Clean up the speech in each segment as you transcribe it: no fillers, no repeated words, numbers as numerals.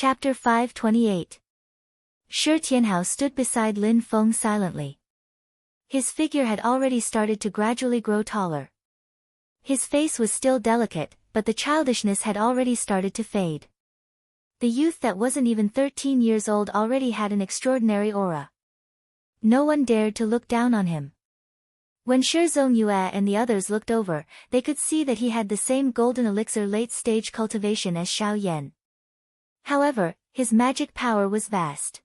Chapter 528. Shi Tianhao stood beside Lin Feng silently. His figure had already started to gradually grow taller. His face was still delicate, but the childishness had already started to fade. The youth that wasn't even 13 years old already had an extraordinary aura. No one dared to look down on him. When Shi Zongyue and the others looked over, they could see that he had the same golden elixir late-stage cultivation as Xiao Yan. However, his magic power was vast.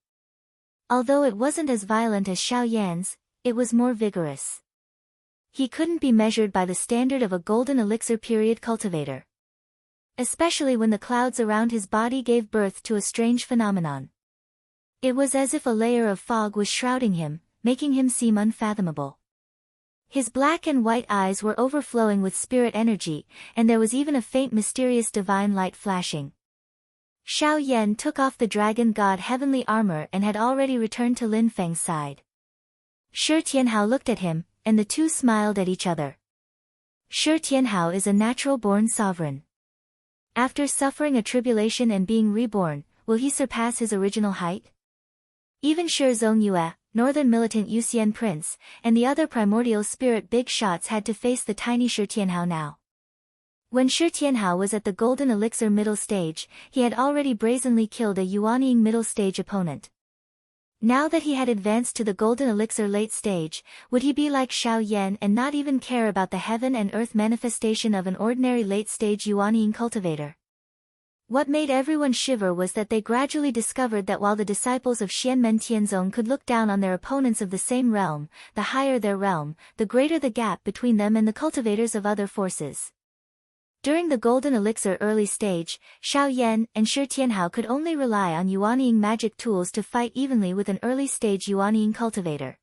Although it wasn't as violent as Xiao Yan's, it was more vigorous. He couldn't be measured by the standard of a golden elixir period cultivator. Especially when the clouds around his body gave birth to a strange phenomenon. It was as if a layer of fog was shrouding him, making him seem unfathomable. His black and white eyes were overflowing with spirit energy, and there was even a faint mysterious divine light flashing. Xiao Yan took off the dragon god heavenly armor and had already returned to Lin Feng's side. Shi Tianhao looked at him, and the two smiled at each other. Shi Tianhao is a natural-born sovereign. After suffering a tribulation and being reborn, will he surpass his original height? Even Shi Zongyue, northern militant Yuxian prince, and the other primordial spirit big shots had to face the tiny Shi Tianhao now. When Shi Tianhao was at the golden elixir middle stage, he had already brazenly killed a Yuanying middle stage opponent. Now that he had advanced to the golden elixir late stage, would he be like Xiao Yan and not even care about the heaven and earth manifestation of an ordinary late stage Yuanying cultivator? What made everyone shiver was that they gradually discovered that while the disciples of Xianmen Tianzong could look down on their opponents of the same realm, the higher their realm, the greater the gap between them and the cultivators of other forces. During the golden elixir early stage, Xiao Yan and Shi Tianhao could only rely on Yuanying magic tools to fight evenly with an early stage Yuanying cultivator.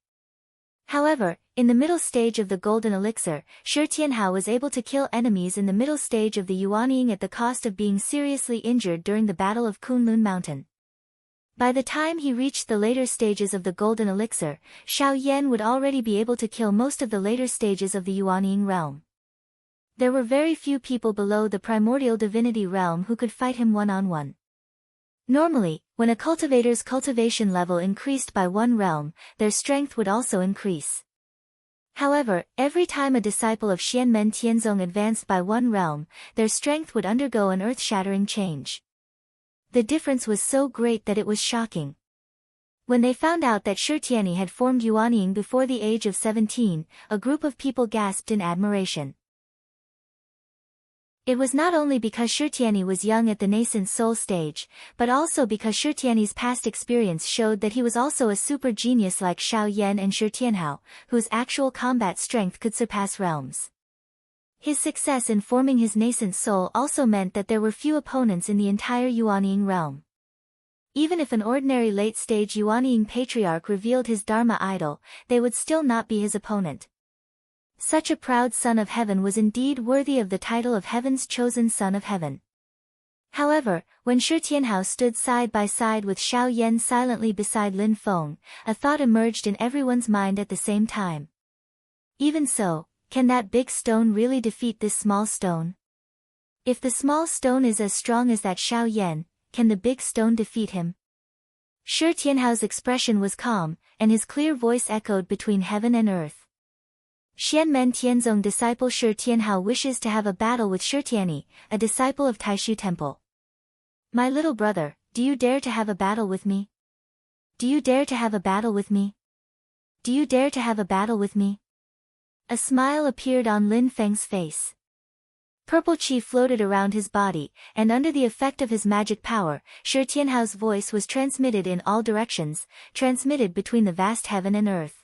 However, in the middle stage of the golden elixir, Shi Tianhao was able to kill enemies in the middle stage of the Yuanying at the cost of being seriously injured during the Battle of Kunlun Mountain. By the time he reached the later stages of the golden elixir, Xiao Yan would already be able to kill most of the later stages of the Yuanying realm. There were very few people below the primordial divinity realm who could fight him one-on-one. Normally, when a cultivator's cultivation level increased by one realm, their strength would also increase. However, every time a disciple of Xianmen Tianzong advanced by one realm, their strength would undergo an earth-shattering change. The difference was so great that it was shocking. When they found out that Shi Tianhao had formed Yuanying before the age of 17, a group of people gasped in admiration. It was not only because Shi Tianhao was young at the nascent soul stage, but also because Shi Tianhao's past experience showed that he was also a super genius like Xiao Yan and Shi Tianhao, whose actual combat strength could surpass realms. His success in forming his nascent soul also meant that there were few opponents in the entire Yuanying realm. Even if an ordinary late-stage Yuanying patriarch revealed his Dharma idol, they would still not be his opponent. Such a proud son of heaven was indeed worthy of the title of heaven's chosen son of heaven. However, when Shi Tianhao stood side by side with Xiao Yan silently beside Lin Feng, a thought emerged in everyone's mind at the same time. Even so, can that big stone really defeat this small stone? If the small stone is as strong as that Xiao Yan, can the big stone defeat him? Shi Tianhao's expression was calm, and his clear voice echoed between heaven and earth. Xianmen Tianzong disciple Shi Tianhao wishes to have a battle with Shi Tianhao, a disciple of Taishu Temple. My little brother, do you dare to have a battle with me? Do you dare to have a battle with me? Do you dare to have a battle with me? A smile appeared on Lin Feng's face. Purple chi floated around his body, and under the effect of his magic power, Shi Tianhao's voice was transmitted in all directions, transmitted between the vast heaven and earth.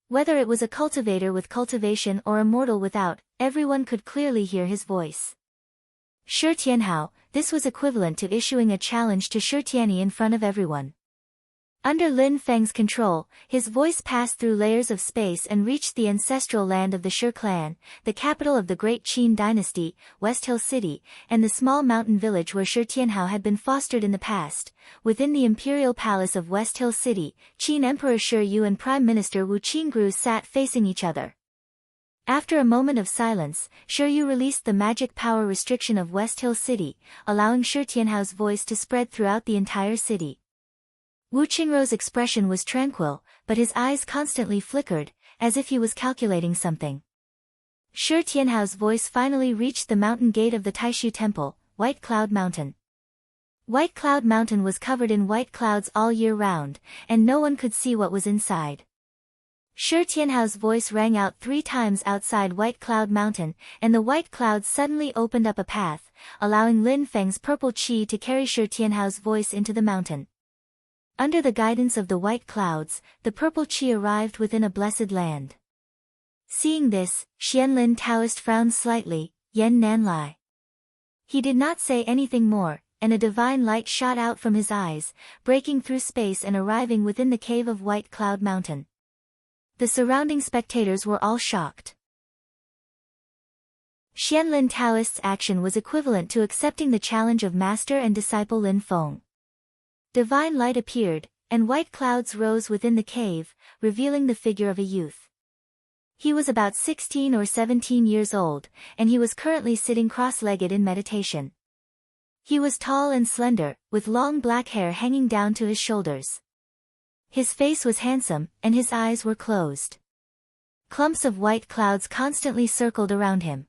Whether it was a cultivator with cultivation or a mortal without, everyone could clearly hear his voice. Shi Tianhao, this was equivalent to issuing a challenge to Shi Tianhao in front of everyone. Under Lin Feng's control, his voice passed through layers of space and reached the ancestral land of the Shi clan, the capital of the great Qin dynasty, West Hill City, and the small mountain village where Shi Tianhao had been fostered in the past. Within the imperial palace of West Hill City, Qin Emperor Shi Yu and Prime Minister Wu Qingru sat facing each other. After a moment of silence, Shiryu released the magic power restriction of West Hill City, allowing Shi Tianhao's voice to spread throughout the entire city. Wu Qingrou's expression was tranquil, but his eyes constantly flickered, as if he was calculating something. Shi Tianhao's voice finally reached the mountain gate of the Taishu Temple, White Cloud Mountain. White Cloud Mountain was covered in white clouds all year round, and no one could see what was inside. Shi Tianhao's voice rang out 3 times outside White Cloud Mountain, and the white clouds suddenly opened up a path, allowing Lin Feng's purple qi to carry Shi Tianhao's voice into the mountain. Under the guidance of the white clouds, the purple qi arrived within a blessed land. Seeing this, Xianlin Taoist frowned slightly. Yan Nanlai. He did not say anything more, and a divine light shot out from his eyes, breaking through space and arriving within the cave of White Cloud Mountain. The surrounding spectators were all shocked. Xianlin Taoist's action was equivalent to accepting the challenge of master and disciple Lin Feng. Divine light appeared, and white clouds rose within the cave, revealing the figure of a youth. He was about 16 or 17 years old, and he was currently sitting cross-legged in meditation. He was tall and slender, with long black hair hanging down to his shoulders. His face was handsome, and his eyes were closed. Clumps of white clouds constantly circled around him.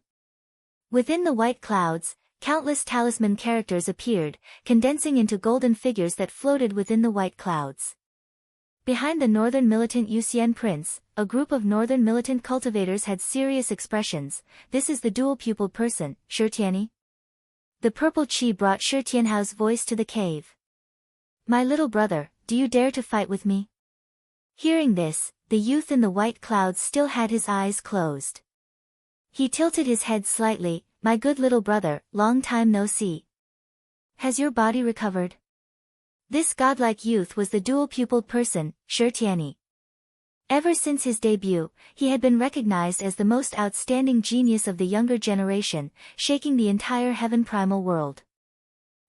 Within the white clouds, countless talisman characters appeared, condensing into golden figures that floated within the white clouds. Behind the northern militant Yuxian prince, a group of northern militant cultivators had serious expressions. This is the dual-pupiled person, Shi Tianyi. The purple qi brought Shi Tianhao's voice to the cave. My little brother, do you dare to fight with me? Hearing this, the youth in the white clouds still had his eyes closed. He tilted his head slightly. My good little brother, long time no see. Has your body recovered? This godlike youth was the dual-pupiled person, Shi Tianyi. Ever since his debut, he had been recognized as the most outstanding genius of the younger generation, shaking the entire heaven primal world.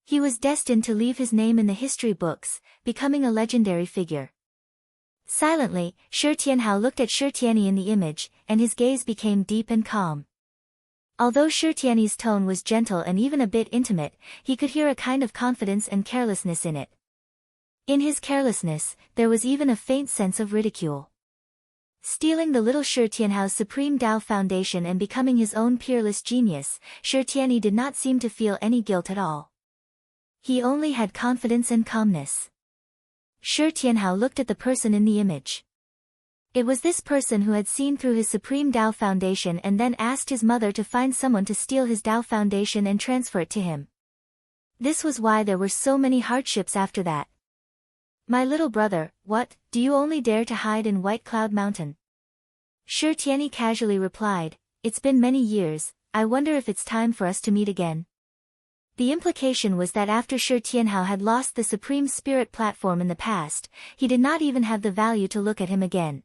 He was destined to leave his name in the history books, becoming a legendary figure. Silently, Shi Tianhao looked at Shi Tianyi in the image, and his gaze became deep and calm. Although Shi Tianyi's tone was gentle and even a bit intimate, he could hear a kind of confidence and carelessness in it. In his carelessness, there was even a faint sense of ridicule. Stealing the little Shi Tianhao's supreme Tao foundation and becoming his own peerless genius, Shi Tianyi did not seem to feel any guilt at all. He only had confidence and calmness. Shi Tianhao looked at the person in the image. It was this person who had seen through his supreme Tao foundation and then asked his mother to find someone to steal his Tao foundation and transfer it to him. This was why there were so many hardships after that. My little brother, what, do you only dare to hide in White Cloud Mountain? Shi Tianyi casually replied, it's been many years, I wonder if it's time for us to meet again. The implication was that after Shi Tianhao had lost the supreme spirit platform in the past, he did not even have the value to look at him again.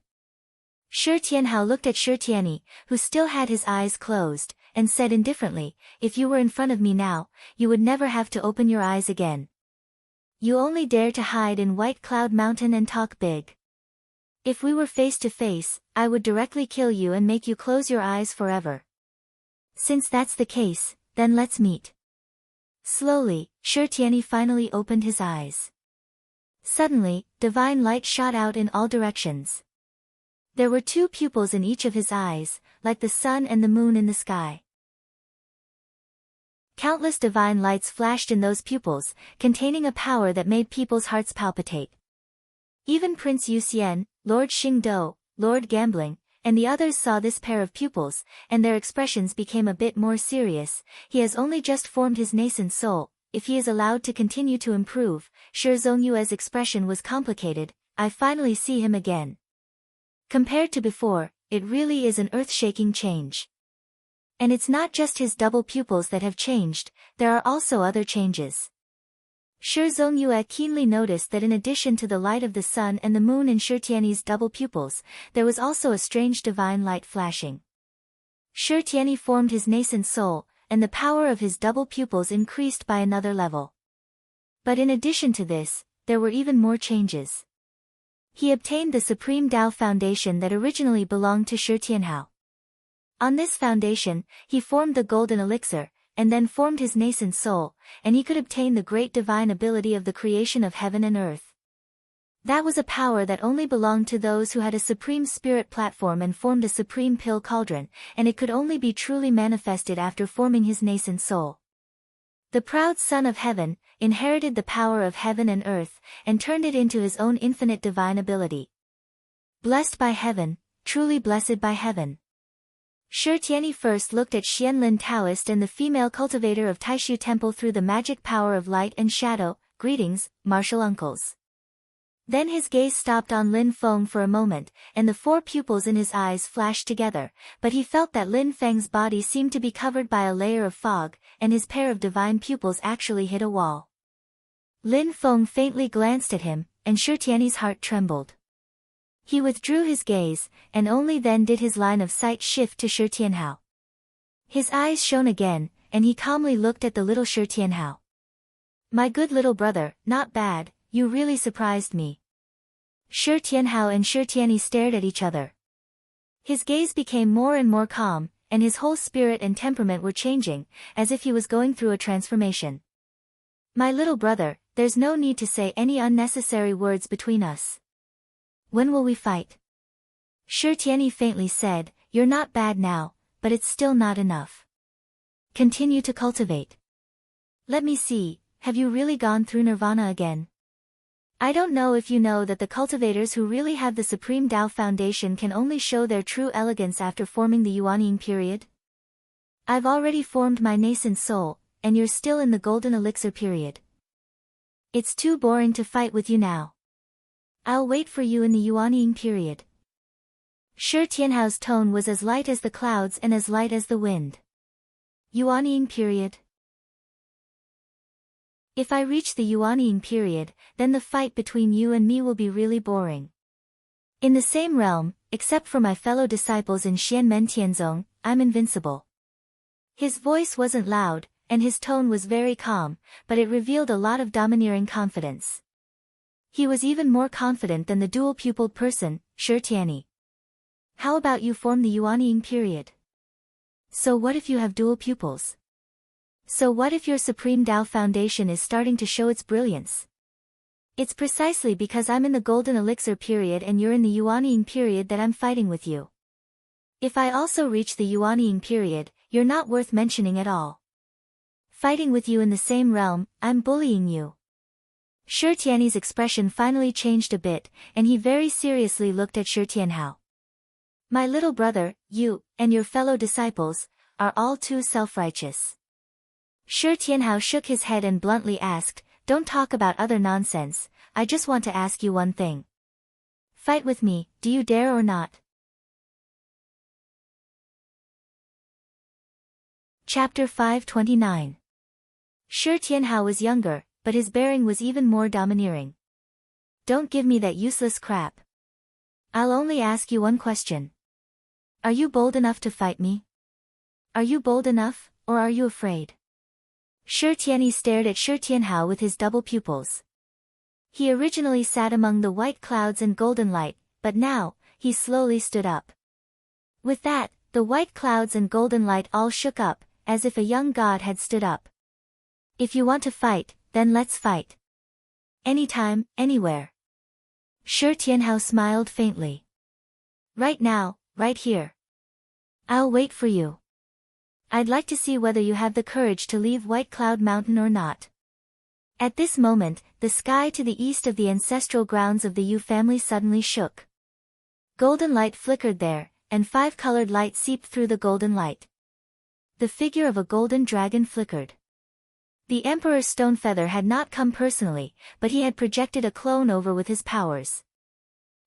Shi Tianhao looked at Shi Tianyi, who still had his eyes closed, and said indifferently, if you were in front of me now, you would never have to open your eyes again. You only dare to hide in White Cloud Mountain and talk big. If we were face to face, I would directly kill you and make you close your eyes forever. Since that's the case, then let's meet. Slowly, Shi Tianyi finally opened his eyes. Suddenly, divine light shot out in all directions. There were 2 pupils in each of his eyes, like the sun and the moon in the sky. Countless divine lights flashed in those pupils, containing a power that made people's hearts palpitate. Even Prince Yuxian, Lord Xingdou, Lord Gambling, and the others saw this pair of pupils, and their expressions became a bit more serious. He has only just formed his nascent soul. If he is allowed to continue to improve, Shi Zongyue's expression was complicated. I finally see him again. Compared to before, it really is an earth-shaking change. And it's not just his double pupils that have changed, there are also other changes. Shi Zongyue keenly noticed that in addition to the light of the sun and the moon in Shi Tianyi's double pupils, there was also a strange divine light flashing. Shi Tianyi formed his nascent soul, and the power of his double pupils increased by another level. But in addition to this, there were even more changes. He obtained the Supreme Tao Foundation that originally belonged to Shi Tianhao. On this foundation, he formed the golden elixir, and then formed his nascent soul, and he could obtain the great divine ability of the creation of heaven and earth. That was a power that only belonged to those who had a supreme spirit platform and formed a supreme pill cauldron, and it could only be truly manifested after forming his nascent soul. The proud Son of Heaven inherited the power of heaven and earth, and turned it into his own infinite divine ability. Blessed by heaven, truly blessed by heaven. Shi Tianyi first looked at Xianlin Taoist and the female cultivator of Taishu Temple through the magic power of light and shadow. Greetings, martial uncles. Then his gaze stopped on Lin Feng for a moment, and the 4 pupils in his eyes flashed together, but he felt that Lin Feng's body seemed to be covered by a layer of fog, and his pair of divine pupils actually hit a wall. Lin Feng faintly glanced at him, and Shi Tianyi's heart trembled. He withdrew his gaze, and only then did his line of sight shift to Shi Tianhao. His eyes shone again, and he calmly looked at the little Shi Tianhao. My good little brother, not bad, you really surprised me. Shi Tianhao and Shi Tianyi stared at each other. His gaze became more and more calm, and his whole spirit and temperament were changing, as if he was going through a transformation. My little brother, there's no need to say any unnecessary words between us. When will we fight? Shi Tianyi faintly said, you're not bad now, but it's still not enough. Continue to cultivate. Let me see, have you really gone through nirvana again? I don't know if you know that the cultivators who really have the supreme Tao foundation can only show their true elegance after forming the Yuanying period. I've already formed my nascent soul, and you're still in the golden elixir period. It's too boring to fight with you now. I'll wait for you in the Yuanying period. Shi Tianhao's tone was as light as the clouds and as light as the wind. Yuanying period. If I reach the Yuanying period, then the fight between you and me will be really boring. In the same realm, except for my fellow disciples in Xianmen Tianzong, I'm invincible. His voice wasn't loud, and his tone was very calm, but it revealed a lot of domineering confidence. He was even more confident than the dual-pupiled person, Shi Tianyi. How about you form the Yuanying period? So what if you have dual pupils? So what if your Supreme Tao Foundation is starting to show its brilliance? It's precisely because I'm in the golden elixir period and you're in the Yuanying period that I'm fighting with you. If I also reach the Yuanying period, you're not worth mentioning at all. Fighting with you in the same realm, I'm bullying you. Shi Tianyi's expression finally changed a bit, and he very seriously looked at Shi Tianhao. My little brother, you, and your fellow disciples, are all too self-righteous. Shi Tianhao shook his head and bluntly asked, don't talk about other nonsense, I just want to ask you one thing. Fight with me, do you dare or not? Chapter 529. Shi Tianhao was younger, but his bearing was even more domineering. Don't give me that useless crap. I'll only ask you one question. Are you bold enough to fight me? Are you bold enough, or are you afraid? Shi Tianyi stared at Shi Tianhao with his double pupils. He originally sat among the white clouds and golden light, but now, he slowly stood up. With that, the white clouds and golden light all shook up, as if a young god had stood up. If you want to fight, then let's fight. Anytime, anywhere. Shi Tianhao smiled faintly. Right now, right here. I'll wait for you. I'd like to see whether you have the courage to leave White Cloud Mountain or not. At this moment, the sky to the east of the ancestral grounds of the Yu family suddenly shook. Golden light flickered there, and 5-colored light seeped through the golden light. The figure of a golden dragon flickered. The Emperor Stonefeather had not come personally, but he had projected a clone over with his powers.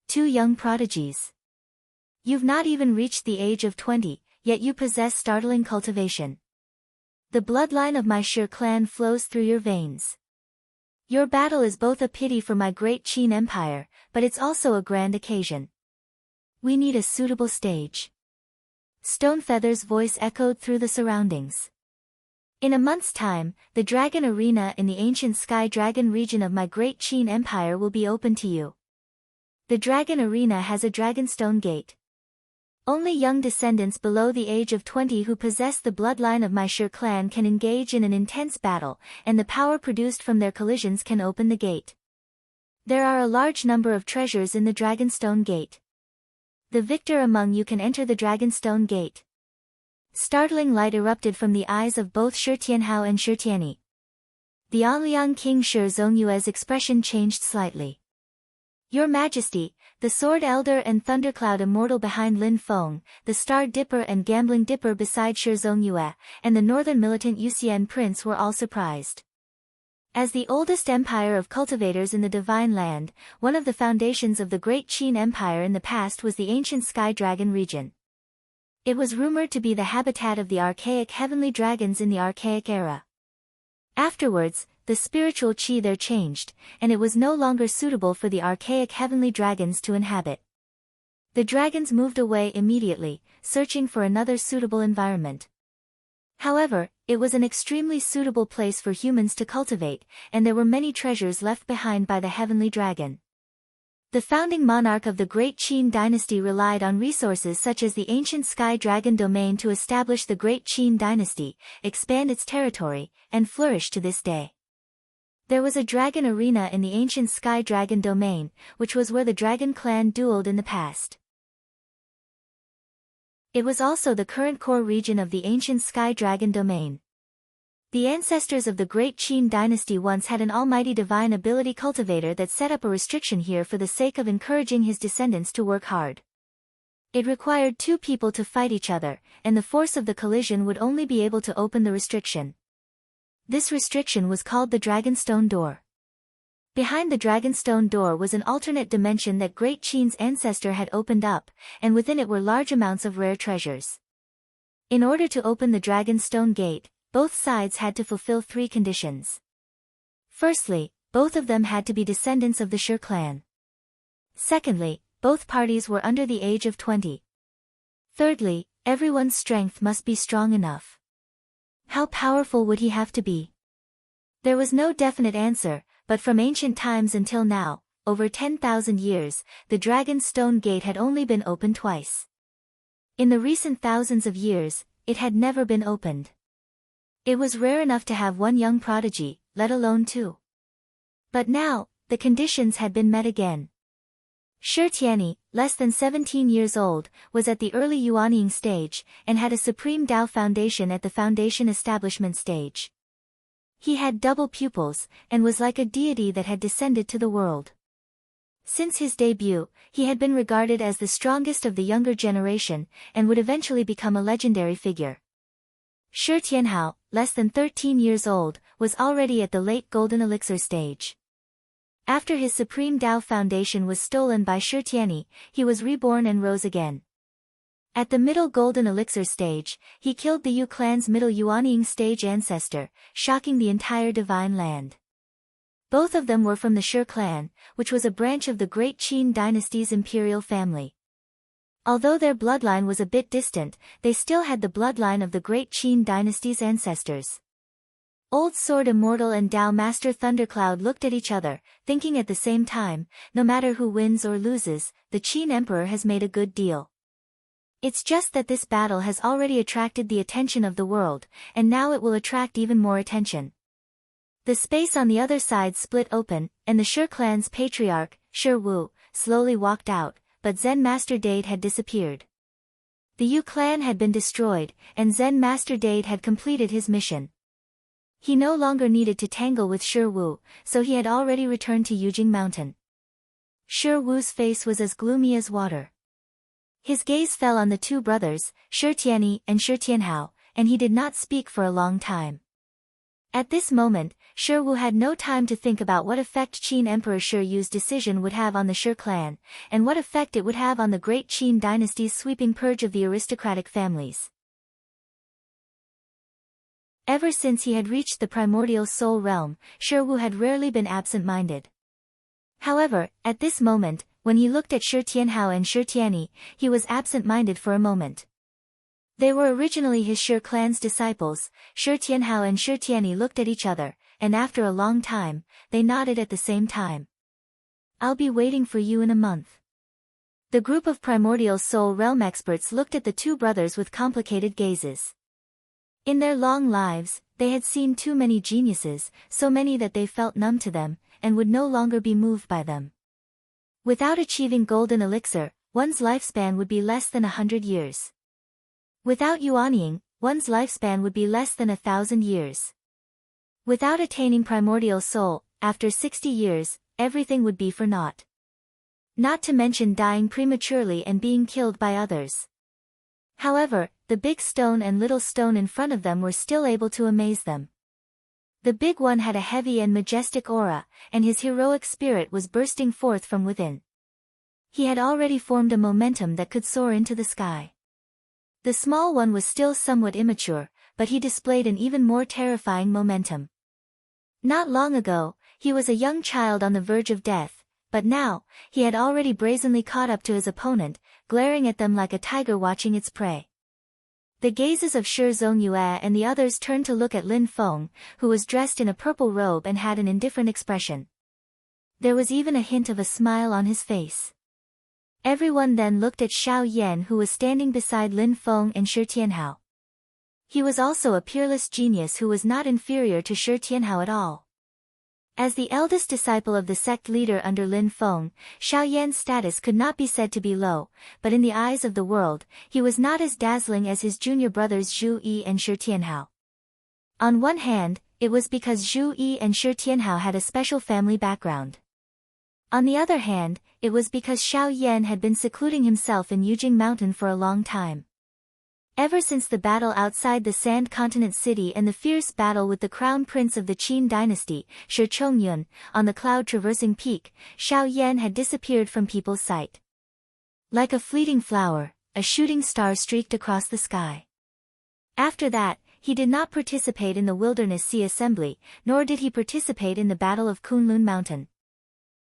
2 young prodigies. You've not even reached the age of 20, yet you possess startling cultivation. The bloodline of my Shi clan flows through your veins. Your battle is both a pity for my great Qin Empire, but it's also a grand occasion. We need a suitable stage. Stonefeather's voice echoed through the surroundings. In a month's time, the Dragon Arena in the ancient Sky Dragon region of my great Qin Empire will be open to you. The Dragon Arena has a Dragonstone gate. Only young descendants below the age of 20 who possess the bloodline of my Shur clan can engage in an intense battle, and the power produced from their collisions can open the gate. There are a large number of treasures in the Dragonstone Gate. The victor among you can enter the Dragonstone Gate. Startling light erupted from the eyes of both Shi Tianhao and Shi Tianyi. The Anliang King Shi Zongyue's expression changed slightly. Your Majesty, the Sword Elder and Thundercloud Immortal behind Lin Feng, the Star Dipper and Gambling Dipper beside Shi Zongyue, and the Northern Militant Yuxian Prince were all surprised. As the oldest empire of cultivators in the Divine Land, one of the foundations of the Great Qin Empire in the past was the ancient Sky Dragon region. It was rumored to be the habitat of the archaic heavenly dragons in the archaic era. Afterwards, the spiritual qi there changed, and it was no longer suitable for the archaic heavenly dragons to inhabit. The dragons moved away immediately, searching for another suitable environment. However, it was an extremely suitable place for humans to cultivate, and there were many treasures left behind by the heavenly dragon. The founding monarch of the Great Qin dynasty relied on resources such as the ancient Sky Dragon domain to establish the Great Qin dynasty, expand its territory, and flourish to this day. There was a dragon arena in the ancient Sky Dragon domain, which was where the dragon clan dueled in the past. It was also the current core region of the ancient Sky Dragon domain. The ancestors of the Great Qin dynasty once had an almighty divine ability cultivator that set up a restriction here for the sake of encouraging his descendants to work hard. It required two people to fight each other, and the force of the collision would only be able to open the restriction. This restriction was called the Dragonstone Door. Behind the Dragonstone Door was an alternate dimension that Great Qin's ancestor had opened up, and within it were large amounts of rare treasures. In order to open the Dragonstone Gate, both sides had to fulfill three conditions. Firstly, both of them had to be descendants of the Shi clan. Secondly, both parties were under the age of 20. Thirdly, everyone's strength must be strong enough. How powerful would he have to be? There was no definite answer, but from ancient times until now, over 10,000 years, the Dragonstone Gate had only been opened twice. In the recent thousands of years, it had never been opened. It was rare enough to have one young prodigy, let alone two. But now, the conditions had been met again. Shi Tianyi, less than 17 years old, was at the early Yuanying stage, and had a supreme Dao foundation at the foundation establishment stage. He had double pupils, and was like a deity that had descended to the world. Since his debut, he had been regarded as the strongest of the younger generation, and would eventually become a legendary figure. Shi Tianhao, less than 13 years old, was already at the late Golden Elixir stage. After his supreme Dao foundation was stolen by Shi Tianyi, he was reborn and rose again. At the middle Golden Elixir stage, he killed the Yu clan's middle Yuanying stage ancestor, shocking the entire Divine Land. Both of them were from the Shi clan, which was a branch of the Great Qin dynasty's imperial family. Although their bloodline was a bit distant, they still had the bloodline of the Great Qin dynasty's ancestors. Old Sword Immortal and Dao Master Thundercloud looked at each other, thinking at the same time, no matter who wins or loses, the Qin Emperor has made a good deal. It's just that this battle has already attracted the attention of the world, and now it will attract even more attention. The space on the other side split open, and the Shi clan's patriarch, Shi Wu, slowly walked out, but Zen Master Dade had disappeared. The Yu clan had been destroyed, and Zen Master Dade had completed his mission. He no longer needed to tangle with Shi Wu, so he had already returned to Yujing Mountain. Shi Wu's face was as gloomy as water. His gaze fell on the two brothers, Shi Tianyi and Shi Tianhao, and he did not speak for a long time. At this moment, Shi Wu had no time to think about what effect Qin Emperor Shi Yu's decision would have on the Shi clan, and what effect it would have on the Great Qin dynasty's sweeping purge of the aristocratic families. Ever since he had reached the primordial soul realm, Shi Wu had rarely been absent-minded. However, at this moment, when he looked at Shi Tianhao and Shi Tianyi, he was absent-minded for a moment. They were originally his Shi clan's disciples. Shi Tianhao and Shi Tianyi looked at each other, and after a long time, they nodded at the same time. "I'll be waiting for you in a month." The group of primordial soul realm experts looked at the two brothers with complicated gazes. In their long lives, they had seen too many geniuses, so many that they felt numb to them, and would no longer be moved by them. Without achieving golden elixir, one's lifespan would be less than 100 years. Without yuanying, one's lifespan would be less than 1,000 years. Without attaining primordial soul, after 60 years, everything would be for naught. Not to mention dying prematurely and being killed by others. However, the big stone and little stone in front of them were still able to amaze them. The big one had a heavy and majestic aura, and his heroic spirit was bursting forth from within. He had already formed a momentum that could soar into the sky. The small one was still somewhat immature, but he displayed an even more terrifying momentum. Not long ago, he was a young child on the verge of death, but now, he had already brazenly caught up to his opponent, glaring at them like a tiger watching its prey. The gazes of Shi Zongyue and the others turned to look at Lin Feng, who was dressed in a purple robe and had an indifferent expression. There was even a hint of a smile on his face. Everyone then looked at Xiao Yan, who was standing beside Lin Feng and Shi Tianhao. He was also a peerless genius who was not inferior to Shi Tianhao at all. As the eldest disciple of the sect leader under Lin Feng, Xiao Yan's status could not be said to be low, but in the eyes of the world, he was not as dazzling as his junior brothers Zhu Yi and Shi Tianhao. On one hand, it was because Zhu Yi and Shi Tianhao had a special family background. On the other hand, it was because Xiao Yan had been secluding himself in Yujing Mountain for a long time. Ever since the battle outside the Sand Continent city and the fierce battle with the crown prince of the Qin dynasty, Shi Chongyun, on the cloud-traversing peak, Xiao Yan had disappeared from people's sight. Like a fleeting flower, a shooting star streaked across the sky. After that, he did not participate in the Wilderness Sea Assembly, nor did he participate in the Battle of Kunlun Mountain.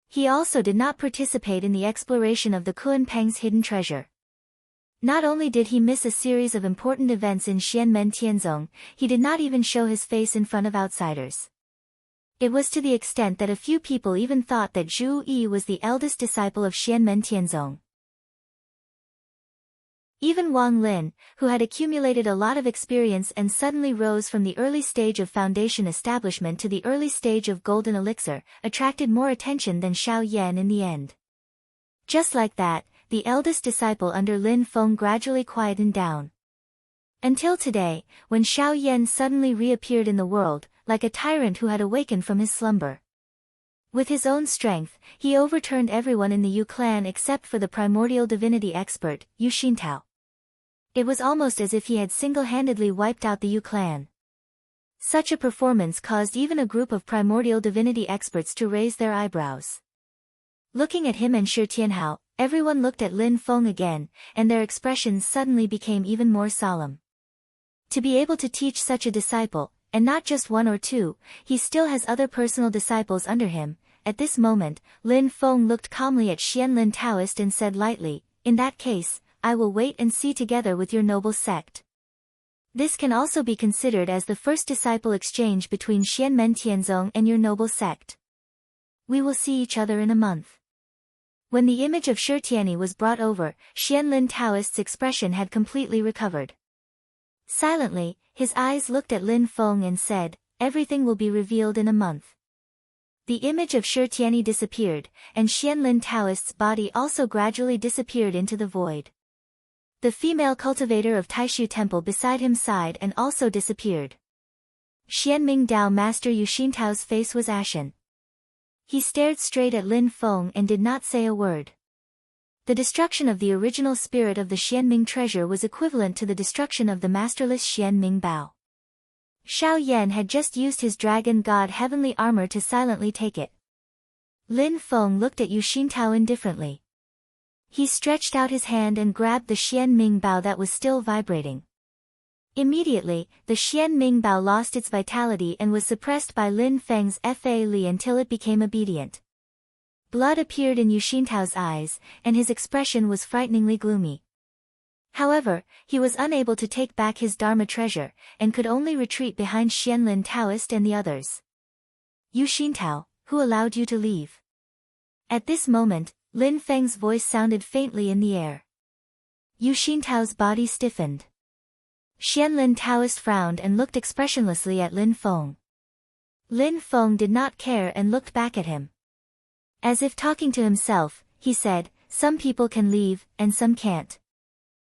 He also did not participate in the exploration of the Kunpeng's hidden treasure. Not only did he miss a series of important events in Xianmen Tianzong, he did not even show his face in front of outsiders. It was to the extent that a few people even thought that Zhu Yi was the eldest disciple of Xianmen Tianzong. Even Wang Lin, who had accumulated a lot of experience and suddenly rose from the early stage of foundation establishment to the early stage of golden elixir, attracted more attention than Xiao Yan in the end. Just like that, the eldest disciple under Lin Feng gradually quietened down. Until today, when Xiao Yan suddenly reappeared in the world, like a tyrant who had awakened from his slumber. With his own strength, he overturned everyone in the Yu clan except for the primordial divinity expert, Yu Xintao. It was almost as if he had single-handedly wiped out the Yu clan. Such a performance caused even a group of primordial divinity experts to raise their eyebrows. Looking at him and Shi Tianhao, everyone looked at Lin Feng again, and their expressions suddenly became even more solemn. To be able to teach such a disciple, and not just one or two, he still has other personal disciples under him. At this moment, Lin Feng looked calmly at Xianlin Taoist and said lightly, "In that case, I will wait and see together with your noble sect." This can also be considered as the first disciple exchange between Xianmen Tianzong and your noble sect. We will see each other in a month. When the image of Shi Tianyi was brought over, Xianlin Taoist's expression had completely recovered. Silently, his eyes looked at Lin Feng and said, "Everything will be revealed in a month." The image of Shi Tianyi disappeared, and Xianlin Taoist's body also gradually disappeared into the void. The female cultivator of Taishu Temple beside him sighed and also disappeared. Xianming Dao Master Yu Xintao's face was ashen. He stared straight at Lin Feng and did not say a word. The destruction of the original spirit of the Xianming treasure was equivalent to the destruction of the masterless Xianming Bao. Xiao Yan had just used his dragon god heavenly armor to silently take it. Lin Feng looked at Yu Xintao indifferently. He stretched out his hand and grabbed the Xianming Bao that was still vibrating. Immediately, the Xianming Bao lost its vitality and was suppressed by Lin Feng's Fa Li until it became obedient. Blood appeared in Yu Xintao's eyes, and his expression was frighteningly gloomy. However, he was unable to take back his Dharma treasure, and could only retreat behind Xianlin Taoist and the others. "Yu Xintao, who allowed you to leave?" At this moment, Lin Feng's voice sounded faintly in the air. Yu Xintao's body stiffened. Xianlin Taoist frowned and looked expressionlessly at Lin Feng. Lin Feng did not care and looked back at him. As if talking to himself, he said, "Some people can leave, and some can't."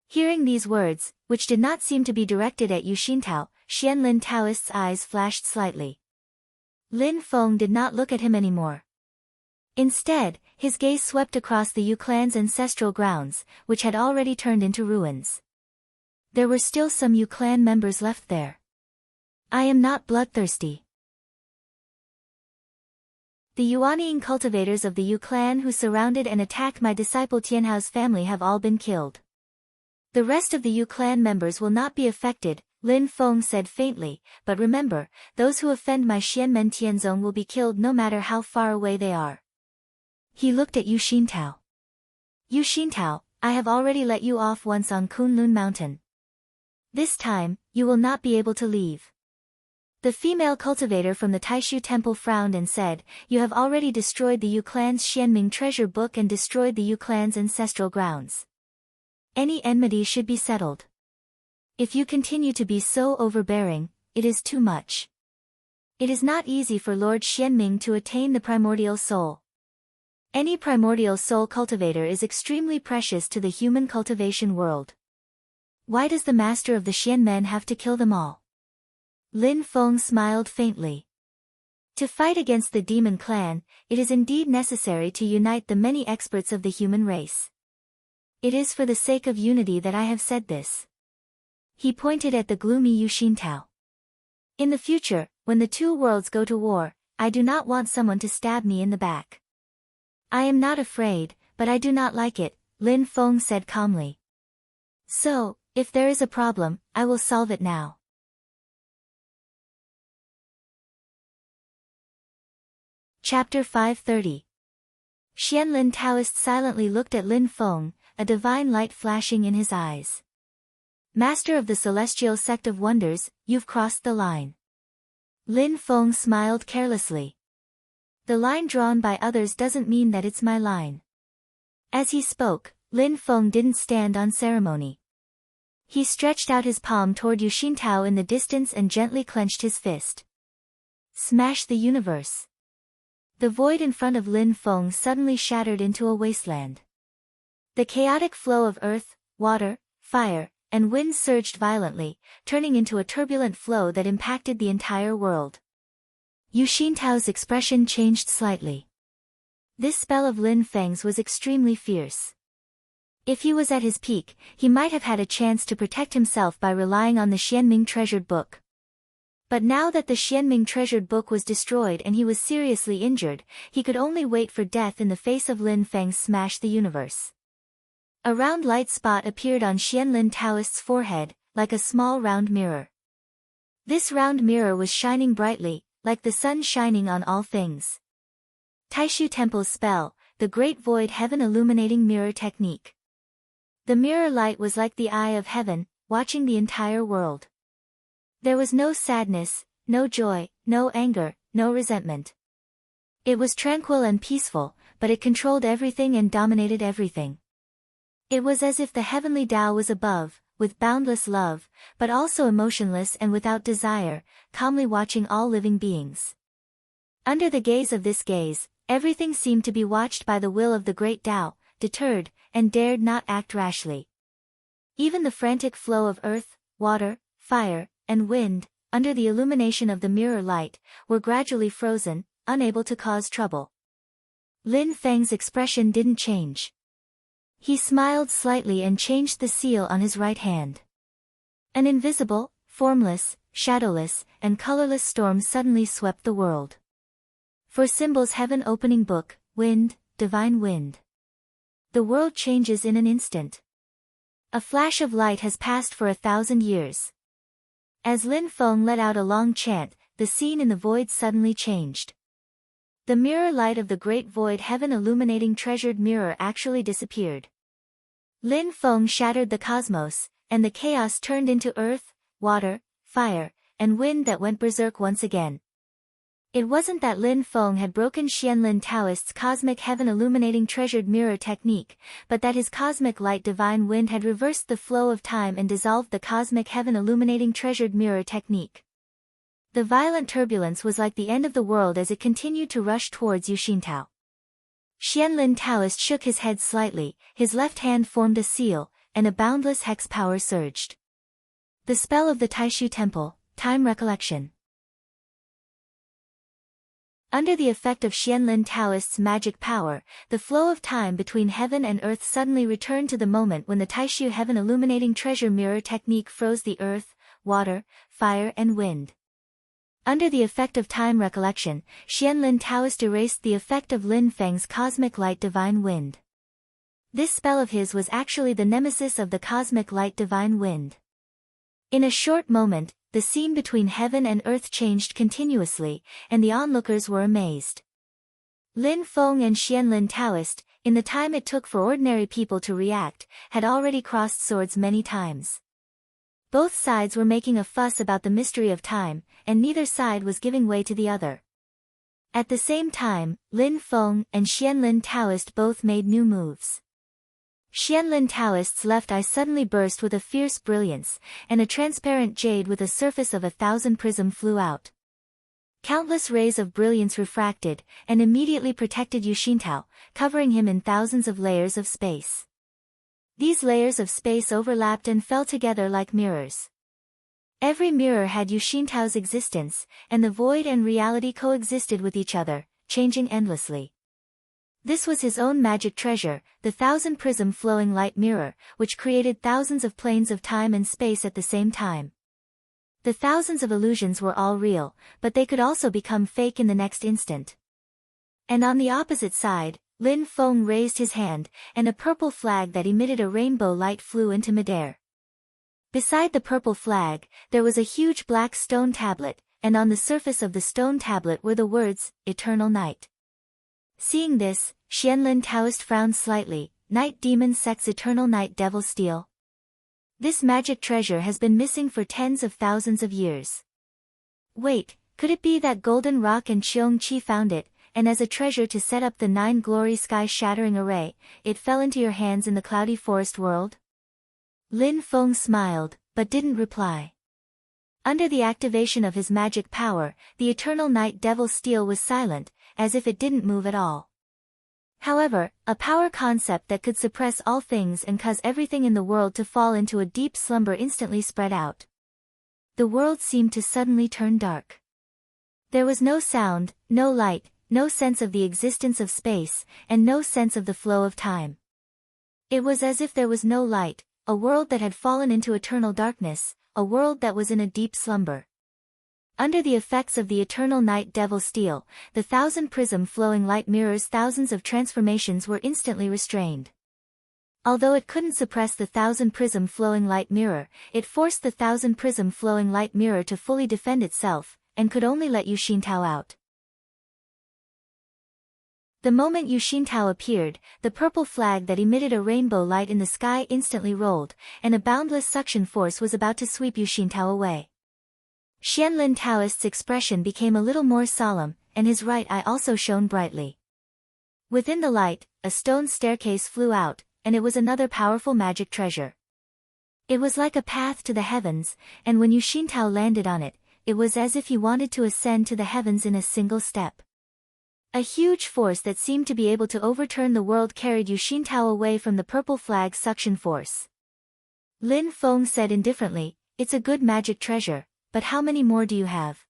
Hearing these words, which did not seem to be directed at Yu Xintao, Xianlin Taoist's eyes flashed slightly. Lin Feng did not look at him anymore. Instead, his gaze swept across the Yu clan's ancestral grounds, which had already turned into ruins. There were still some Yu clan members left there. I am not bloodthirsty. The Yuanying cultivators of the Yu clan who surrounded and attacked my disciple Tianhao's family have all been killed. The rest of the Yu clan members will not be affected, Lin Feng said faintly, but remember, those who offend my Xianmen Tianzong will be killed no matter how far away they are. He looked at Yu Xintao. Yu Xintao, I have already let you off once on Kunlun Mountain. This time, you will not be able to leave. The female cultivator from the Taishu temple frowned and said, You have already destroyed the Yu clan's Xianming treasure book and destroyed the Yu clan's ancestral grounds. Any enmity should be settled. If you continue to be so overbearing, it is too much. It is not easy for Lord Xianming to attain the primordial soul. Any primordial soul cultivator is extremely precious to the human cultivation world. Why does the master of the Xianmen have to kill them all? Lin Feng smiled faintly. To fight against the demon clan, it is indeed necessary to unite the many experts of the human race. It is for the sake of unity that I have said this. He pointed at the gloomy Yu Xintao. In the future, when the two worlds go to war, I do not want someone to stab me in the back. I am not afraid, but I do not like it, Lin Feng said calmly. So, if there is a problem, I will solve it now. Chapter 530. Xianlin Taoist silently looked at Lin Feng, a divine light flashing in his eyes. Master of the Celestial Sect of Wonders, you've crossed the line. Lin Feng smiled carelessly. The line drawn by others doesn't mean that it's my line. As he spoke, Lin Feng didn't stand on ceremony. He stretched out his palm toward Yu Xintao in the distance and gently clenched his fist. Smash the universe. The void in front of Lin Feng suddenly shattered into a wasteland. The chaotic flow of earth, water, fire, and wind surged violently, turning into a turbulent flow that impacted the entire world. Yu Xintao's expression changed slightly. This spell of Lin Feng's was extremely fierce. If he was at his peak, he might have had a chance to protect himself by relying on the Xianming treasured book. But now that the Xianming treasured book was destroyed and he was seriously injured, he could only wait for death in the face of Lin Feng's smash the universe. A round light spot appeared on Xianlin Taoist's forehead, like a small round mirror. This round mirror was shining brightly, like the sun shining on all things. Taishu Temple's spell, the Great Void Heaven Illuminating Mirror Technique. The mirror light was like the eye of heaven, watching the entire world. There was no sadness, no joy, no anger, no resentment. It was tranquil and peaceful, but it controlled everything and dominated everything. It was as if the heavenly Tao was above, with boundless love, but also emotionless and without desire, calmly watching all living beings. Under the gaze of this gaze, everything seemed to be watched by the will of the great Tao, deterred, and dared not act rashly. Even the frantic flow of earth, water, fire, and wind, under the illumination of the mirror light, were gradually frozen, unable to cause trouble. Lin Feng's expression didn't change. He smiled slightly and changed the seal on his right hand. An invisible, formless, shadowless, and colorless storm suddenly swept the world. For symbols heaven opening book, wind, divine wind. The world changes in an instant. A flash of light has passed for 1,000 years. As Lin Feng let out a long chant, the scene in the void suddenly changed. The mirror light of the great void heaven illuminating treasured mirror actually disappeared. Lin Feng shattered the cosmos, and the chaos turned into earth, water, fire, and wind that went berserk once again. It wasn't that Lin Feng had broken Xianlin Taoist's cosmic heaven illuminating treasured mirror technique, but that his cosmic light divine wind had reversed the flow of time and dissolved the cosmic heaven illuminating treasured mirror technique. The violent turbulence was like the end of the world as it continued to rush towards Yu Xintao. Xianlin Taoist shook his head slightly, his left hand formed a seal, and a boundless hex power surged. The spell of the Taishu Temple, Time Recollection. Under the effect of Xianlin Taoist's magic power, the flow of time between heaven and earth suddenly returned to the moment when the Taishu heaven illuminating treasure mirror technique froze the earth, water, fire and wind. Under the effect of time recollection, Xianlin Taoist erased the effect of Lin Feng's cosmic light divine wind. This spell of his was actually the nemesis of the cosmic light divine wind. In a short moment, the scene between heaven and earth changed continuously, and the onlookers were amazed. Lin Feng and Xianlin Taoist, in the time it took for ordinary people to react, had already crossed swords many times. Both sides were making a fuss about the mystery of time, and neither side was giving way to the other. At the same time, Lin Feng and Xianlin Taoist both made new moves. Xianlin Taoist's left eye suddenly burst with a fierce brilliance, and a transparent jade with a surface of 1,000 prism flew out. Countless rays of brilliance refracted, and immediately protected Yu Xintao, covering him in thousands of layers of space. These layers of space overlapped and fell together like mirrors. Every mirror had Yu Xintao's existence, and the void and reality coexisted with each other, changing endlessly. This was his own magic treasure, the 1,000 prism flowing light mirror, which created thousands of planes of time and space at the same time. The thousands of illusions were all real, but they could also become fake in the next instant. And on the opposite side, Lin Feng raised his hand, and a purple flag that emitted a rainbow light flew into midair. Beside the purple flag, there was a huge black stone tablet, and on the surface of the stone tablet were the words, Eternal Night. Seeing this, Xianlin Taoist frowned slightly. Night Demon Sect's Eternal Night Devil Steel. This magic treasure has been missing for tens of thousands of years. Wait, could it be that Golden Rock and Qiong Qi found it, and as a treasure to set up the 9 glory sky-shattering array, it fell into your hands in the cloudy forest world? Lin Feng smiled, but didn't reply. Under the activation of his magic power, the Eternal Night Devil Steel was silent, as if it didn't move at all. However, a power concept that could suppress all things and cause everything in the world to fall into a deep slumber instantly spread out. The world seemed to suddenly turn dark. There was no sound, no light, no sense of the existence of space, and no sense of the flow of time. It was as if there was no light, a world that had fallen into eternal darkness, a world that was in a deep slumber. Under the effects of the Eternal Night Devil Steel, the 1,000 prism flowing light mirror's thousands of transformations were instantly restrained. Although it couldn't suppress the 1,000 prism flowing light mirror, it forced the 1,000 prism flowing light mirror to fully defend itself, and could only let Yu Xintao out. The moment Yu Xintao appeared, the purple flag that emitted a rainbow light in the sky instantly rolled, and a boundless suction force was about to sweep Yu Xintao away. Xianlin Taoist's expression became a little more solemn, and his right eye also shone brightly. Within the light, a stone staircase flew out, and it was another powerful magic treasure. It was like a path to the heavens, and when Yu Xintao landed on it, it was as if he wanted to ascend to the heavens in a single step. A huge force that seemed to be able to overturn the world carried Yu Xintao away from the purple flag's suction force. Lin Feng said indifferently, "It's a good magic treasure, but how many more do you have?"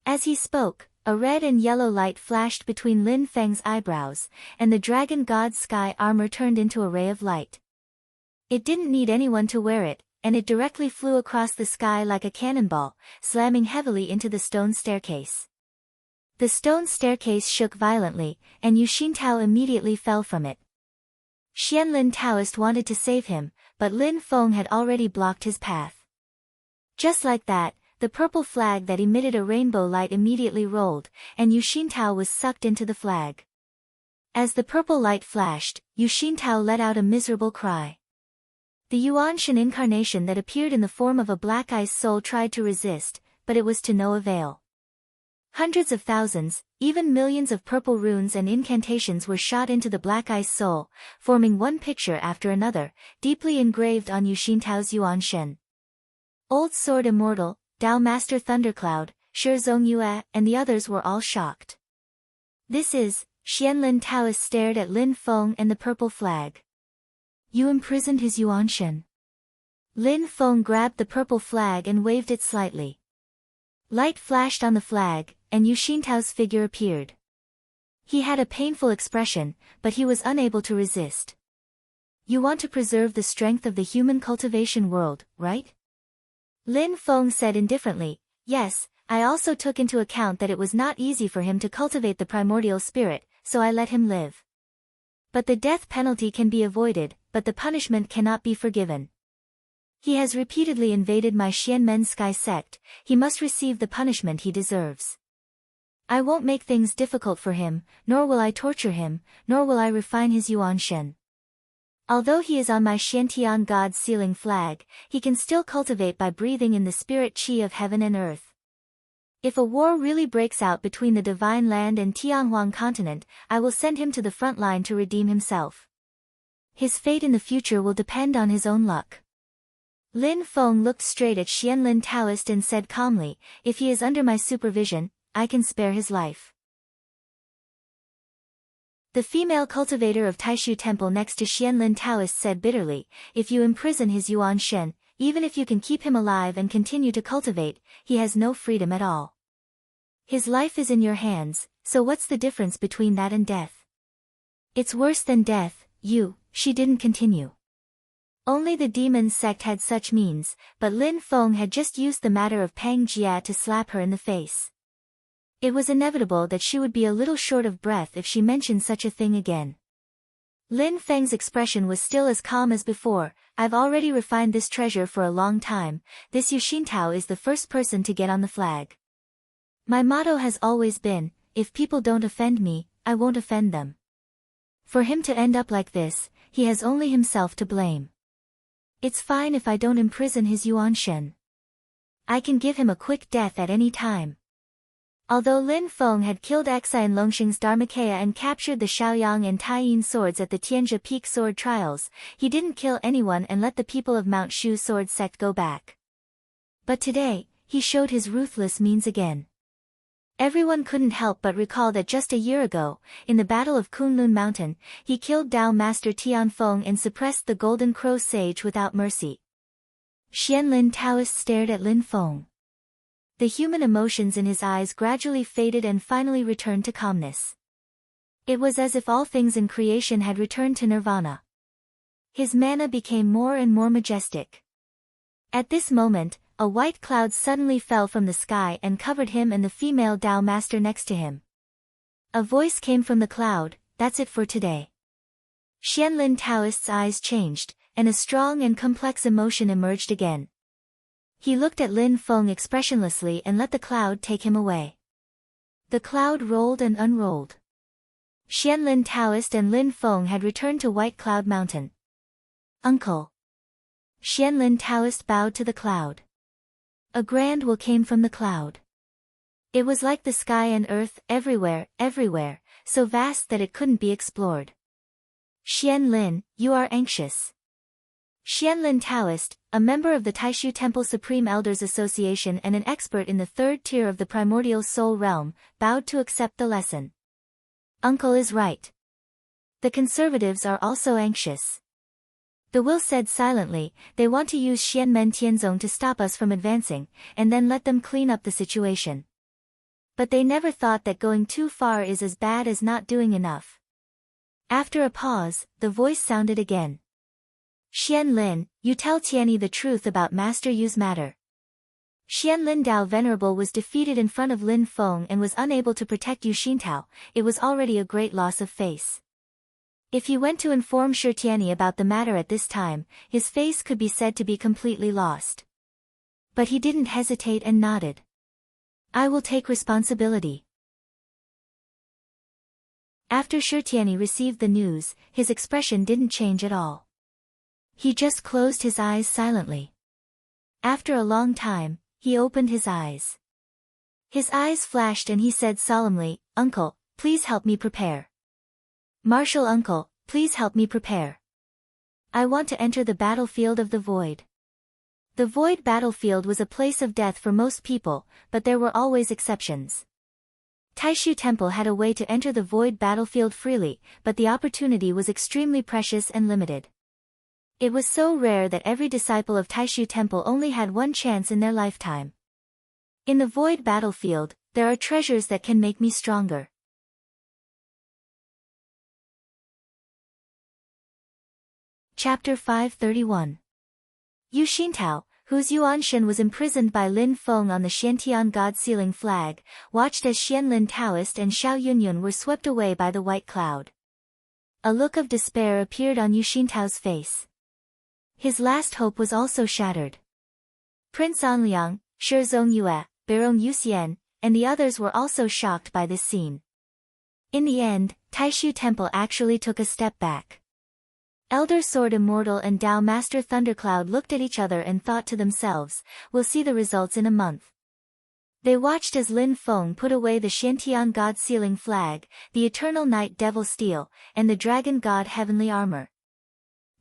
As he spoke, a red and yellow light flashed between Lin Feng's eyebrows, and the dragon god's sky armor turned into a ray of light. It didn't need anyone to wear it, and it directly flew across the sky like a cannonball, slamming heavily into the stone staircase. The stone staircase shook violently, and Yu Xintao immediately fell from it. Xianlin Taoist wanted to save him, but Lin Feng had already blocked his path. Just like that, the purple flag that emitted a rainbow light immediately rolled, and Yu Xintao was sucked into the flag. As the purple light flashed, Yu Xintao let out a miserable cry. The Yuanshan incarnation that appeared in the form of a black ice soul tried to resist, but it was to no avail. Hundreds of thousands, even millions of purple runes and incantations were shot into the black ice soul, forming one picture after another, deeply engraved on Yu Xintao's Yuan Shen. Old Sword Immortal, Dao Master Thundercloud, Shi Zong Yue, and the others were all shocked. This is, Xianlin Taoist stared at Lin Feng and the purple flag. You imprisoned his Yuan Shen. Lin Feng grabbed the purple flag and waved it slightly. Light flashed on the flag, and Yu Xintao's figure appeared. He had a painful expression, but he was unable to resist. You want to preserve the strength of the human cultivation world, right? Lin Feng said indifferently, yes, I also took into account that it was not easy for him to cultivate the primordial spirit, so I let him live. But the death penalty can be avoided, but the punishment cannot be forgiven. He has repeatedly invaded my Xianmen Sky sect, he must receive the punishment he deserves. I won't make things difficult for him, nor will I torture him, nor will I refine his Yuan Shen. Although he is on my Xiantian God's sealing flag, he can still cultivate by breathing in the spirit qi of heaven and earth. If a war really breaks out between the Divine Land and Tianhuang continent, I will send him to the front line to redeem himself. His fate in the future will depend on his own luck. Lin Feng looked straight at Xianlin Taoist and said calmly, if he is under my supervision, I can spare his life. The female cultivator of Taishu Temple next to Xianlin Taoist said bitterly, if you imprison his Yuan Shen, even if you can keep him alive and continue to cultivate, he has no freedom at all. His life is in your hands, so what's the difference between that and death? It's worse than death, she didn't continue. Only the demon sect had such means, but Lin Feng had just used the matter of Pang Jia to slap her in the face. It was inevitable that she would be a little short of breath if she mentioned such a thing again. Lin Feng's expression was still as calm as before, I've already refined this treasure for a long time, this Yu Xintao is the first person to get on the flag. My motto has always been, if people don't offend me, I won't offend them. For him to end up like this, he has only himself to blame. It's fine if I don't imprison his Yuan Shen. I can give him a quick death at any time. Although Lin Feng had killed Exai and Longxing's Dharmakaya and captured the Shaoyang and Taiyin swords at the Tianjia Peak sword trials, he didn't kill anyone and let the people of Mount Shu sword sect go back. But today, he showed his ruthless means again. Everyone couldn't help but recall that just a year ago, in the Battle of Kunlun Mountain, he killed Dao Master Tianfeng and suppressed the Golden Crow Sage without mercy. Xianlin Taoist stared at Lin Feng. The human emotions in his eyes gradually faded and finally returned to calmness. It was as if all things in creation had returned to nirvana. His mana became more and more majestic. At this moment, a white cloud suddenly fell from the sky and covered him and the female Dao Master next to him. A voice came from the cloud, that's it for today. Xianlin Taoist's eyes changed, and a strong and complex emotion emerged again. He looked at Lin Feng expressionlessly and let the cloud take him away. The cloud rolled and unrolled. Xianlin Taoist and Lin Feng had returned to White Cloud Mountain. Uncle. Xianlin Taoist bowed to the cloud. A grand will came from the cloud. It was like the sky and earth, everywhere, so vast that it couldn't be explored. Xianlin, you are anxious. Xianlin Taoist, a member of the Taishu Temple Supreme Elders Association and an expert in the third tier of the primordial soul realm, bowed to accept the lesson. Uncle is right. The conservatives are also anxious. The will said silently, they want to use Xianmen Tianzong to stop us from advancing, and then let them clean up the situation. But they never thought that going too far is as bad as not doing enough. After a pause, the voice sounded again. Xianlin, you tell Tianyi the truth about Master Yu's matter. Xianlin Dao Venerable was defeated in front of Lin Feng and was unable to protect Yu Xintao, it was already a great loss of face. If he went to inform Shi Tianyi about the matter at this time, his face could be said to be completely lost. But he didn't hesitate and nodded. I will take responsibility. After Shi Tianyi received the news, his expression didn't change at all. He just closed his eyes silently. After a long time, he opened his eyes. His eyes flashed and he said solemnly, "Uncle, please help me prepare. Martial uncle, please help me prepare. I want to enter the battlefield of the void." The void battlefield was a place of death for most people, but there were always exceptions. Taishu Temple had a way to enter the void battlefield freely, but the opportunity was extremely precious and limited. It was so rare that every disciple of Taishu Temple only had one chance in their lifetime. In the void battlefield, there are treasures that can make me stronger. Chapter 531. Yu Xintao, whose Yuan Shen was imprisoned by Lin Feng on the Xiantian God-sealing flag, watched as Xianlin Taoist and Xiao Yunyun were swept away by the white cloud. A look of despair appeared on Yu Xintao's face. His last hope was also shattered. Prince Anliang, Shi Zongyue, Baron Yuxian, and the others were also shocked by this scene. In the end, Taishu Temple actually took a step back. Elder Sword Immortal and Tao Master Thundercloud looked at each other and thought to themselves, "We'll see the results in a month." They watched as Lin Feng put away the Xiantian God-sealing flag, the Eternal Night Devil Steel, and the Dragon God Heavenly Armor.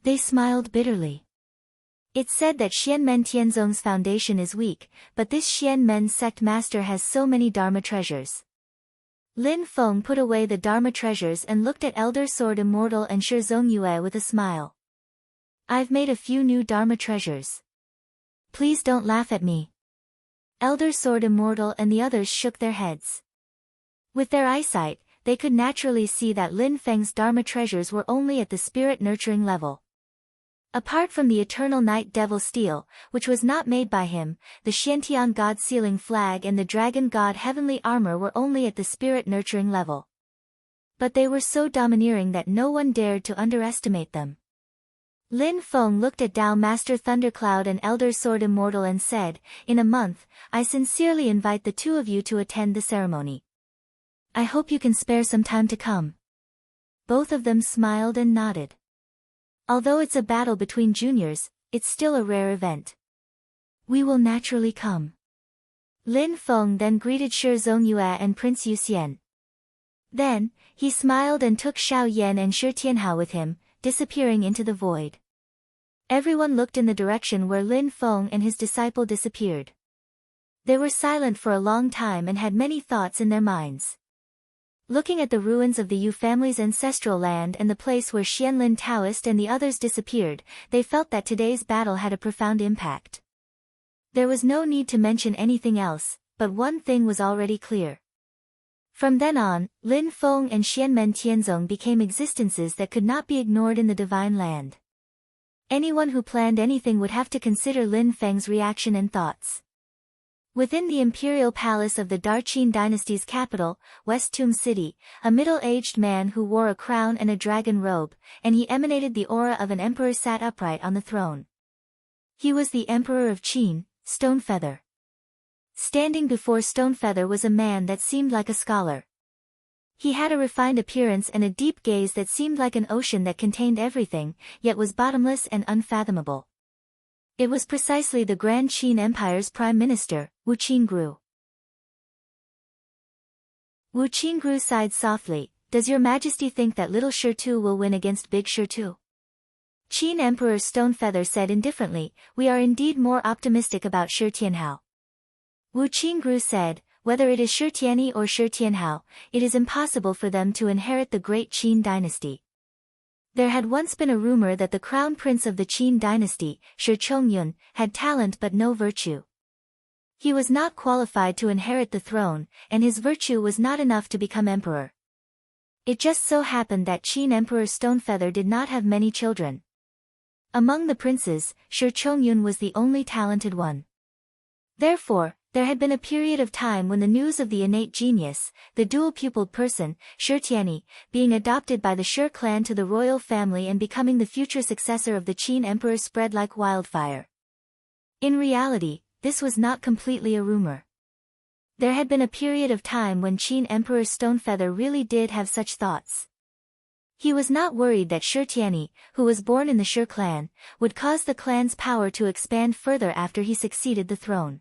They smiled bitterly. It's said that Xianmen Tianzong's foundation is weak, but this Xianmen sect master has so many Dharma treasures. Lin Feng put away the Dharma treasures and looked at Elder Sword Immortal and Shi Zongyue with a smile. "I've made a few new Dharma treasures. Please don't laugh at me." Elder Sword Immortal and the others shook their heads. With their eyesight, they could naturally see that Lin Feng's Dharma treasures were only at the spirit nurturing level. Apart from the Eternal Night Devil Steel, which was not made by him, the Xiantian God Sealing Flag and the Dragon God Heavenly Armor were only at the spirit nurturing level. But they were so domineering that no one dared to underestimate them. Lin Feng looked at Tao Master Thundercloud and Elder Sword Immortal and said, "In a month, I sincerely invite the two of you to attend the ceremony. I hope you can spare some time to come." Both of them smiled and nodded. Although it's a battle between juniors, it's still a rare event. "We will naturally come." Lin Feng then greeted Shi Zongyue and Prince Yuxian. Then, he smiled and took Xiao Yan and Shi Tianhao with him, disappearing into the void. Everyone looked in the direction where Lin Feng and his disciple disappeared. They were silent for a long time and had many thoughts in their minds. Looking at the ruins of the Yu family's ancestral land and the place where Xianlin Taoist and the others disappeared, they felt that today's battle had a profound impact. There was no need to mention anything else, but one thing was already clear. From then on, Lin Feng and Xianmen Tianzong became existences that could not be ignored in the divine land. Anyone who planned anything would have to consider Lin Feng's reaction and thoughts. Within the imperial palace of the Darqin dynasty's capital, West Tomb City, a middle-aged man who wore a crown and a dragon robe, and he emanated the aura of an emperor sat upright on the throne. He was the Emperor of Qin, Stonefeather. Standing before Stonefeather was a man that seemed like a scholar. He had a refined appearance and a deep gaze that seemed like an ocean that contained everything, yet was bottomless and unfathomable. It was precisely the Grand Qin Empire's Prime Minister, Wu Qingru. Wu Qingru sighed softly, "Does your Majesty think that little Shi Tu will win against big Shi Tu?" Qin Emperor Stonefeather said indifferently, "We are indeed more optimistic about Shi Tianhao." Wu Qingru said, "Whether it is Shi Tianyi or Shi Tianhao, it is impossible for them to inherit the great Qin dynasty." There had once been a rumor that the crown prince of the Qin dynasty, Shi Chongyun, had talent but no virtue. He was not qualified to inherit the throne, and his virtue was not enough to become emperor. It just so happened that Qin Emperor Stonefeather did not have many children. Among the princes, Shi Chongyun was the only talented one. Therefore, there had been a period of time when the news of the innate genius, the dual-pupiled person, Shi Tianyi, being adopted by the Shi clan to the royal family and becoming the future successor of the Qin emperor spread like wildfire. In reality, this was not completely a rumor. There had been a period of time when Qin Emperor Stonefeather really did have such thoughts. He was not worried that Shi Tianyi, who was born in the Shi clan, would cause the clan's power to expand further after he succeeded the throne.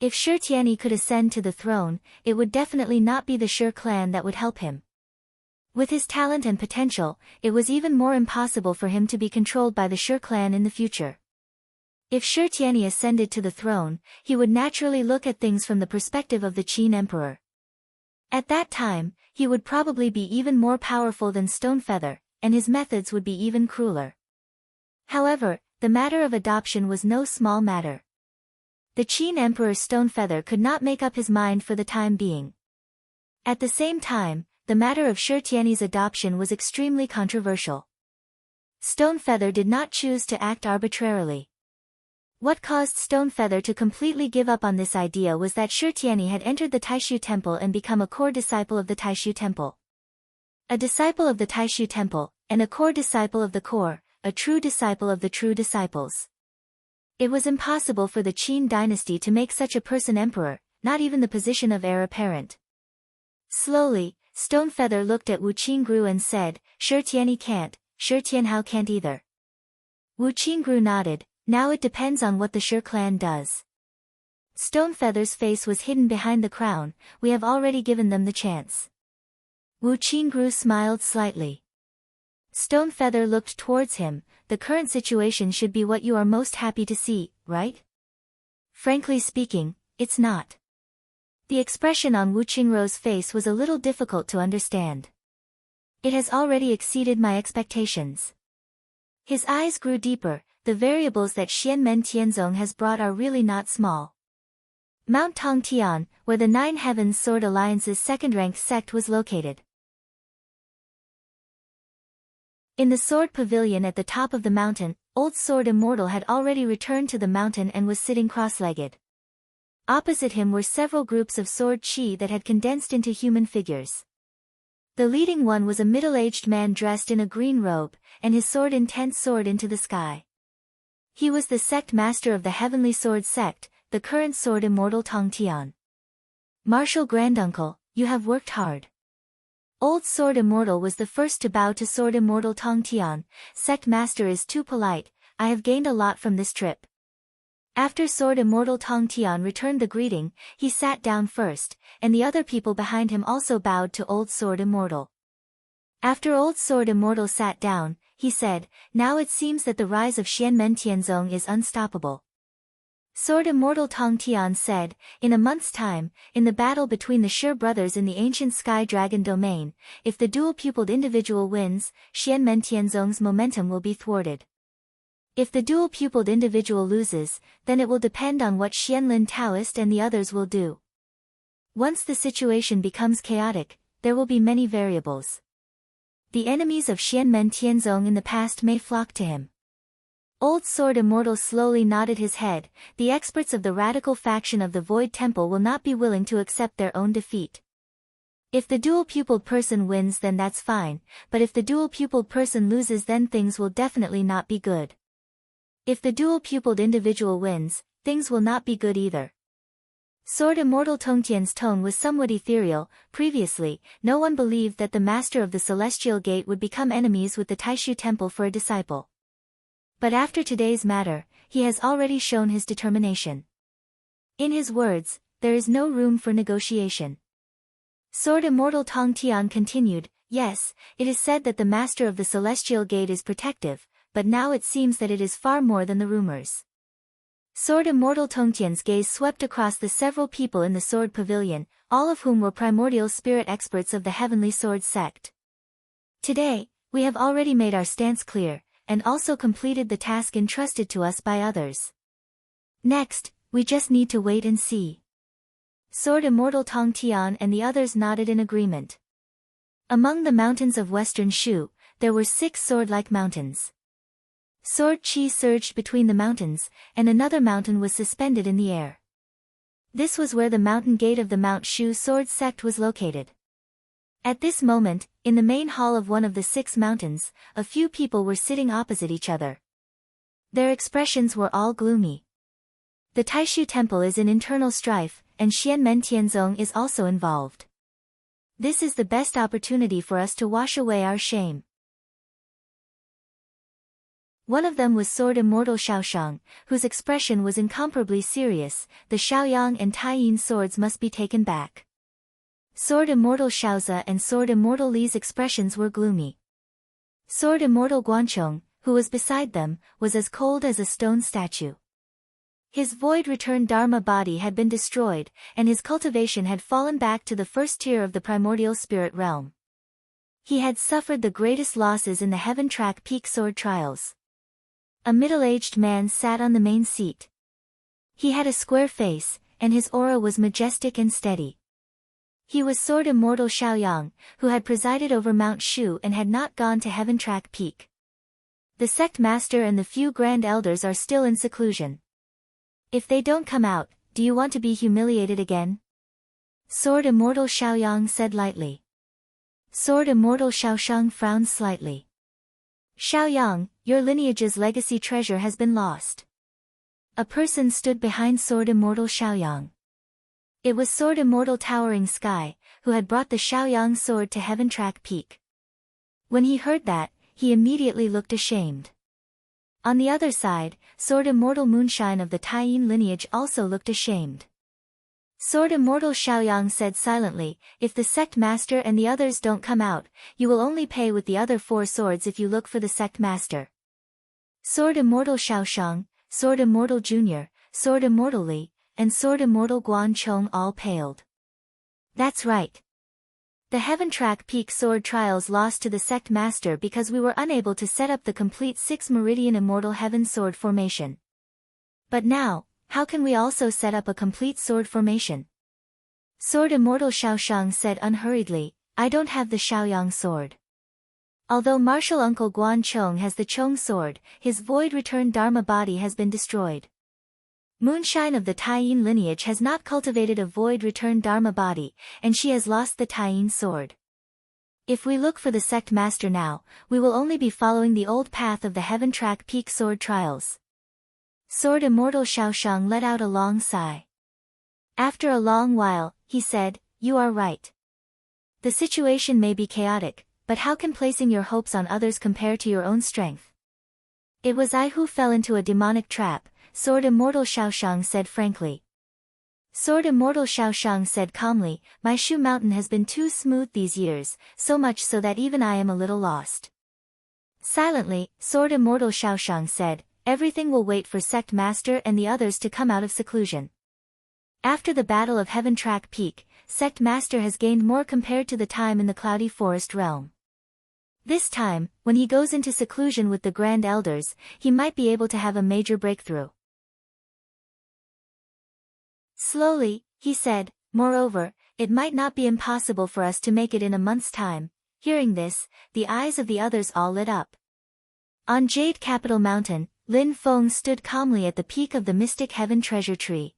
If Shi Tianyi could ascend to the throne, it would definitely not be the Shi clan that would help him. With his talent and potential, it was even more impossible for him to be controlled by the Shi clan in the future. If Shi Tianyi ascended to the throne, he would naturally look at things from the perspective of the Qin emperor. At that time, he would probably be even more powerful than Stonefeather, and his methods would be even crueler. However, the matter of adoption was no small matter. The Qin Emperor Stonefeather could not make up his mind for the time being. At the same time, the matter of Shi Tianyi's adoption was extremely controversial. Stonefeather did not choose to act arbitrarily. What caused Stonefeather to completely give up on this idea was that Shi Tianyi had entered the Taishu Temple and become a core disciple of the Taishu Temple. A disciple of the Taishu Temple, and a core disciple of the core, a true disciple of the true disciples. It was impossible for the Qin dynasty to make such a person emperor, not even the position of heir apparent. Slowly, Stonefeather looked at Wu Qingru and said, Shi Tianyi can't, Shi Tianhao can't either. Wu Qingru nodded, now it depends on what the Shi clan does. Stonefeather's face was hidden behind the crown, we have already given them the chance. Wu Qingru smiled slightly. Stonefeather looked towards him, the current situation should be what you are most happy to see, right? Frankly speaking, it's not. The expression on Wu Qingru's face was a little difficult to understand. It has already exceeded my expectations. His eyes grew deeper, the variables that Xianmen Tianzong has brought are really not small. Mount Tongtian, where the Nine Heavens Sword Alliance's second-ranked sect was located. In the sword pavilion at the top of the mountain, Old Sword Immortal had already returned to the mountain and was sitting cross-legged. Opposite him were several groups of sword chi that had condensed into human figures. The leading one was a middle-aged man dressed in a green robe, and his sword intent soared into the sky. He was the sect master of the Heavenly Sword sect, the current Sword Immortal Tongtian. Martial Granduncle, you have worked hard. Old Sword Immortal was the first to bow to Sword Immortal Tongtian. Sect Master is too polite, I have gained a lot from this trip. After Sword Immortal Tongtian returned the greeting, he sat down first, and the other people behind him also bowed to Old Sword Immortal. After Old Sword Immortal sat down, he said, now it seems that the rise of Xianmen Tianzong is unstoppable. Sword Immortal Tongtian said, in a month's time, in the battle between the Shi brothers in the ancient Sky Dragon domain, if the dual-pupiled individual wins, Xianmen Tianzong's momentum will be thwarted. If the dual-pupiled individual loses, then it will depend on what Xianlin Taoist and the others will do. Once the situation becomes chaotic, there will be many variables. The enemies of Xianmen Tianzong in the past may flock to him. Old Sword Immortal slowly nodded his head, the experts of the radical faction of the Void Temple will not be willing to accept their own defeat. If the dual-pupiled person wins then that's fine, but if the dual-pupiled person loses then things will definitely not be good. If the dual-pupiled individual wins, things will not be good either. Sword Immortal Tongtian's tone was somewhat ethereal. Previously, no one believed that the Master of the Celestial Gate would become enemies with the Taishu Temple for a disciple. But after today's matter, he has already shown his determination. In his words, there is no room for negotiation. Sword Immortal Tongtian continued, yes, it is said that the Master of the Celestial Gate is protective, but now it seems that it is far more than the rumors. Sword Immortal Tongtian's gaze swept across the several people in the Sword Pavilion, all of whom were primordial spirit experts of the Heavenly Sword sect. Today, we have already made our stance clear, and also completed the task entrusted to us by others. Next, we just need to wait and see. Sword Immortal Tongtian and the others nodded in agreement. Among the mountains of Western Shu, there were 6 sword-like mountains. Sword chi surged between the mountains, and another mountain was suspended in the air. This was where the mountain gate of the Mount Shu sword sect was located. At this moment, in the main hall of one of the 6 mountains, a few people were sitting opposite each other. Their expressions were all gloomy. The Taishu Temple is in internal strife, and Xianmen Tianzong is also involved. This is the best opportunity for us to wash away our shame. One of them was Sword Immortal Xiaoshang, whose expression was incomparably serious. The Xiaoyang and Taiyin swords must be taken back. Sword Immortal Xiaoze and Sword Immortal Li's expressions were gloomy. Sword Immortal Guanchong, who was beside them, was as cold as a stone statue. His void-returned Dharma body had been destroyed, and his cultivation had fallen back to the first tier of the primordial spirit realm. He had suffered the greatest losses in the Heaven Track Peak Sword trials. A middle-aged man sat on the main seat. He had a square face, and his aura was majestic and steady. He was Sword Immortal Xiaoyang, who had presided over Mount Shu and had not gone to Heaven Track Peak. The sect master and the few grand elders are still in seclusion. If they don't come out, do you want to be humiliated again? Sword Immortal Xiaoyang said lightly. Sword Immortal Xiaoshang frowned slightly. Xiaoyang, your lineage's legacy treasure has been lost. A person stood behind Sword Immortal Xiaoyang. It was Sword Immortal Towering Sky, who had brought the Xiaoyang sword to Heaven Track Peak. When he heard that, he immediately looked ashamed. On the other side, Sword Immortal Moonshine of the Taiyin lineage also looked ashamed. Sword Immortal Xiaoyang said silently, if the sect master and the others don't come out, you will only pay with the other 4 swords if you look for the sect master. Sword Immortal Xiaoshang, Sword Immortal Junior, Sword Immortal Li, and Sword Immortal Guanchong all paled. That's right. The Heaven Track Peak Sword Trials lost to the sect master because we were unable to set up the complete 6 Meridian Immortal Heaven Sword formation. But now, how can we also set up a complete sword formation? Sword Immortal Xiaoshang said unhurriedly, I don't have the Xiaoyang sword. Although martial uncle Guanchong has the Chong sword, his void-returned Dharma body has been destroyed. Moonshine of the Taiyin lineage has not cultivated a void-returned Dharma body, and she has lost the Taiyin sword. If we look for the sect master now, we will only be following the old path of the Heaven Track Peak Sword Trials. Sword Immortal Xiaoshang let out a long sigh. After a long while, he said, you are right. The situation may be chaotic, but how can placing your hopes on others compare to your own strength? It was I who fell into a demonic trap, Sword Immortal Xiaoshang said frankly. Sword Immortal Xiaoshang said calmly, my Shu Mountain has been too smooth these years, so much so that even I am a little lost. Silently, Sword Immortal Xiaoshang said, everything will wait for Sect Master and the others to come out of seclusion. After the Battle of Heaven Track Peak, Sect Master has gained more compared to the time in the Cloudy Forest realm. This time, when he goes into seclusion with the Grand Elders, he might be able to have a major breakthrough. Slowly, he said, moreover, it might not be impossible for us to make it in a month's time. Hearing this, the eyes of the others all lit up. On Jade Capital Mountain, Lin Feng stood calmly at the peak of the Mystic Heaven Treasure Tree.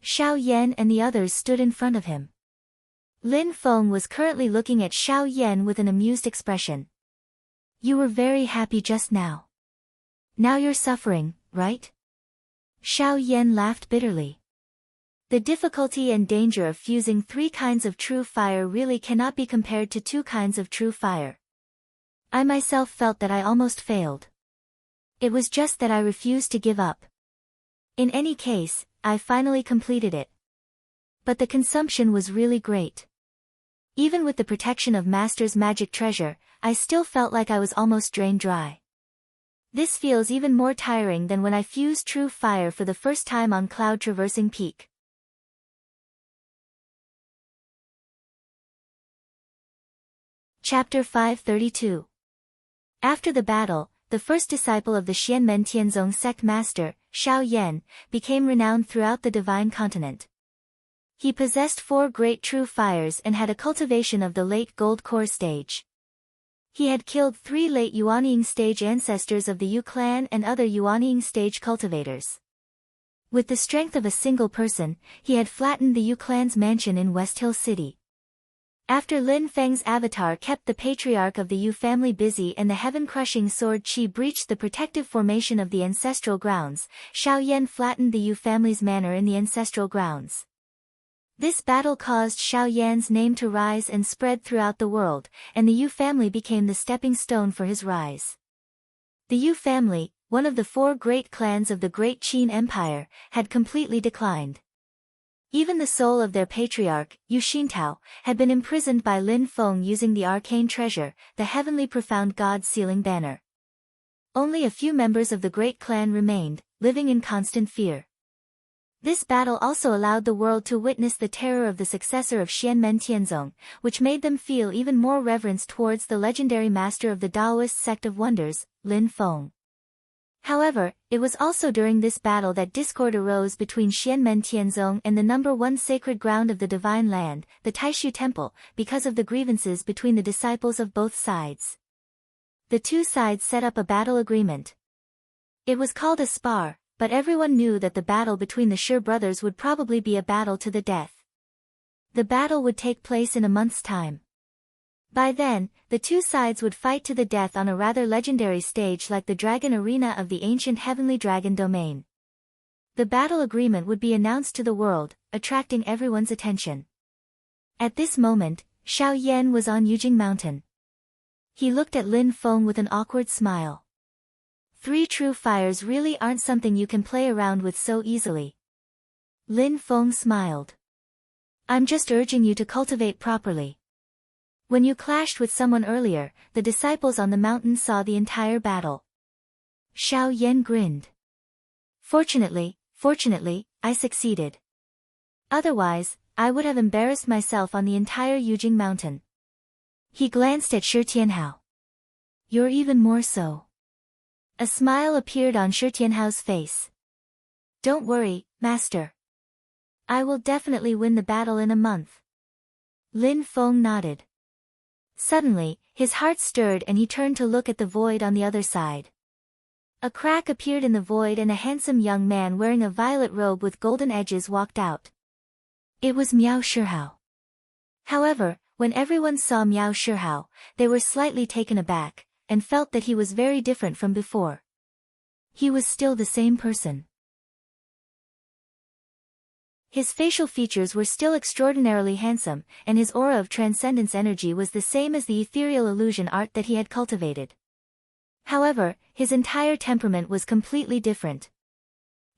Xiao Yan and the others stood in front of him. Lin Feng was currently looking at Xiao Yan with an amused expression. You were very happy just now. Now you're suffering, right? Xiao Yan laughed bitterly. The difficulty and danger of fusing 3 kinds of true fire really cannot be compared to 2 kinds of true fire. I myself felt that I almost failed. It was just that I refused to give up. In any case, I finally completed it. But the consumption was really great. Even with the protection of Master's magic treasure, I still felt like I was almost drained dry. This feels even more tiring than when I fused true fire for the first time on Cloud Traversing Peak. Chapter 532. After the battle, the first disciple of the Xianmen Tianzong sect master, Xiao Yan, became renowned throughout the Divine Continent. He possessed 4 great true fires and had a cultivation of the late Gold Core stage. He had killed 3 late Yuanying stage ancestors of the Yu clan and other Yuanying stage cultivators. With the strength of a single person, he had flattened the Yu clan's mansion in West Hill City. After Lin Feng's avatar kept the patriarch of the Yu family busy and the heaven-crushing sword Qi breached the protective formation of the ancestral grounds, Xiao Yan flattened the Yu family's manor in the ancestral grounds. This battle caused Xiao Yan's name to rise and spread throughout the world, and the Yu family became the stepping stone for his rise. The Yu family, one of the 4 great clans of the Great Qin Empire, had completely declined. Even the soul of their patriarch, Yu Xintao, had been imprisoned by Lin Feng using the arcane treasure, the heavenly profound god sealing banner. Only a few members of the great clan remained, living in constant fear. This battle also allowed the world to witness the terror of the successor of Xianmen Tianzong, which made them feel even more reverence towards the legendary master of the Taoist sect of wonders, Lin Feng. However, it was also during this battle that discord arose between Xianmen Tianzong and the number 1 sacred ground of the Divine Land, the Taishu Temple, because of the grievances between the disciples of both sides. The 2 sides set up a battle agreement. It was called a spar, but everyone knew that the battle between the Shi brothers would probably be a battle to the death. The battle would take place in a month's time. By then, the 2 sides would fight to the death on a rather legendary stage like the Dragon Arena of the ancient Heavenly Dragon Domain. The battle agreement would be announced to the world, attracting everyone's attention. At this moment, Xiao Yan was on Yujing Mountain. He looked at Lin Feng with an awkward smile. 3 true fires really aren't something you can play around with so easily. Lin Feng smiled. I'm just urging you to cultivate properly. When you clashed with someone earlier, the disciples on the mountain saw the entire battle. Xiao Yan grinned. Fortunately, I succeeded. Otherwise, I would have embarrassed myself on the entire Yujing Mountain. He glanced at Shi Tianhao. You're even more so. A smile appeared on Shi Tianhao's face. Don't worry, master. I will definitely win the battle in a month. Lin Feng nodded. Suddenly, his heart stirred and he turned to look at the void on the other side. A crack appeared in the void and a handsome young man wearing a violet robe with golden edges walked out. It was Miao Shihao. However, when everyone saw Miao Shihao, they were slightly taken aback, and felt that he was very different from before. He was still the same person. His facial features were still extraordinarily handsome, and his aura of transcendence energy was the same as the ethereal illusion art that he had cultivated. However, his entire temperament was completely different.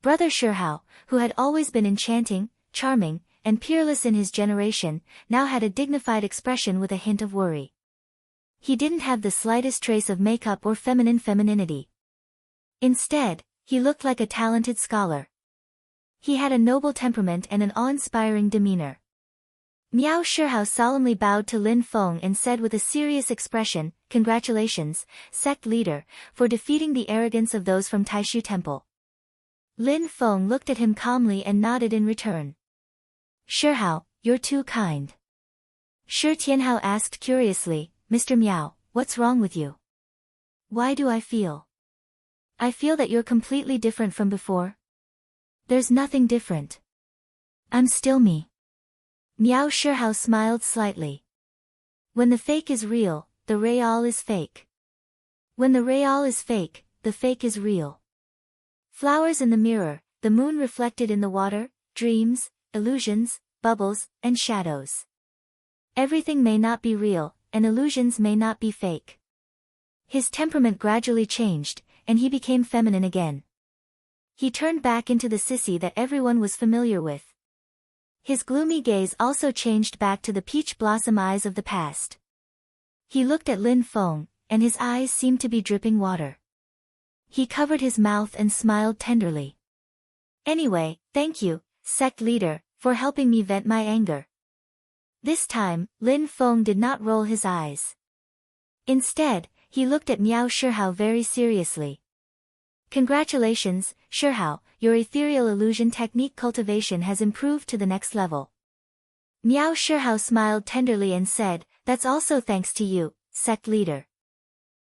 Brother Shihao, who had always been enchanting, charming, and peerless in his generation, now had a dignified expression with a hint of worry. He didn't have the slightest trace of makeup or femininity. Instead, he looked like a talented scholar. He had a noble temperament and an awe-inspiring demeanor. Miao Shihao solemnly bowed to Lin Feng and said with a serious expression, "Congratulations, sect leader, for defeating the arrogance of those from Taishu Temple." Lin Feng looked at him calmly and nodded in return. "Shihao, you're too kind." Shi Tianhao asked curiously, "Mr. Miao, what's wrong with you? Why do I feel that you're completely different from before?" "There's nothing different. I'm still me." Miao Shihao smiled slightly. When the fake is real, the real is fake. When the real is fake, the fake is real. Flowers in the mirror, the moon reflected in the water, dreams, illusions, bubbles, and shadows. Everything may not be real, and illusions may not be fake. His temperament gradually changed, and he became feminine again. He turned back into the sissy that everyone was familiar with. His gloomy gaze also changed back to the peach blossom eyes of the past. He looked at Lin Feng, and his eyes seemed to be dripping water. He covered his mouth and smiled tenderly. "Anyway, thank you, sect leader, for helping me vent my anger." This time, Lin Feng did not roll his eyes. Instead, he looked at Miao Shihao very seriously. "Congratulations, Shihao, your ethereal illusion technique cultivation has improved to the next level." Miao Shihao smiled tenderly and said, "That's also thanks to you, sect leader."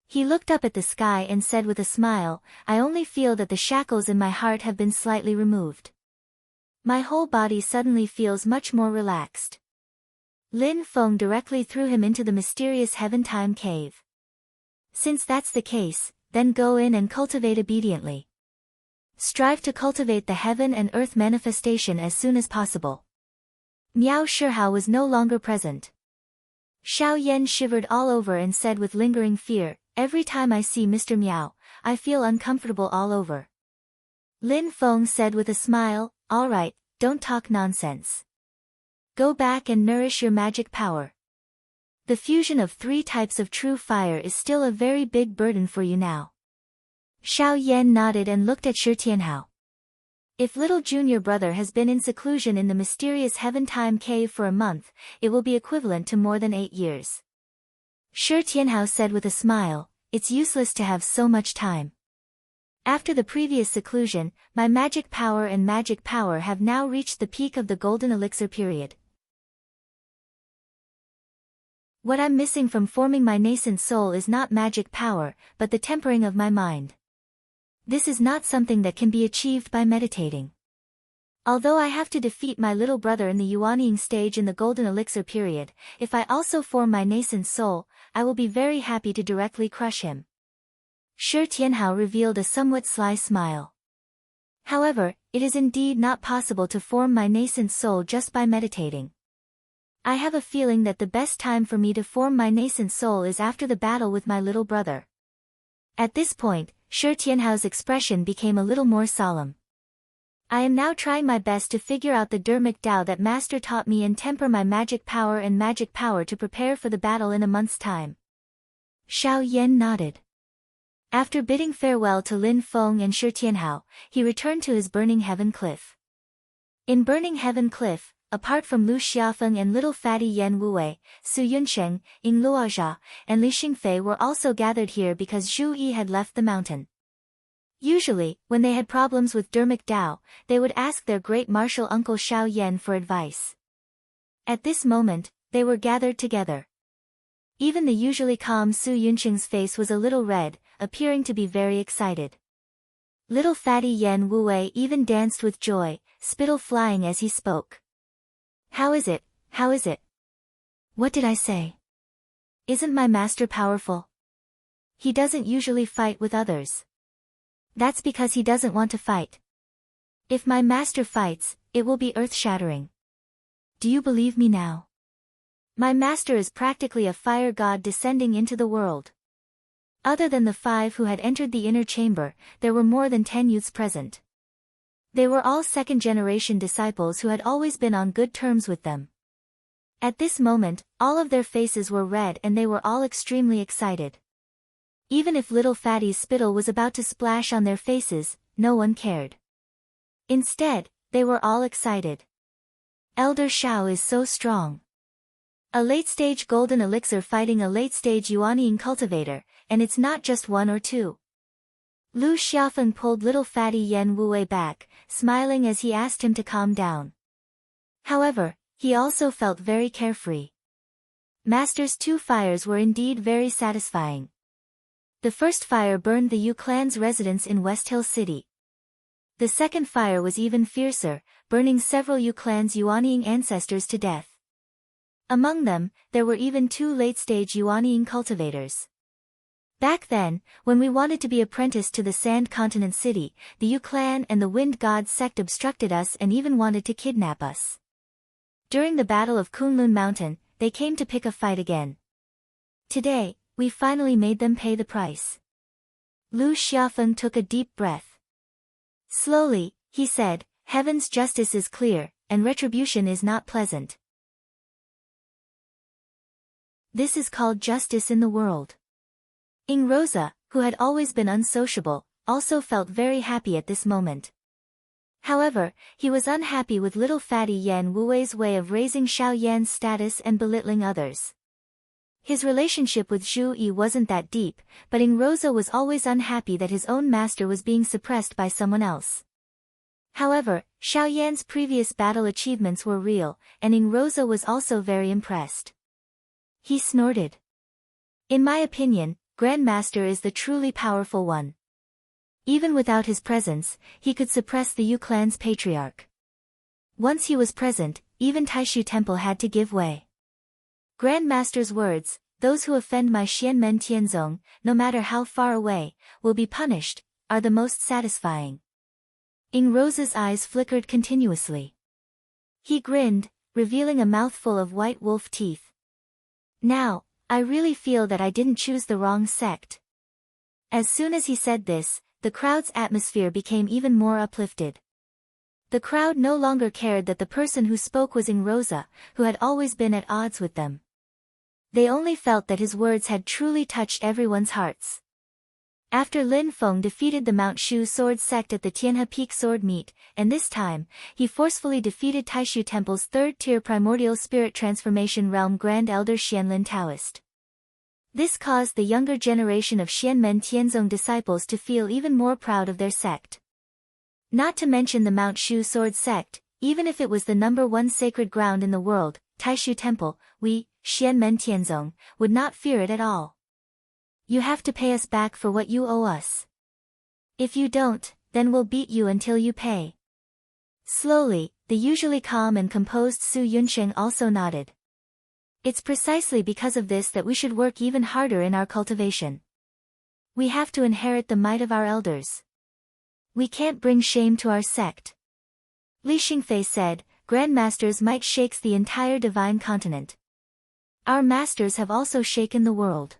He looked up at the sky and said with a smile, "I only feel that the shackles in my heart have been slightly removed. My whole body suddenly feels much more relaxed." Lin Feng directly threw him into the mysterious Heaven-Time cave. "Since that's the case, then go in and cultivate obediently. Strive to cultivate the heaven and earth manifestation as soon as possible." Miao Shihao was no longer present. Xiao Yan shivered all over and said with lingering fear, "Every time I see Mr. Miao, I feel uncomfortable all over. Lin Feng said with a smile, all right, don't talk nonsense. Go back and nourish your magic power. The fusion of 3 types of true fire is still a very big burden for you now. Xiao Yan nodded and looked at Shi Tianhao. If little junior brother has been in seclusion in the mysterious Heaven Time Cave for a month, it will be equivalent to more than 8 years. Shi Tianhao said with a smile, it's useless to have so much time. After the previous seclusion, my magic power and magic power have now reached the peak of the golden elixir period. What I'm missing from forming my nascent soul is not magic power, but the tempering of my mind. This is not something that can be achieved by meditating. Although I have to defeat my little brother in the Yuanying stage in the golden elixir period, if I also form my nascent soul, I will be very happy to directly crush him. Shi Tianhao revealed a somewhat sly smile. However, it is indeed not possible to form my nascent soul just by meditating. I have a feeling that the best time for me to form my nascent soul is after the battle with my little brother. At this point, Shi Tianhao's expression became a little more solemn. I am now trying my best to figure out the Dermic Tao that Master taught me and temper my magic power to prepare for the battle in a month's time. Xiao Yan nodded. After bidding farewell to Lin Feng and Shi Tianhao, he returned to his Burning Heaven Cliff. In Burning Heaven Cliff, apart from Lu Xiafeng and little fatty Yan Wuwei, Su Yunsheng, Ying Luozha, and Li Xingfei were also gathered here because Zhu Yi had left the mountain. Usually, when they had problems with Dermic Tao, they would ask their great martial uncle Xiao Yan for advice. At this moment, they were gathered together. Even the usually calm Su Yunsheng's face was a little red, appearing to be very excited. Little fatty Yan Wuwei even danced with joy, spittle flying as he spoke. How is it? How is it? What did I say? Isn't my master powerful? He doesn't usually fight with others. That's because he doesn't want to fight. If my master fights, it will be earth-shattering. Do you believe me now? My master is practically a fire god descending into the world. Other than the 5 who had entered the inner chamber, there were more than 10 youths present. They were all second-generation disciples who had always been on good terms with them. At this moment, all of their faces were red and they were all extremely excited. Even if little fatty's spittle was about to splash on their faces, no one cared. Instead, they were all excited. Elder Shao is so strong. A late-stage golden elixir fighting a late-stage Yuanying cultivator, and it's not just 1 or 2. Lu Xiafeng pulled little fatty Yan Wuwei back, smiling as he asked him to calm down. However, he also felt very carefree. Master's 2 fires were indeed very satisfying. The first fire burned the Yu clan's residence in West Hill City. The second fire was even fiercer, burning several Yu clan's Yuanying ancestors to death. Among them, there were even 2 late-stage Yuanying cultivators. Back then, when we wanted to be apprenticed to the Sand Continent City, the Yu clan and the Wind God sect obstructed us and even wanted to kidnap us. During the Battle of Kunlun Mountain, they came to pick a fight again. Today, we finally made them pay the price. Lu Xiafeng took a deep breath. Slowly, he said, Heaven's justice is clear, and retribution is not pleasant. This is called justice in the world. Ying Rosa, who had always been unsociable, also felt very happy at this moment. However, he was unhappy with little fatty Yan Wuwei's way of raising Xiao Yan's status and belittling others. His relationship with Zhu Yi wasn't that deep, but Ying Rosa was always unhappy that his own master was being suppressed by someone else. However, Xiao Yan's previous battle achievements were real, and Ying Rosa was also very impressed. He snorted. In my opinion, Grandmaster is the truly powerful one. Even without his presence, he could suppress the Yu clan's patriarch. Once he was present, even Taishu Temple had to give way. Grandmaster's words, those who offend my Xianmen Tianzong, no matter how far away, will be punished, are the most satisfying. Ying Rosa's eyes flickered continuously. He grinned, revealing a mouthful of white wolf teeth. Now, I really feel that I didn't choose the wrong sect. As soon as he said this, the crowd's atmosphere became even more uplifted. The crowd no longer cared that the person who spoke was Ing Rosa, who had always been at odds with them. They only felt that his words had truly touched everyone's hearts. After Lin Feng defeated the Mount Shu sword sect at the Tianhe Peak sword meet, and this time, he forcefully defeated Taishu Temple's third-tier primordial spirit transformation realm Grand Elder Xianlin Taoist. This caused the younger generation of Xianmen Tianzong disciples to feel even more proud of their sect. Not to mention the Mount Shu sword sect, even if it was the #1 sacred ground in the world, Taishu Temple, we, Xianmen Tianzong, would not fear it at all. You have to pay us back for what you owe us. If you don't, then we'll beat you until you pay. Slowly, the usually calm and composed Su Yunsheng also nodded. It's precisely because of this that we should work even harder in our cultivation. We have to inherit the might of our elders. We can't bring shame to our sect. Li Xingfei said, Grandmaster's might shakes the entire divine continent. Our masters have also shaken the world.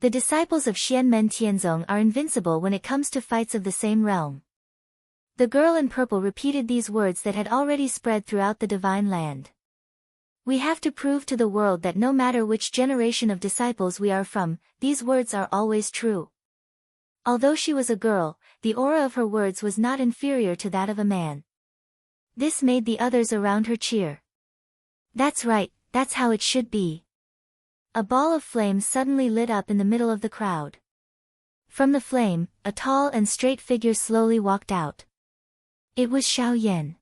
The disciples of Xianmen Tianzong are invincible when it comes to fights of the same realm. The girl in purple repeated these words that had already spread throughout the divine land. We have to prove to the world that no matter which generation of disciples we are from, these words are always true. Although she was a girl, the aura of her words was not inferior to that of a man. This made the others around her cheer. That's right, that's how it should be. A ball of flame suddenly lit up in the middle of the crowd. From the flame, a tall and straight figure slowly walked out. It was Xiao Yan.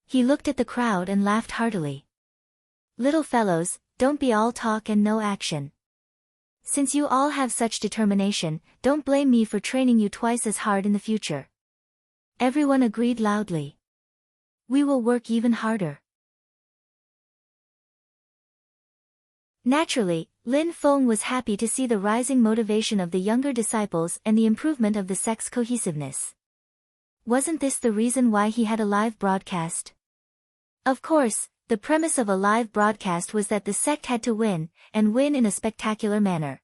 He looked at the crowd and laughed heartily. Little fellows, don't be all talk and no action. Since you all have such determination, don't blame me for training you twice as hard in the future. Everyone agreed loudly. We will work even harder. Naturally, Lin Feng was happy to see the rising motivation of the younger disciples and the improvement of the sect's cohesiveness. Wasn't this the reason why he had a live broadcast? Of course, the premise of a live broadcast was that the sect had to win, and win in a spectacular manner.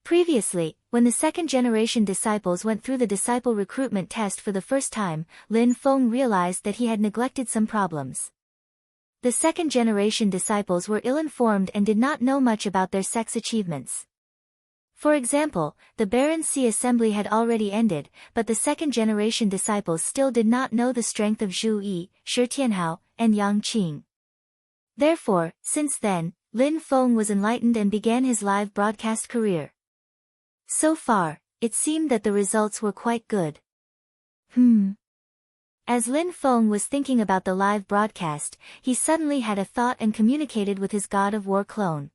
Previously, when the second-generation disciples went through the disciple recruitment test for the first time, Lin Feng realized that he had neglected some problems. The second-generation disciples were ill-informed and did not know much about their sect's achievements. For example, the Baron C assembly had already ended, but the second-generation disciples still did not know the strength of Zhu Yi, Shi Tianhao, and Yang Qing. Therefore, since then, Lin Feng was enlightened and began his live broadcast career. So far, it seemed that the results were quite good. As Lin Feng was thinking about the live broadcast, he suddenly had a thought and communicated with his god of war clone.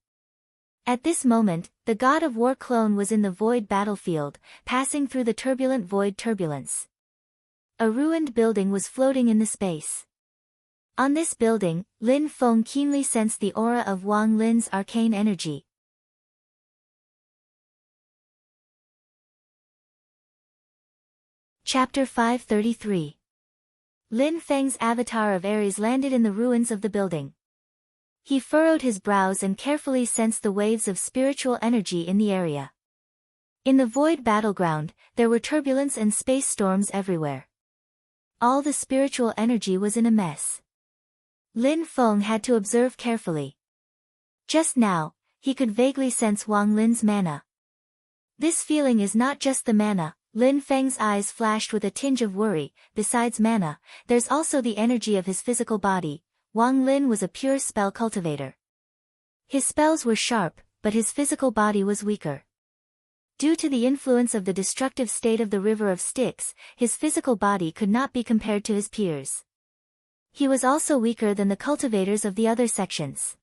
At this moment, the god of war clone was in the void battlefield, passing through the turbulent void turbulence. A ruined building was floating in the space. On this building, Lin Feng keenly sensed the aura of Wang Lin's arcane energy. Chapter 533. Lin Feng's avatar of Ares landed in the ruins of the building. He furrowed his brows and carefully sensed the waves of spiritual energy in the area. In the void battleground, there were turbulence and space storms everywhere. All the spiritual energy was in a mess. Lin Feng had to observe carefully. Just now, he could vaguely sense Wang Lin's mana. This feeling is not just the mana. Lin Feng's eyes flashed with a tinge of worry. Besides mana, there's also the energy of his physical body. Wang Lin was a pure spell cultivator. His spells were sharp, but his physical body was weaker. Due to the influence of the destructive state of the River of Styx, his physical body could not be compared to his peers. He was also weaker than the cultivators of the other sections.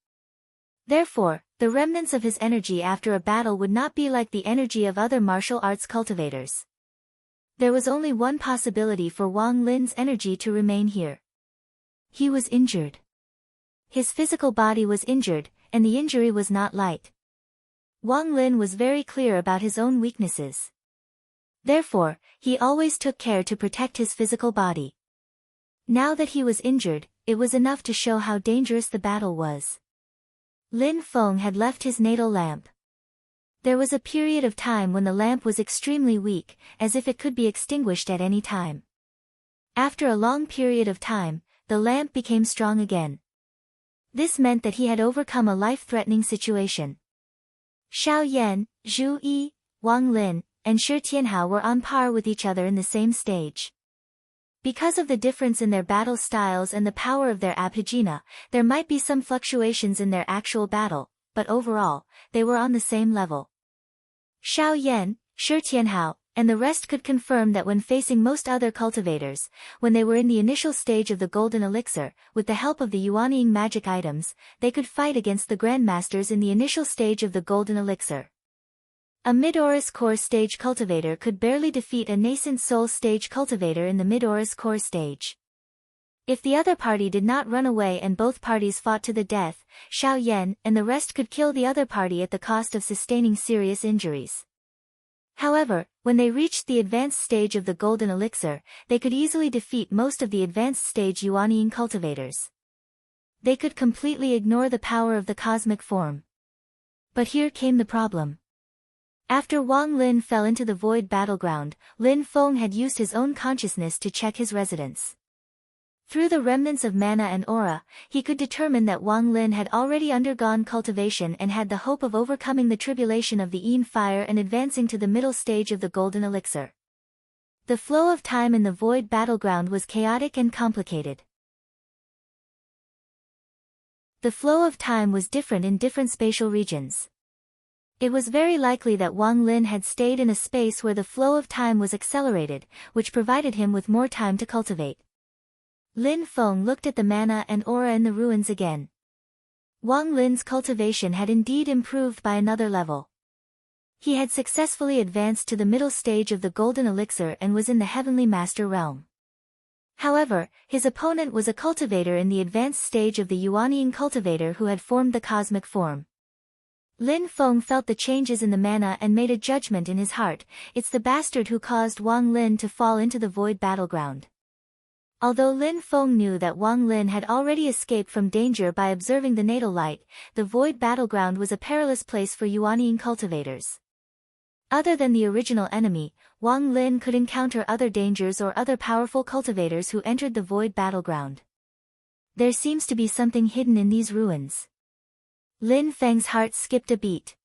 Therefore, the remnants of his energy after a battle would not be like the energy of other martial arts cultivators. There was only one possibility for Wang Lin's energy to remain here. He was injured. His physical body was injured, and the injury was not light. Wang Lin was very clear about his own weaknesses. Therefore, he always took care to protect his physical body. Now that he was injured, it was enough to show how dangerous the battle was. Lin Feng had left his natal lamp. There was a period of time when the lamp was extremely weak, as if it could be extinguished at any time. After a long period of time, the lamp became strong again. This meant that he had overcome a life-threatening situation. Xiao Yan, Zhu Yi, Wang Lin, and Shi Tianhao were on par with each other in the same stage. Because of the difference in their battle styles and the power of their abhijna, there might be some fluctuations in their actual battle, but overall, they were on the same level. Xiao Yan, Shi Tianhao, and the rest could confirm that when facing most other cultivators, when they were in the initial stage of the golden elixir, with the help of the Yuanying magic items, they could fight against the grandmasters in the initial stage of the golden elixir. A mid-Aurus core stage cultivator could barely defeat a nascent soul stage cultivator in the mid-Aurus core stage. If the other party did not run away and both parties fought to the death, Xiao Yan and the rest could kill the other party at the cost of sustaining serious injuries. However, when they reached the advanced stage of the golden elixir, they could easily defeat most of the advanced stage Yuanying cultivators. They could completely ignore the power of the cosmic form. But here came the problem. After Wang Lin fell into the void battleground, Lin Feng had used his own consciousness to check his residence. Through the remnants of mana and aura, he could determine that Wang Lin had already undergone cultivation and had the hope of overcoming the tribulation of the Yin fire and advancing to the middle stage of the golden elixir. The flow of time in the void battleground was chaotic and complicated. The flow of time was different in different spatial regions. It was very likely that Wang Lin had stayed in a space where the flow of time was accelerated, which provided him with more time to cultivate. Lin Feng looked at the mana and aura in the ruins again. Wang Lin's cultivation had indeed improved by another level. He had successfully advanced to the middle stage of the golden elixir and was in the heavenly master realm. However, his opponent was a cultivator in the advanced stage of the Yuanying cultivator who had formed the cosmic form. Lin Feng felt the changes in the mana and made a judgment in his heart, it's the bastard who caused Wang Lin to fall into the void battleground. Although Lin Feng knew that Wang Lin had already escaped from danger by observing the natal light, the void battleground was a perilous place for Yuanying cultivators. Other than the original enemy, Wang Lin could encounter other dangers or other powerful cultivators who entered the void battleground. There seems to be something hidden in these ruins. Lin Feng's heart skipped a beat.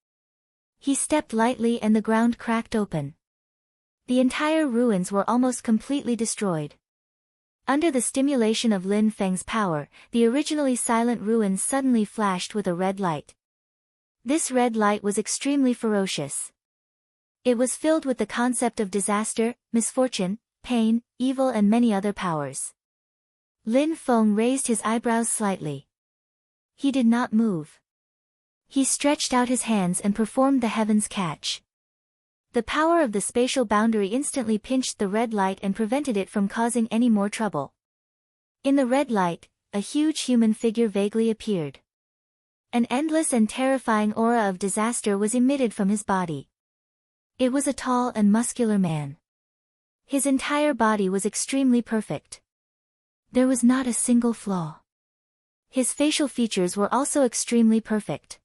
He stepped lightly and the ground cracked open. The entire ruins were almost completely destroyed. Under the stimulation of Lin Feng's power, the originally silent ruins suddenly flashed with a red light. This red light was extremely ferocious. It was filled with the concept of disaster, misfortune, pain, evil and many other powers. Lin Feng raised his eyebrows slightly. He did not move. He stretched out his hands and performed the heaven's catch. The power of the spatial boundary instantly pinched the red light and prevented it from causing any more trouble. In the red light, a huge human figure vaguely appeared. An endless and terrifying aura of disaster was emitted from his body. It was a tall and muscular man. His entire body was extremely perfect. There was not a single flaw. His facial features were also extremely perfect.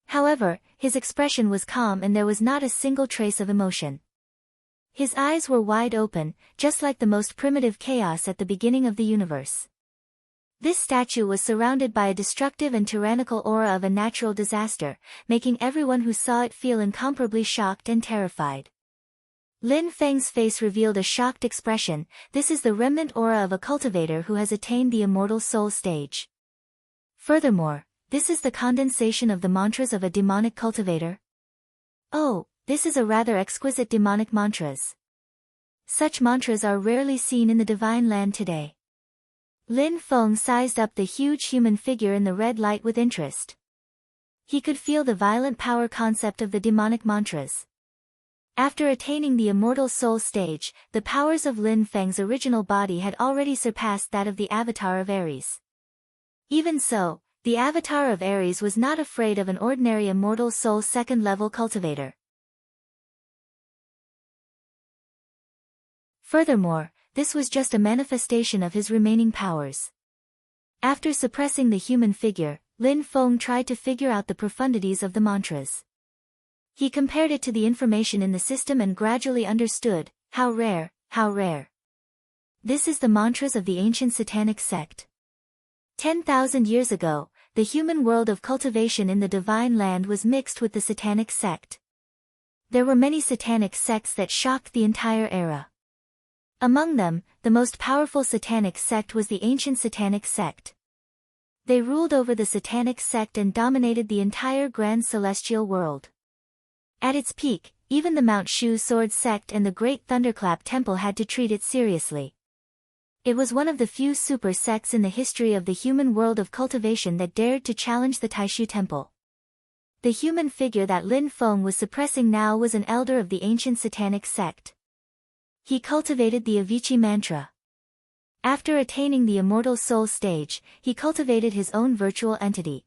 However, his expression was calm and there was not a single trace of emotion. His eyes were wide open, just like the most primitive chaos at the beginning of the universe. This statue was surrounded by a destructive and tyrannical aura of a natural disaster, making everyone who saw it feel incomparably shocked and terrified. Lin Feng's face revealed a shocked expression. This is the remnant aura of a cultivator who has attained the immortal soul stage. Furthermore, this is the condensation of the mantras of a demonic cultivator. Oh, this is a rather exquisite demonic mantras. Such mantras are rarely seen in the divine land today. Lin Feng sized up the huge human figure in the red light with interest. He could feel the violent power concept of the demonic mantras. After attaining the immortal soul stage, the powers of Lin Feng's original body had already surpassed that of the avatar of Ares. Even so, the avatar of Ares was not afraid of an ordinary immortal soul second-level cultivator. Furthermore, this was just a manifestation of his remaining powers. After suppressing the human figure, Lin Feng tried to figure out the profundities of the mantras. He compared it to the information in the system and gradually understood, how rare, how rare. This is the mantras of the ancient satanic sect. 10,000 years ago, the human world of cultivation in the divine land was mixed with the satanic sect. There were many satanic sects that shocked the entire era. Among them, the most powerful satanic sect was the ancient satanic sect. They ruled over the satanic sect and dominated the entire grand celestial world. At its peak, even the Mount Shu Sword sect and the Great Thunderclap Temple had to treat it seriously. It was one of the few super sects in the history of the human world of cultivation that dared to challenge the Taishu Temple. The human figure that Lin Feng was suppressing now was an elder of the ancient satanic sect. He cultivated the Avicii mantra. After attaining the immortal soul stage, he cultivated his own virtual entity.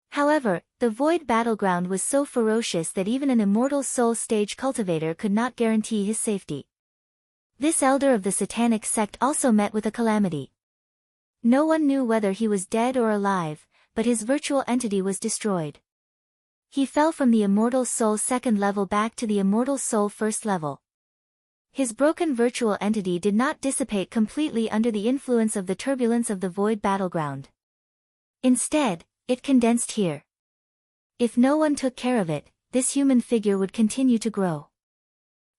However, the void battleground was so ferocious that even an immortal soul stage cultivator could not guarantee his safety. This elder of the satanic sect also met with a calamity. No one knew whether he was dead or alive, but his virtual entity was destroyed. He fell from the immortal soul second level back to the immortal soul first level. His broken virtual entity did not dissipate completely under the influence of the turbulence of the void battleground. Instead, it condensed here. If no one took care of it, this human figure would continue to grow.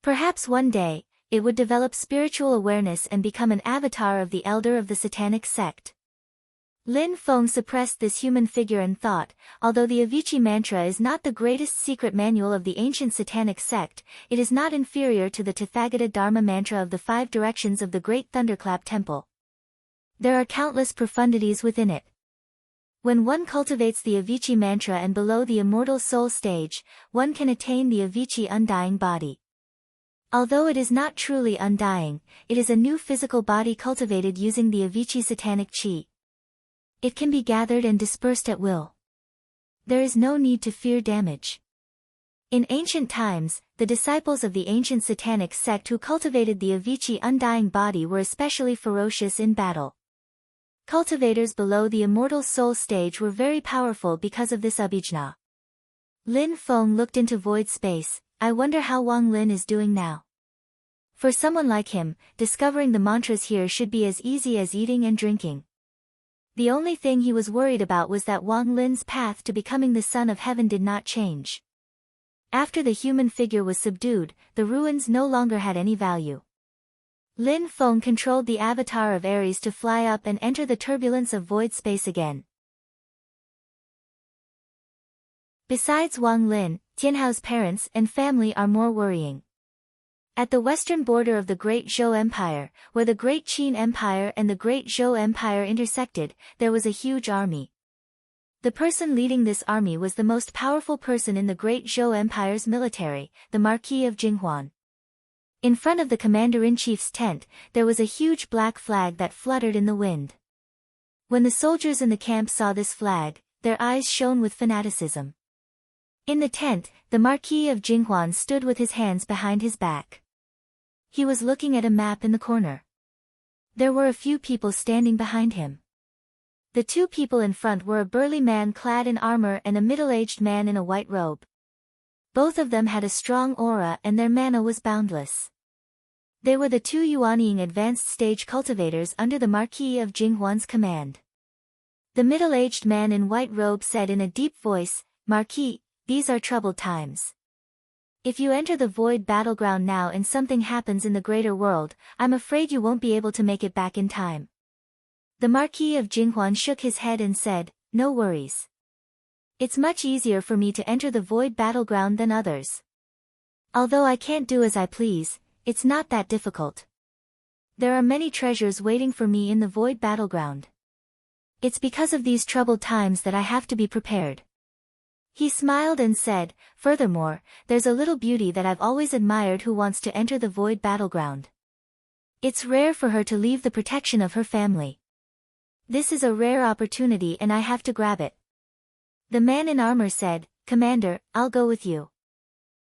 Perhaps one day, it would develop spiritual awareness and become an avatar of the elder of the satanic sect. Lin Feng suppressed this human figure and thought, although the Avicii mantra is not the greatest secret manual of the ancient satanic sect, it is not inferior to the Tathagata Dharma mantra of the 5 directions of the Great Thunderclap Temple. There are countless profundities within it. When one cultivates the Avicii mantra and below the immortal soul stage, one can attain the Avicii undying body. Although it is not truly undying, it is a new physical body cultivated using the Avicii satanic chi. It can be gathered and dispersed at will. There is no need to fear damage. In ancient times, the disciples of the ancient satanic sect who cultivated the Avicii undying body were especially ferocious in battle. Cultivators below the immortal soul stage were very powerful because of this abhijna. Lin Feng looked into void space. I wonder how Wang Lin is doing now. For someone like him, discovering the mantras here should be as easy as eating and drinking. The only thing he was worried about was that Wang Lin's path to becoming the son of heaven did not change. After the human figure was subdued, the ruins no longer had any value. Lin Feng controlled the avatar of Aries to fly up and enter the turbulence of void space again. Besides Wang Lin, Tianhao's parents and family are more worrying. At the western border of the Great Zhou Empire, where the Great Qin Empire and the Great Zhou Empire intersected, there was a huge army. The person leading this army was the most powerful person in the Great Zhou Empire's military, the Marquis of Jinghuan. In front of the commander-in-chief's tent, there was a huge black flag that fluttered in the wind. When the soldiers in the camp saw this flag, their eyes shone with fanaticism. In the tent, the Marquis of Jinghuan stood with his hands behind his back. He was looking at a map in the corner. There were a few people standing behind him. The 2 people in front were a burly man clad in armor and a middle-aged man in a white robe. Both of them had a strong aura and their mana was boundless. They were the 2 Yuanying advanced stage cultivators under the Marquis of Jinghuan's command. The middle-aged man in white robe said in a deep voice, "Marquis, these are troubled times. If you enter the void battleground now and something happens in the greater world, I'm afraid you won't be able to make it back in time." The Marquis of Jinghuan shook his head and said, "No worries. It's much easier for me to enter the void battleground than others. Although I can't do as I please, it's not that difficult. There are many treasures waiting for me in the void battleground. It's because of these troubled times that I have to be prepared." He smiled and said, "Furthermore, there's a little beauty that I've always admired who wants to enter the void battleground. It's rare for her to leave the protection of her family. This is a rare opportunity and I have to grab it." The man in armor said, "Commander, I'll go with you."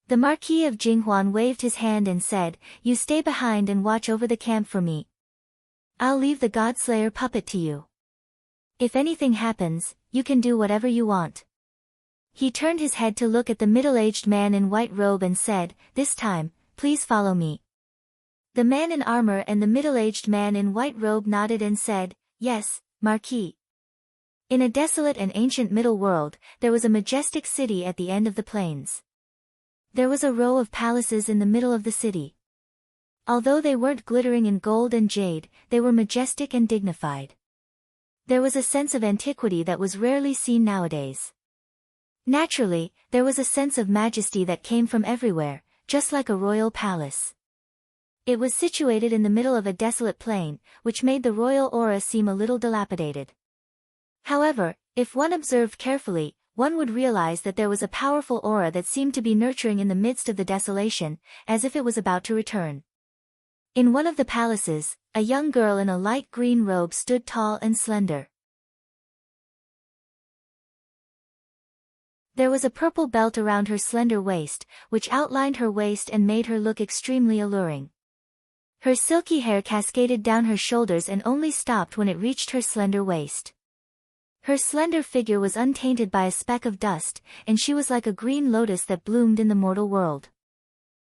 The Marquis of Jinghuan waved his hand and said, "You stay behind and watch over the camp for me. I'll leave the Godslayer puppet to you. If anything happens, you can do whatever you want." He turned his head to look at the middle-aged man in white robe and said, "This time, please follow me." The man in armor and the middle-aged man in white robe nodded and said, "Yes, Marquis." In a desolate and ancient middle world, there was a majestic city at the end of the plains. There was a row of palaces in the middle of the city. Although they weren't glittering in gold and jade, they were majestic and dignified. There was a sense of antiquity that was rarely seen nowadays. Naturally, there was a sense of majesty that came from everywhere, just like a royal palace. It was situated in the middle of a desolate plain, which made the royal aura seem a little dilapidated. However, if one observed carefully, one would realize that there was a powerful aura that seemed to be nurturing in the midst of the desolation, as if it was about to return. In one of the palaces, a young girl in a light green robe stood tall and slender. There was a purple belt around her slender waist, which outlined her waist and made her look extremely alluring. Her silky hair cascaded down her shoulders and only stopped when it reached her slender waist. Her slender figure was untainted by a speck of dust, and she was like a green lotus that bloomed in the mortal world.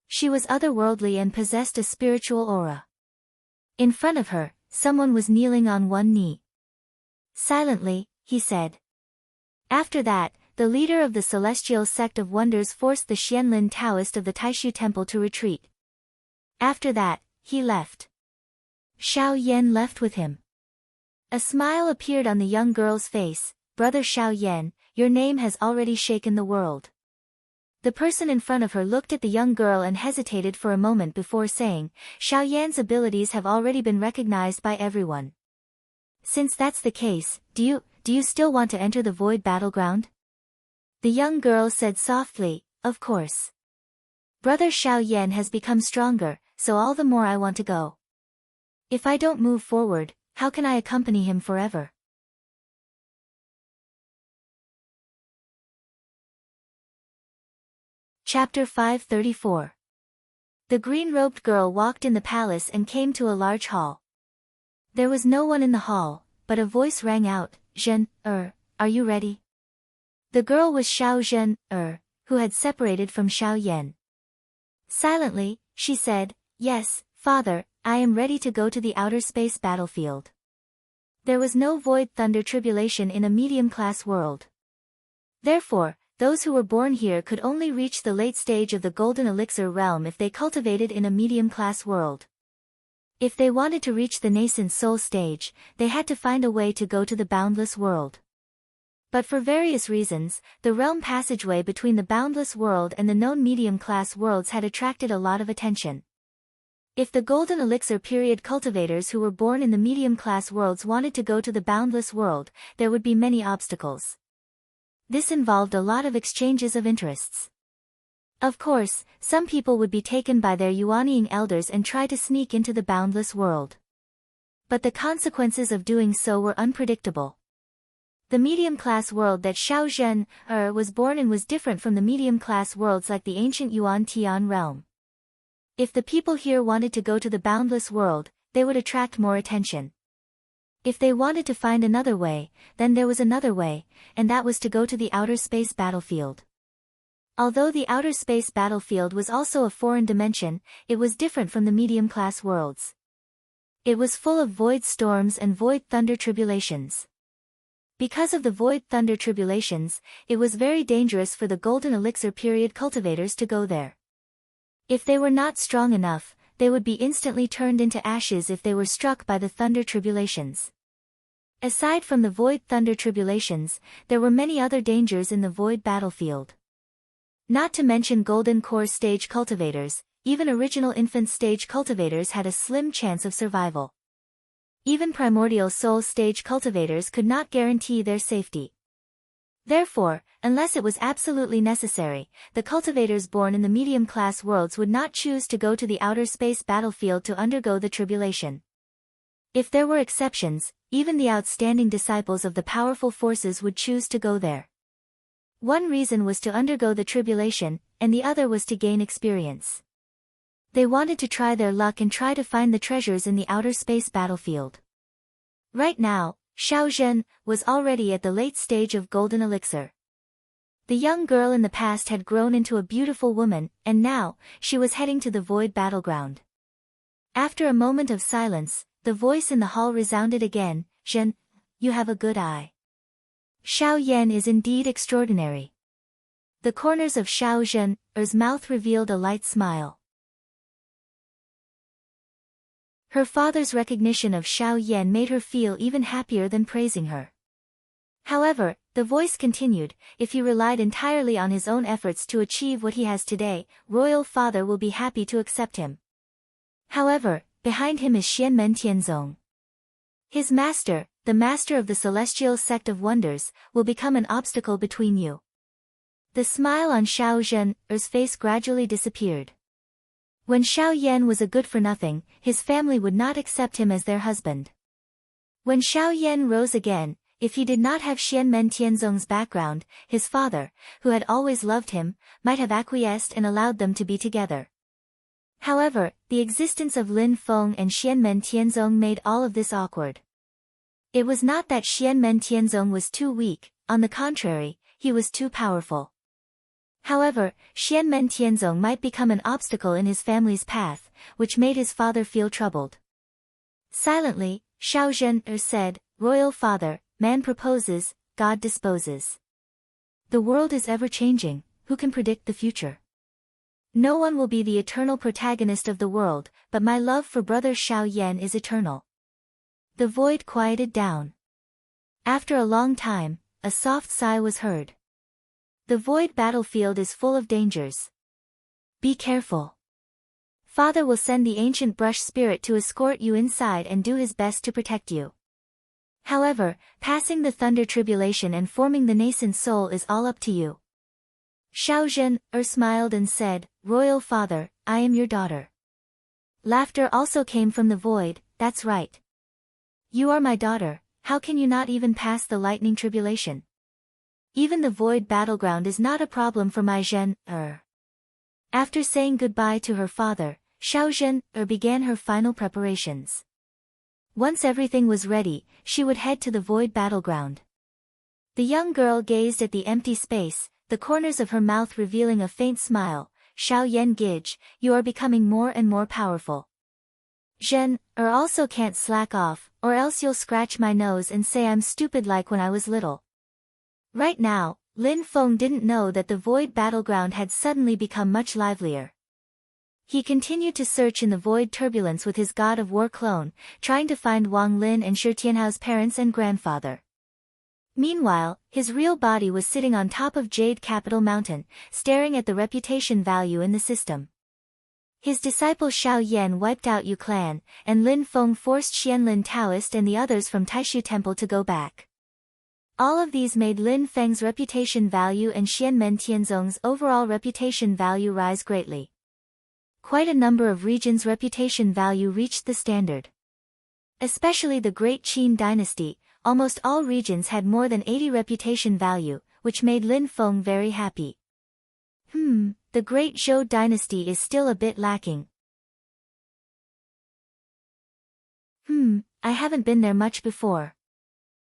She was otherworldly and possessed a spiritual aura. In front of her, someone was kneeling on one knee. "Silently," he said. After that, the leader of the celestial sect of wonders forced the Xianlin Taoist of the Taishu temple to retreat. After that, he left. Xiao Yan left with him. A smile appeared on the young girl's face. "Brother Xiao Yan, your name has already shaken the world." The person in front of her looked at the young girl and hesitated for a moment before saying, "Xiao Yan's abilities have already been recognized by everyone. Since that's the case, do you still want to enter the void battleground?" The young girl said softly, "Of course. Brother Xiao Yan has become stronger, so all the more I want to go. If I don't move forward, how can I accompany him forever?" Chapter 534. The green-robed girl walked in the palace and came to a large hall. There was no one in the hall, but a voice rang out, "Zhen, are you ready?" The girl was Xiao Zhen, who had separated from Xiao Yan. Silently, she said, "Yes, father, I am ready to go to the outer space battlefield." There was no void thunder tribulation in a medium-class world. Therefore, those who were born here could only reach the late stage of the golden elixir realm if they cultivated in a medium-class world. If they wanted to reach the nascent soul stage, they had to find a way to go to the boundless world. But for various reasons, the realm passageway between the boundless world and the known medium-class worlds had attracted a lot of attention. If the golden elixir period cultivators who were born in the medium-class worlds wanted to go to the boundless world, there would be many obstacles. This involved a lot of exchanges of interests. Of course, some people would be taken by their Yuaniing elders and try to sneak into the boundless world. But the consequences of doing so were unpredictable. The medium-class world that Xiao Zhen was born in was different from the medium-class worlds like the ancient Yuan Tian realm. If the people here wanted to go to the boundless world, they would attract more attention. If they wanted to find another way, then there was another way, and that was to go to the outer space battlefield. Although the outer space battlefield was also a foreign dimension, it was different from the medium-class worlds. It was full of void storms and void thunder tribulations. Because of the void thunder tribulations, it was very dangerous for the golden elixir period cultivators to go there. If they were not strong enough, they would be instantly turned into ashes if they were struck by the thunder tribulations. Aside from the void thunder tribulations, there were many other dangers in the void battlefield. Not to mention golden core stage cultivators, even original infant stage cultivators had a slim chance of survival. Even primordial soul stage cultivators could not guarantee their safety. Therefore, unless it was absolutely necessary, the cultivators born in the medium-class worlds would not choose to go to the outer space battlefield to undergo the tribulation. If there were exceptions, even the outstanding disciples of the powerful forces would choose to go there. One reason was to undergo the tribulation, and the other was to gain experience. They wanted to try their luck and try to find the treasures in the outer space battlefield. Right now, Xiao Zhen was already at the late stage of golden elixir. The young girl in the past had grown into a beautiful woman, and now, she was heading to the void battleground. After a moment of silence, the voice in the hall resounded again, "Zhen, you have a good eye. Xiao Yan is indeed extraordinary." The corners of Xiao Zhen's mouth revealed a light smile. Her father's recognition of Xiao Yan made her feel even happier than praising her. However, the voice continued, "If he relied entirely on his own efforts to achieve what he has today, royal father will be happy to accept him. However, behind him is Xianmen Tianzong. His master, the master of the celestial sect of wonders, will become an obstacle between you." The smile on Xiao Zhen's face gradually disappeared. When Xiao Yan was a good-for-nothing, his family would not accept him as their husband. When Xiao Yan rose again, if he did not have Xianmen Tianzong's background, his father, who had always loved him, might have acquiesced and allowed them to be together. However, the existence of Lin Feng and Xianmen Tianzong made all of this awkward. It was not that Xianmen Tianzong was too weak, on the contrary, he was too powerful. However, Xianmen Tianzong might become an obstacle in his family's path, which made his father feel troubled. Silently, Xiao Zhen said, "Royal father, man proposes, God disposes. The world is ever-changing, who can predict the future? No one will be the eternal protagonist of the world, but my love for brother Xiao Yan is eternal." The void quieted down. After a long time, a soft sigh was heard. The void battlefield is full of dangers. Be careful. Father will send the ancient brush spirit to escort you inside and do his best to protect you. However, passing the thunder tribulation and forming the nascent soul is all up to you. Xiao Zhen smiled and said, "Royal father, I am your daughter." Laughter also came from the void, "That's right. You are my daughter, how can you not even pass the lightning tribulation? Even the void battleground is not a problem for my Zhen. After saying goodbye to her father, Xiao Zhen began her final preparations. Once everything was ready, she would head to the void battleground. The young girl gazed at the empty space, the corners of her mouth revealing a faint smile. "Xiao Yan Gij, you are becoming more and more powerful. Zhen, also can't slack off, or else you'll scratch my nose and say I'm stupid like when I was little." Right now, Lin Feng didn't know that the void battleground had suddenly become much livelier. He continued to search in the void turbulence with his god of war clone, trying to find Wang Lin and Shi Tianhao's parents and grandfather. Meanwhile, his real body was sitting on top of Jade Capital Mountain, staring at the reputation value in the system. His disciple Xiao Yan wiped out Yu clan, and Lin Feng forced Xianlin Taoist and the others from Taishu Temple to go back. All of these made Lin Feng's reputation value and Xianmen Tianzong's overall reputation value rise greatly. Quite a number of regions' reputation value reached the standard. Especially the Great Qin dynasty, almost all regions had more than 80 reputation value, which made Lin Feng very happy. The Great Zhou dynasty is still a bit lacking. I haven't been there much before.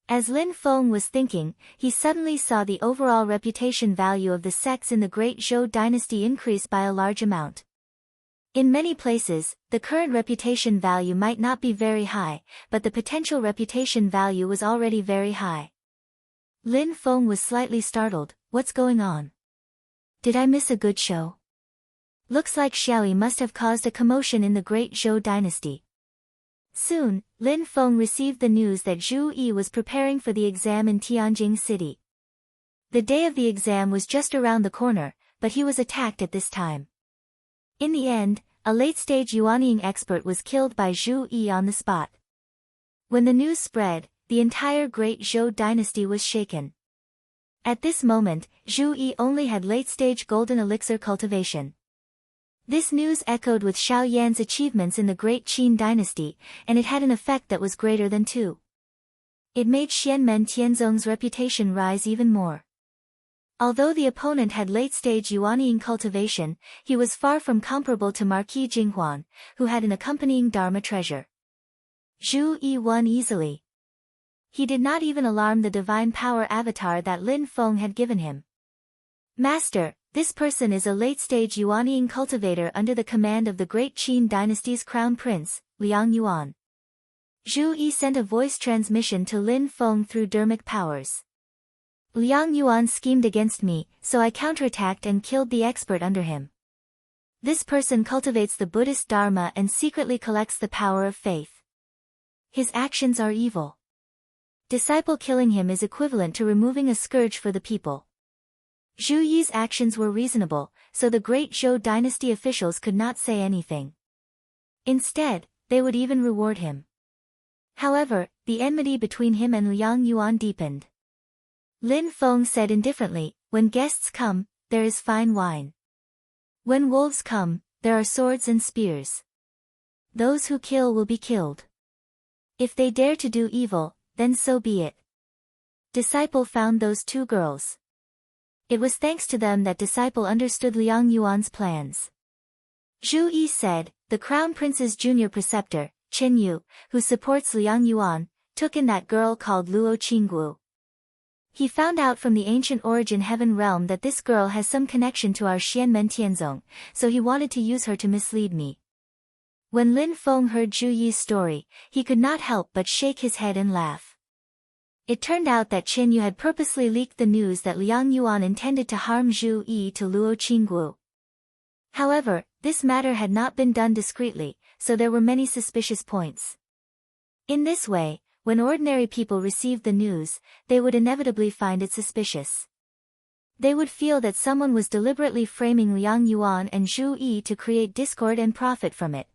As Lin Feng was thinking, he suddenly saw the overall reputation value of the sects in the Great Zhou dynasty increase by a large amount. In many places, the current reputation value might not be very high, but the potential reputation value was already very high. Lin Feng was slightly startled. What's going on? Did I miss a good show? Looks like Xiaoyi must have caused a commotion in the Great Zhou dynasty. Soon, Lin Feng received the news that Zhu Yi was preparing for the exam in Tianjing City. The day of the exam was just around the corner, but he was attacked at this time. In the end, a late-stage Yuanying expert was killed by Zhu Yi on the spot. When the news spread, the entire Great Zhou dynasty was shaken. At this moment, Zhu Yi only had late-stage golden elixir cultivation. This news echoed with Xiao Yan's achievements in the Great Qin dynasty, and it had an effect that was greater than two. It made Xianmen Tianzong's reputation rise even more. Although the opponent had late-stage Yuanying cultivation, he was far from comparable to Marquis Jinghuan, who had an accompanying Dharma treasure. Zhu Yi won easily. He did not even alarm the divine power avatar that Lin Feng had given him. Master, this person is a late-stage Yuanying cultivator under the command of the great Qin dynasty's crown prince, Liang Yuan. Zhu Yi sent a voice transmission to Lin Feng through dermic powers. Liang Yuan schemed against me, so I counterattacked and killed the expert under him. This person cultivates the Buddhist Dharma and secretly collects the power of faith. His actions are evil. Disciple killing him is equivalent to removing a scourge for the people. Zhu Yi's actions were reasonable, so the great Zhou dynasty officials could not say anything. Instead, they would even reward him. However, the enmity between him and Liang Yuan deepened. Lin Feng said indifferently, "When guests come, there is fine wine. When wolves come, there are swords and spears. Those who kill will be killed. If they dare to do evil, then so be it." Disciple found those two girls. It was thanks to them that Disciple understood Liang Yuan's plans. Zhu Yi said, "The Crown Prince's junior preceptor, Chen Yu, who supports Liang Yuan, took in that girl called Luo Qingguo. He found out from the ancient origin heaven realm that this girl has some connection to our Xianmen Tianzong, so he wanted to use her to mislead me." When Lin Feng heard Zhu Yi's story, he could not help but shake his head and laugh. It turned out that Chen Yu had purposely leaked the news that Liang Yuan intended to harm Zhu Yi to Luo Qingguo. However, this matter had not been done discreetly, so there were many suspicious points. In this way, when ordinary people received the news, they would inevitably find it suspicious. They would feel that someone was deliberately framing Liang Yuan and Zhu Yi to create discord and profit from it.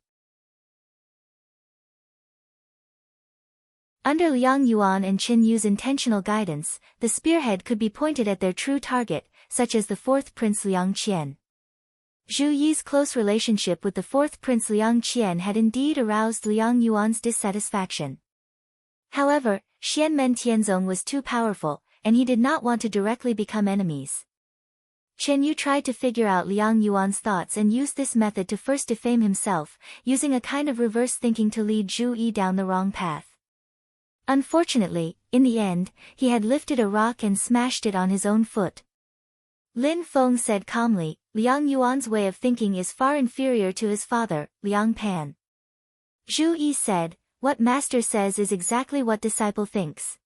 Under Liang Yuan and Chen Yu's intentional guidance, the spearhead could be pointed at their true target, such as the fourth prince Liang Qian. Zhu Yi's close relationship with the fourth prince Liang Qian had indeed aroused Liang Yuan's dissatisfaction. However, Xianmen Tianzong was too powerful, and he did not want to directly become enemies. Chen Yu tried to figure out Liang Yuan's thoughts and used this method to first defame himself, using a kind of reverse thinking to lead Zhu Yi down the wrong path. Unfortunately, in the end, he had lifted a rock and smashed it on his own foot. Lin Feng said calmly, "Liang Yuan's way of thinking is far inferior to his father, Liang Pan." Zhu Yi said, "What master says is exactly what disciple thinks.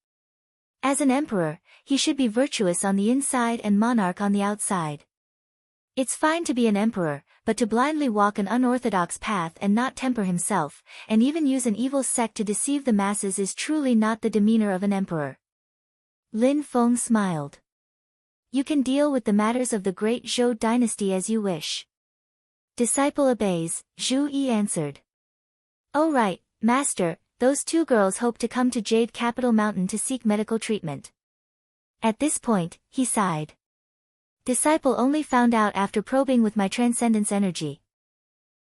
As an emperor, he should be virtuous on the inside and monarch on the outside. It's fine to be an emperor, but to blindly walk an unorthodox path and not temper himself, and even use an evil sect to deceive the masses is truly not the demeanor of an emperor." Lin Feng smiled. "You can deal with the matters of the great Zhou dynasty as you wish." Disciple obeys, Zhu Yi answered. "Oh right, Master, those two girls hope to come to Jade Capital Mountain to seek medical treatment." At this point, he sighed. Disciple only found out after probing with my transcendence energy.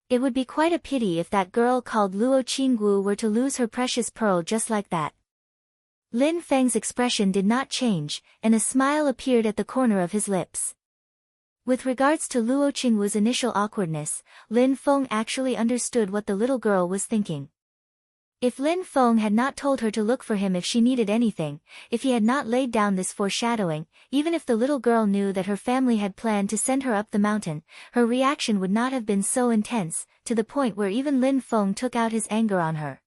It would be quite a pity if that girl called Luo Qingguo were to lose her precious pearl just like that. Lin Feng's expression did not change, and a smile appeared at the corner of his lips. With regards to Luo Qingguo's initial awkwardness, Lin Feng actually understood what the little girl was thinking. If Lin Feng had not told her to look for him if she needed anything, if he had not laid down this foreshadowing, even if the little girl knew that her family had planned to send her up the mountain, her reaction would not have been so intense, to the point where even Lin Feng took out his anger on her.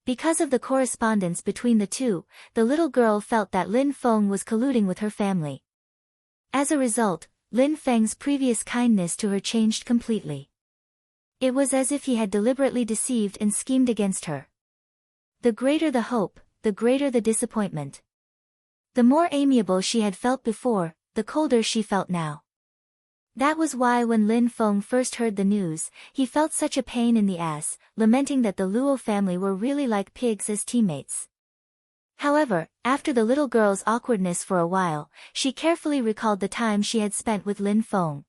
Because of the correspondence between the two, the little girl felt that Lin Feng was colluding with her family. As a result, Lin Feng's previous kindness to her changed completely. It was as if he had deliberately deceived and schemed against her. The greater the hope, the greater the disappointment. The more amiable she had felt before, the colder she felt now. That was why when Lin Feng first heard the news, he felt such a pain in the ass, lamenting that the Luo family were really like pigs as teammates. However, after the little girl's awkwardness for a while, she carefully recalled the time she had spent with Lin Feng.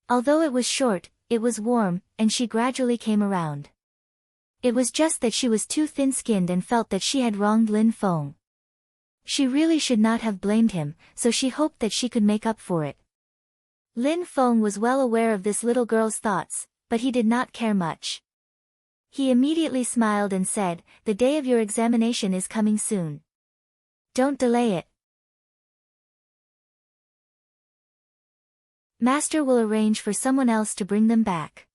Although it was short, it was warm, and she gradually came around. It was just that she was too thin-skinned and felt that she had wronged Lin Feng. She really should not have blamed him, so she hoped that she could make up for it. Lin Feng was well aware of this little girl's thoughts, but he did not care much. He immediately smiled and said, "The day of your examination is coming soon. Don't delay it." Master will arrange for someone else to bring them back.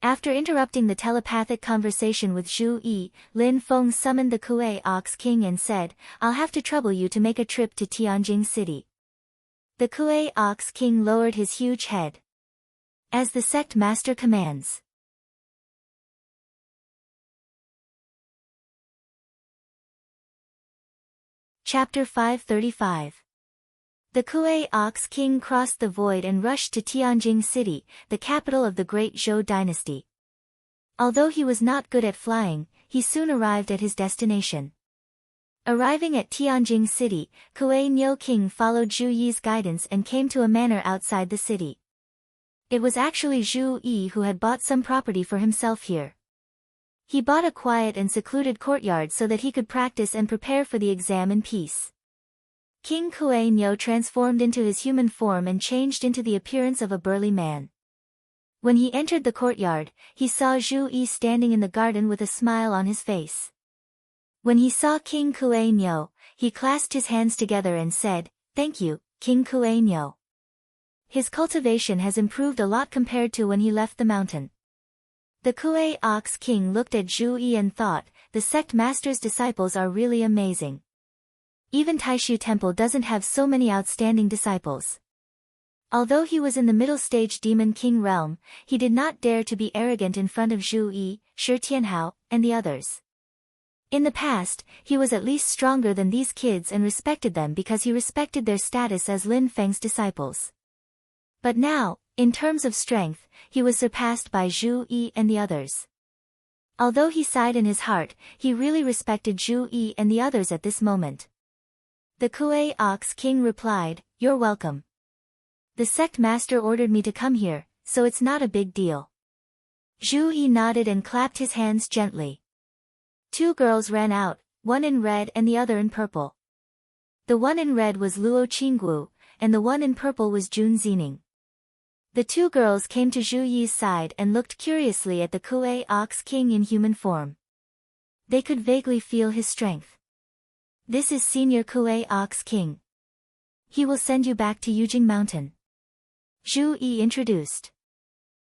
After interrupting the telepathic conversation with Zhu Yi, Lin Feng summoned the Kuei Ox King and said, I'll have to trouble you to make a trip to Tianjing City. The Kuei Ox King lowered his huge head. As the sect master commands. Chapter 535. The Kuei Ox King crossed the void and rushed to Tianjing City, the capital of the Great Zhou dynasty. Although he was not good at flying, he soon arrived at his destination. Arriving at Tianjing City, Kuei Niu King followed Zhu Yi's guidance and came to a manor outside the city. It was actually Zhu Yi who had bought some property for himself here. He bought a quiet and secluded courtyard so that he could practice and prepare for the exam in peace. King Kuei Niu transformed into his human form and changed into the appearance of a burly man. When he entered the courtyard, he saw Zhu Yi standing in the garden with a smile on his face. When he saw King Kuei Niu, he clasped his hands together and said, Thank you, King Kuei Niu. His cultivation has improved a lot compared to when he left the mountain. The Kuei Ox King looked at Zhu Yi and thought, the sect master's disciples are really amazing. Even Taishu Temple doesn't have so many outstanding disciples. Although he was in the middle stage Demon King realm, he did not dare to be arrogant in front of Zhu Yi, Shi Tianhao, and the others. In the past, he was at least stronger than these kids and respected them because he respected their status as Lin Feng's disciples. But now, in terms of strength, he was surpassed by Zhu Yi and the others. Although he sighed in his heart, he really respected Zhu Yi and the others at this moment. The Kuei Ox King replied, You're welcome. The sect master ordered me to come here, so it's not a big deal. Zhu Yi nodded and clapped his hands gently. Two girls ran out, one in red and the other in purple. The one in red was Luo Qinggu, and the one in purple was Jun Zining. The two girls came to Zhu Yi's side and looked curiously at the Kuei Ox King in human form. They could vaguely feel his strength. This is Senior Kuei Ox King. He will send you back to Yujing Mountain. Zhu Yi introduced.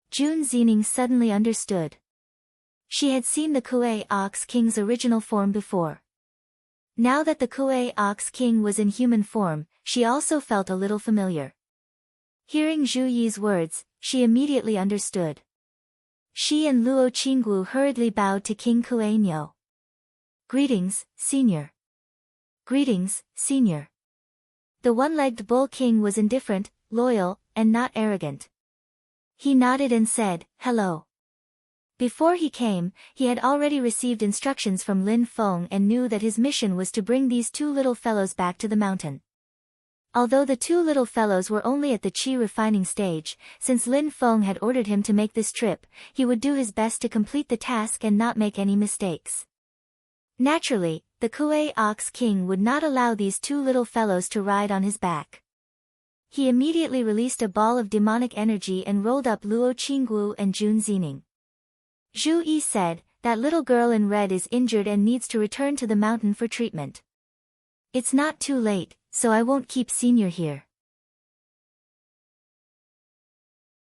Jun Zining suddenly understood. She had seen the Kuei Ox King's original form before. Now that the Kuei Ox King was in human form, she also felt a little familiar. Hearing Zhu Yi's words, she immediately understood. She and Luo Qinggu hurriedly bowed to King Kuei Niu. Greetings, Senior. Greetings, Senior. The one-legged bull king was indifferent, loyal, and not arrogant. He nodded and said, Hello. Before he came, he had already received instructions from Lin Feng and knew that his mission was to bring these two little fellows back to the mountain. Although the two little fellows were only at the qi refining stage, since Lin Feng had ordered him to make this trip, he would do his best to complete the task and not make any mistakes. Naturally, the Kuei Ox King would not allow these two little fellows to ride on his back. He immediately released a ball of demonic energy and rolled up Luo Qinggu and Jun Zining. Zhu Yi said, That little girl in red is injured and needs to return to the mountain for treatment. It's not too late, so I won't keep Senior here.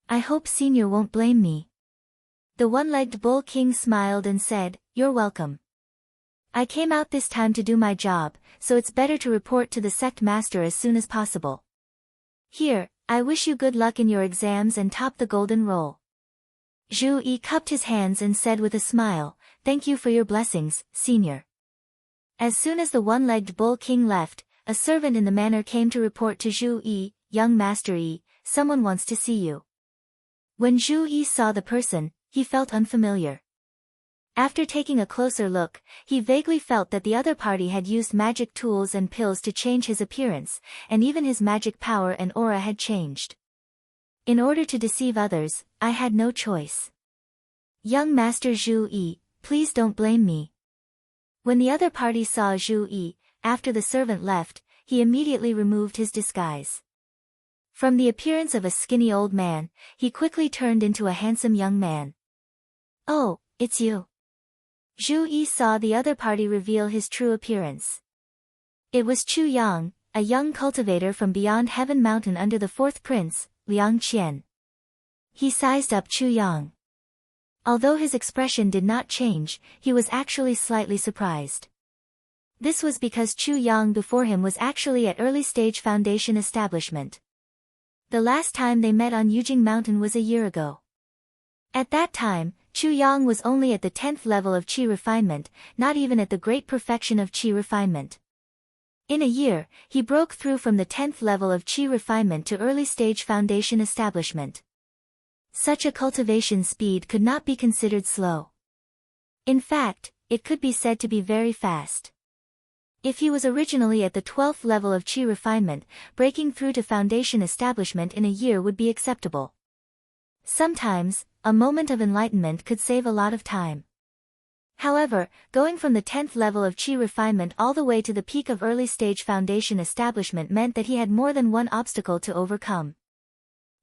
I hope Senior won't blame me. The one-legged bull king smiled and said, You're welcome. I came out this time to do my job, so it's better to report to the sect master as soon as possible. Here, I wish you good luck in your exams and top the golden roll. Zhu Yi cupped his hands and said with a smile, Thank you for your blessings, Senior. As soon as the one-legged bull king left, a servant in the manor came to report to Zhu Yi, Young Master Yi, someone wants to see you. When Zhu Yi saw the person, he felt unfamiliar. After taking a closer look, he vaguely felt that the other party had used magic tools and pills to change his appearance, and even his magic power and aura had changed. In order to deceive others, I had no choice. Young Master Zhu Yi, please don't blame me. When the other party saw Zhu Yi, after the servant left, he immediately removed his disguise. From the appearance of a skinny old man, he quickly turned into a handsome young man. Oh, it's you. Zhu Yi saw the other party reveal his true appearance. It was Chu Yang, a young cultivator from beyond Heaven Mountain under the fourth prince, Liang Qian. He sized up Chu Yang. Although his expression did not change, he was actually slightly surprised. This was because Chu Yang before him was actually at early stage foundation establishment. The last time they met on Yujing Mountain was a year ago. At that time, Chu Yang was only at the 10th level of qi refinement, not even at the great perfection of qi refinement. In a year, he broke through from the 10th level of qi refinement to early stage foundation establishment. Such a cultivation speed could not be considered slow. In fact, it could be said to be very fast. If he was originally at the 12th level of qi refinement, breaking through to foundation establishment in a year would be acceptable. Sometimes, a moment of enlightenment could save a lot of time. However, going from the 10th level of qi refinement all the way to the peak of early stage foundation establishment meant that he had more than one obstacle to overcome.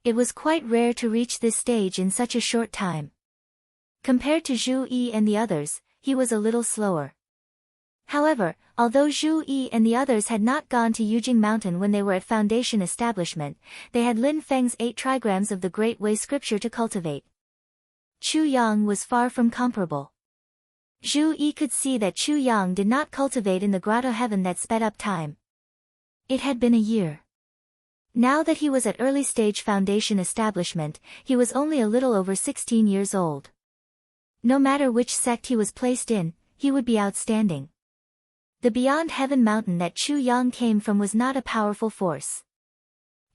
It was quite rare to reach this stage in such a short time. Compared to Zhu Yi and the others, he was a little slower. However, although Zhu Yi and the others had not gone to Yujing Mountain when they were at foundation establishment, they had Lin Feng's 8 trigrams of the Great Way scripture to cultivate. Chu Yang was far from comparable. Zhu Yi could see that Chu Yang did not cultivate in the grotto heaven that sped up time. It had been a year. Now that he was at early stage foundation establishment, he was only a little over 16 years old. No matter which sect he was placed in, he would be outstanding. The Beyond Heaven mountain that Chu Yang came from was not a powerful force.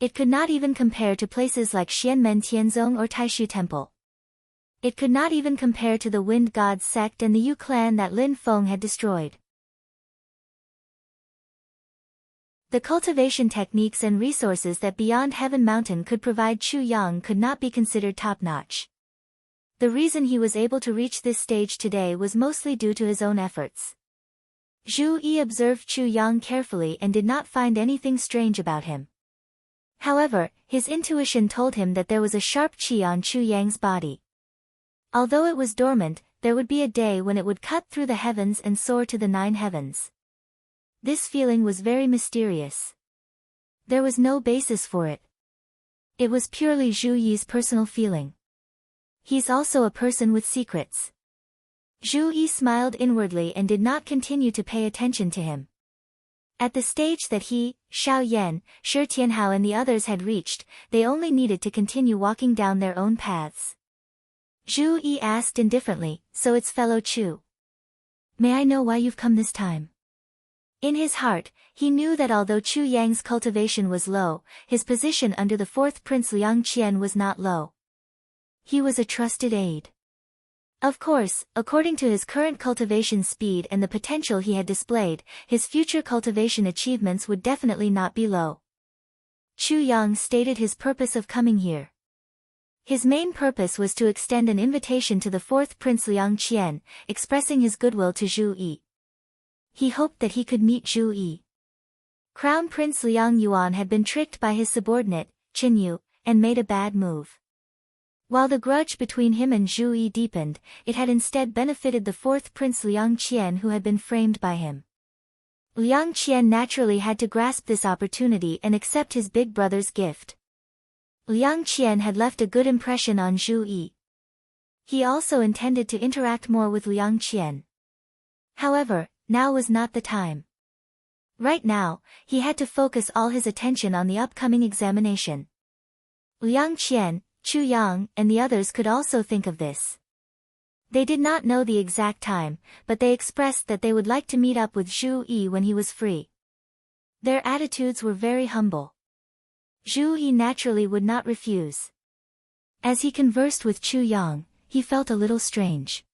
It could not even compare to places like Xianmen Tianzong or Taishu Temple. It could not even compare to the Wind God sect and the Yu clan that Lin Feng had destroyed. The cultivation techniques and resources that Beyond Heaven Mountain could provide Chu Yang could not be considered top-notch. The reason he was able to reach this stage today was mostly due to his own efforts. Zhu Yi observed Chu Yang carefully and did not find anything strange about him. However, his intuition told him that there was a sharp qi on Chu Yang's body. Although it was dormant, there would be a day when it would cut through the heavens and soar to the 9 heavens. This feeling was very mysterious. There was no basis for it. It was purely Zhu Yi's personal feeling. He's also a person with secrets. Zhu Yi smiled inwardly and did not continue to pay attention to him. At the stage that he, Xiao Yan, Shi Tianhao and the others had reached, they only needed to continue walking down their own paths. Zhu Yi asked indifferently, "So it's fellow Chu. May I know why you've come this time?" In his heart, he knew that although Chu Yang's cultivation was low, his position under the 4th Prince Liang Qian was not low. He was a trusted aide. Of course, according to his current cultivation speed and the potential he had displayed, his future cultivation achievements would definitely not be low. Chu Yang stated his purpose of coming here. His main purpose was to extend an invitation to the 4th Prince Liang Qian, expressing his goodwill to Zhu Yi. He hoped that he could meet Zhu Yi. Crown Prince Liang Yuan had been tricked by his subordinate, Qin Yu, and made a bad move. While the grudge between him and Zhu Yi deepened, it had instead benefited the 4th Prince Liang Qian who had been framed by him. Liang Qian naturally had to grasp this opportunity and accept his big brother's gift. Liang Qian had left a good impression on Zhu Yi. He also intended to interact more with Liang Qian. However, now was not the time. Right now, he had to focus all his attention on the upcoming examination. Liang Qian, Chu Yang, and the others could also think of this. They did not know the exact time, but they expressed that they would like to meet up with Zhu Yi when he was free. Their attitudes were very humble. Zhu Yi naturally would not refuse. As he conversed with Chu Yang, he felt a little strange.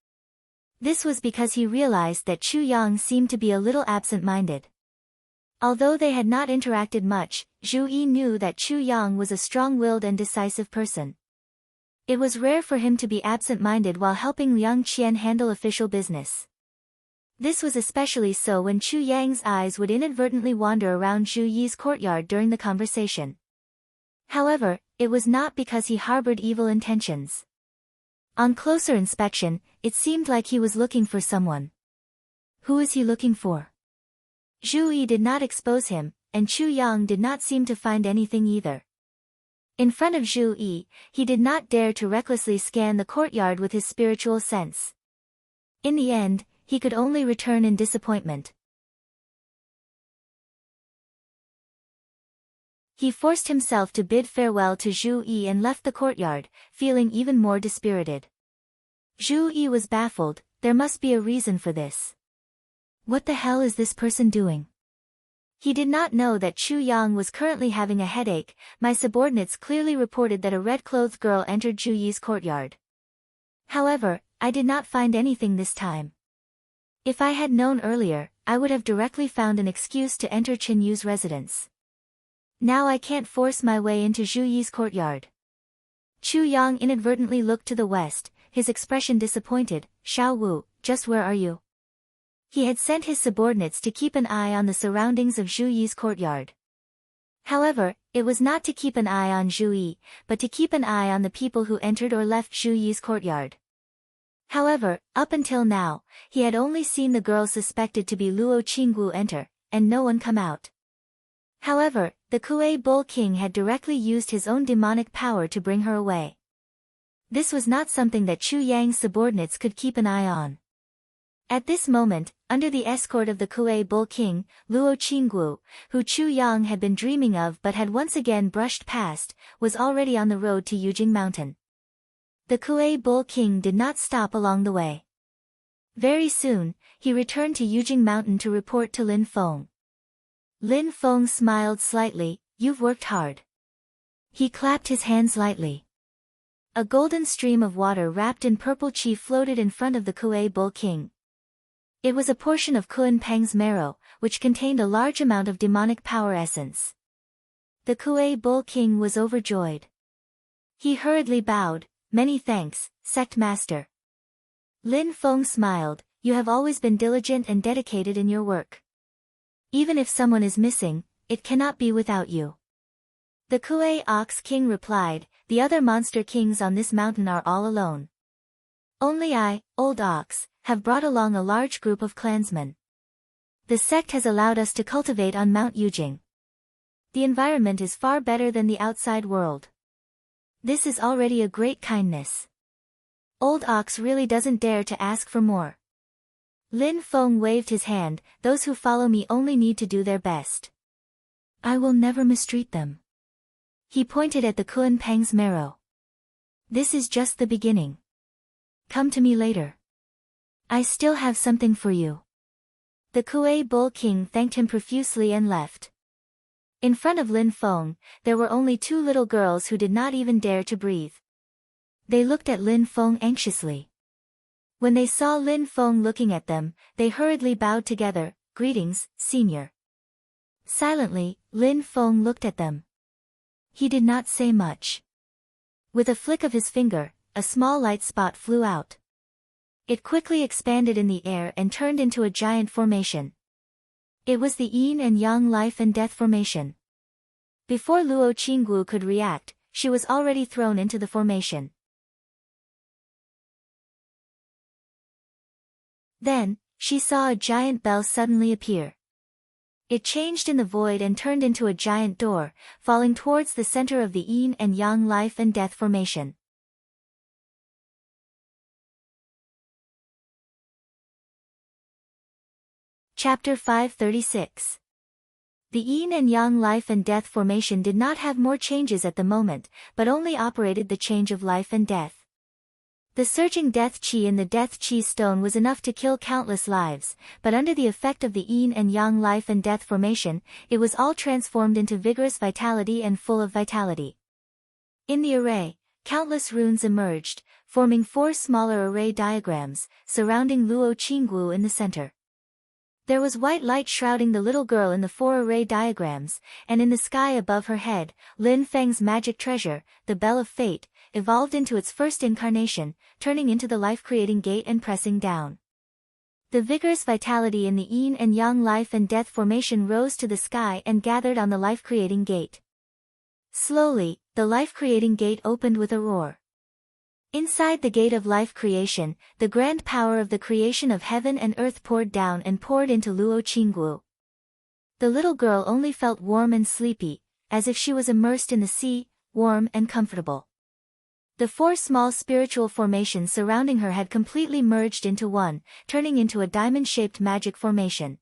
This was because he realized that Chu Yang seemed to be a little absent-minded. Although they had not interacted much, Zhu Yi knew that Chu Yang was a strong-willed and decisive person. It was rare for him to be absent-minded while helping Liang Qian handle official business. This was especially so when Chu Yang's eyes would inadvertently wander around Zhu Yi's courtyard during the conversation. However, it was not because he harbored evil intentions. On closer inspection, it seemed like he was looking for someone. Who is he looking for? Zhu Yi did not expose him, and Chu Yang did not seem to find anything either. In front of Zhu Yi, he did not dare to recklessly scan the courtyard with his spiritual sense. In the end, he could only return in disappointment. He forced himself to bid farewell to Zhu Yi and left the courtyard, feeling even more dispirited. Zhu Yi was baffled. There must be a reason for this. What the hell is this person doing? He did not know that Chu Yang was currently having a headache. My subordinates clearly reported that a red-clothed girl entered Zhu Yi's courtyard. However, I did not find anything this time. If I had known earlier, I would have directly found an excuse to enter Chen Yu's residence. Now I can't force my way into Zhu Yi's courtyard. Chu Yang inadvertently looked to the west, his expression disappointed. Xiao Wu, just where are you? He had sent his subordinates to keep an eye on the surroundings of Zhu Yi's courtyard. However, it was not to keep an eye on Zhu Yi, but to keep an eye on the people who entered or left Zhu Yi's courtyard. However, up until now, he had only seen the girl suspected to be Luo Qinggu enter, and no one come out. However, the Kuei Bull King had directly used his own demonic power to bring her away. This was not something that Chu Yang's subordinates could keep an eye on. At this moment, under the escort of the Kuei Bull King, Luo Qinggu, who Chu Yang had been dreaming of but had once again brushed past, was already on the road to Yujing Mountain. The Kuei Bull King did not stop along the way. Very soon, he returned to Yujing Mountain to report to Lin Feng. Lin Feng smiled slightly. You've worked hard. He clapped his hands lightly. A golden stream of water wrapped in purple qi floated in front of the Kuei Bull King. It was a portion of Kun Peng's marrow, which contained a large amount of demonic power essence. The Kuei Bull King was overjoyed. He hurriedly bowed. Many thanks, Sect Master. Lin Feng smiled. You have always been diligent and dedicated in your work. Even if someone is missing, it cannot be without you. The Kuei Ox King replied, the other monster kings on this mountain are all alone. Only I, Old Ox, have brought along a large group of clansmen. The sect has allowed us to cultivate on Mount Yujing. The environment is far better than the outside world. This is already a great kindness. Old Ox really doesn't dare to ask for more. Lin Feng waved his hand. Those who follow me only need to do their best. I will never mistreat them. He pointed at the Kun Peng's marrow. This is just the beginning. Come to me later. I still have something for you. The Kuei Bull King thanked him profusely and left. In front of Lin Feng, there were only two little girls who did not even dare to breathe. They looked at Lin Feng anxiously. When they saw Lin Feng looking at them, they hurriedly bowed together. Greetings, Senior. Silently, Lin Feng looked at them. He did not say much. With a flick of his finger, a small light spot flew out. It quickly expanded in the air and turned into a giant formation. It was the Yin and Yang life and death formation. Before Luo Qinggu could react, she was already thrown into the formation. Then, she saw a giant bell suddenly appear. It changed in the void and turned into a giant door, falling towards the center of the Yin and Yang life and death formation. Chapter 536. The Yin and Yang life and death formation did not have more changes at the moment, but only operated the change of life and death. The surging death qi in the death qi stone was enough to kill countless lives, but under the effect of the Yin and Yang life and death formation, it was all transformed into vigorous vitality and full of vitality. In the array, countless runes emerged, forming four smaller array diagrams, surrounding Luo Qinggu in the center. There was white light shrouding the little girl in the four array diagrams, and in the sky above her head, Lin Feng's magic treasure, the Bell of Fate, evolved into its first incarnation, turning into the life-creating gate and pressing down. The vigorous vitality in the Yin and Yang life and death formation rose to the sky and gathered on the life-creating gate. Slowly, the life-creating gate opened with a roar. Inside the gate of life creation, the grand power of the creation of heaven and earth poured down and poured into Luo Qinggu. The little girl only felt warm and sleepy, as if she was immersed in the sea, warm and comfortable. The four small spiritual formations surrounding her had completely merged into one, turning into a diamond-shaped magic formation.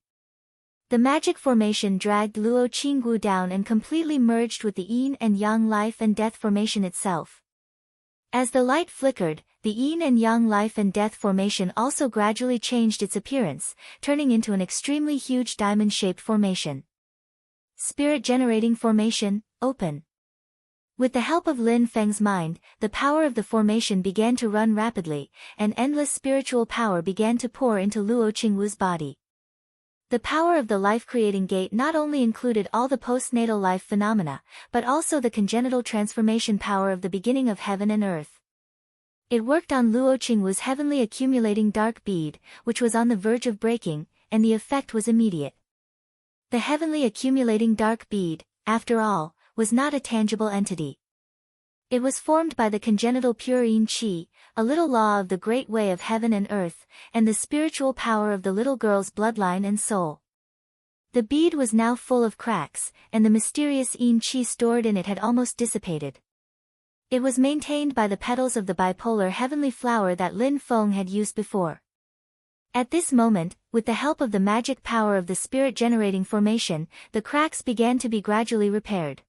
The magic formation dragged Luo Qinggu down and completely merged with the yin and yang life and death formation itself. As the light flickered, the yin and yang life and death formation also gradually changed its appearance, turning into an extremely huge diamond-shaped formation. Spirit-generating formation, open. With the help of Lin Feng's mind, the power of the formation began to run rapidly, and endless spiritual power began to pour into Luo Qinggu's body. The power of the life-creating gate not only included all the postnatal life phenomena, but also the congenital transformation power of the beginning of heaven and earth. It worked on Luo Qinggu's heavenly accumulating dark bead, which was on the verge of breaking, and the effect was immediate. The heavenly accumulating dark bead, after all, was not a tangible entity. It was formed by the congenital pure yin qi, a little law of the great way of heaven and earth, and the spiritual power of the little girl's bloodline and soul. The bead was now full of cracks, and the mysterious yin qi stored in it had almost dissipated. It was maintained by the petals of the bipolar heavenly flower that Lin Feng had used before. At this moment, with the help of the magic power of the spirit-generating formation, the cracks began to be gradually repaired.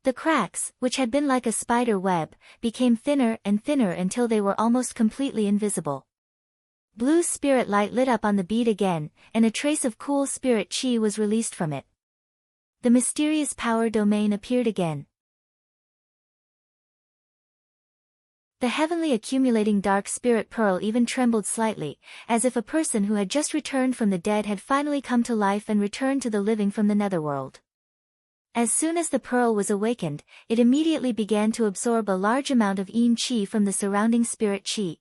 The cracks, which had been like a spider web, became thinner and thinner until they were almost completely invisible. Blue spirit light lit up on the bead again, and a trace of cool spirit chi was released from it. The mysterious power domain appeared again. The heavenly accumulating dark spirit pearl even trembled slightly, as if a person who had just returned from the dead had finally come to life and returned to the living from the netherworld. As soon as the pearl was awakened, it immediately began to absorb a large amount of yin qi from the surrounding spirit qi.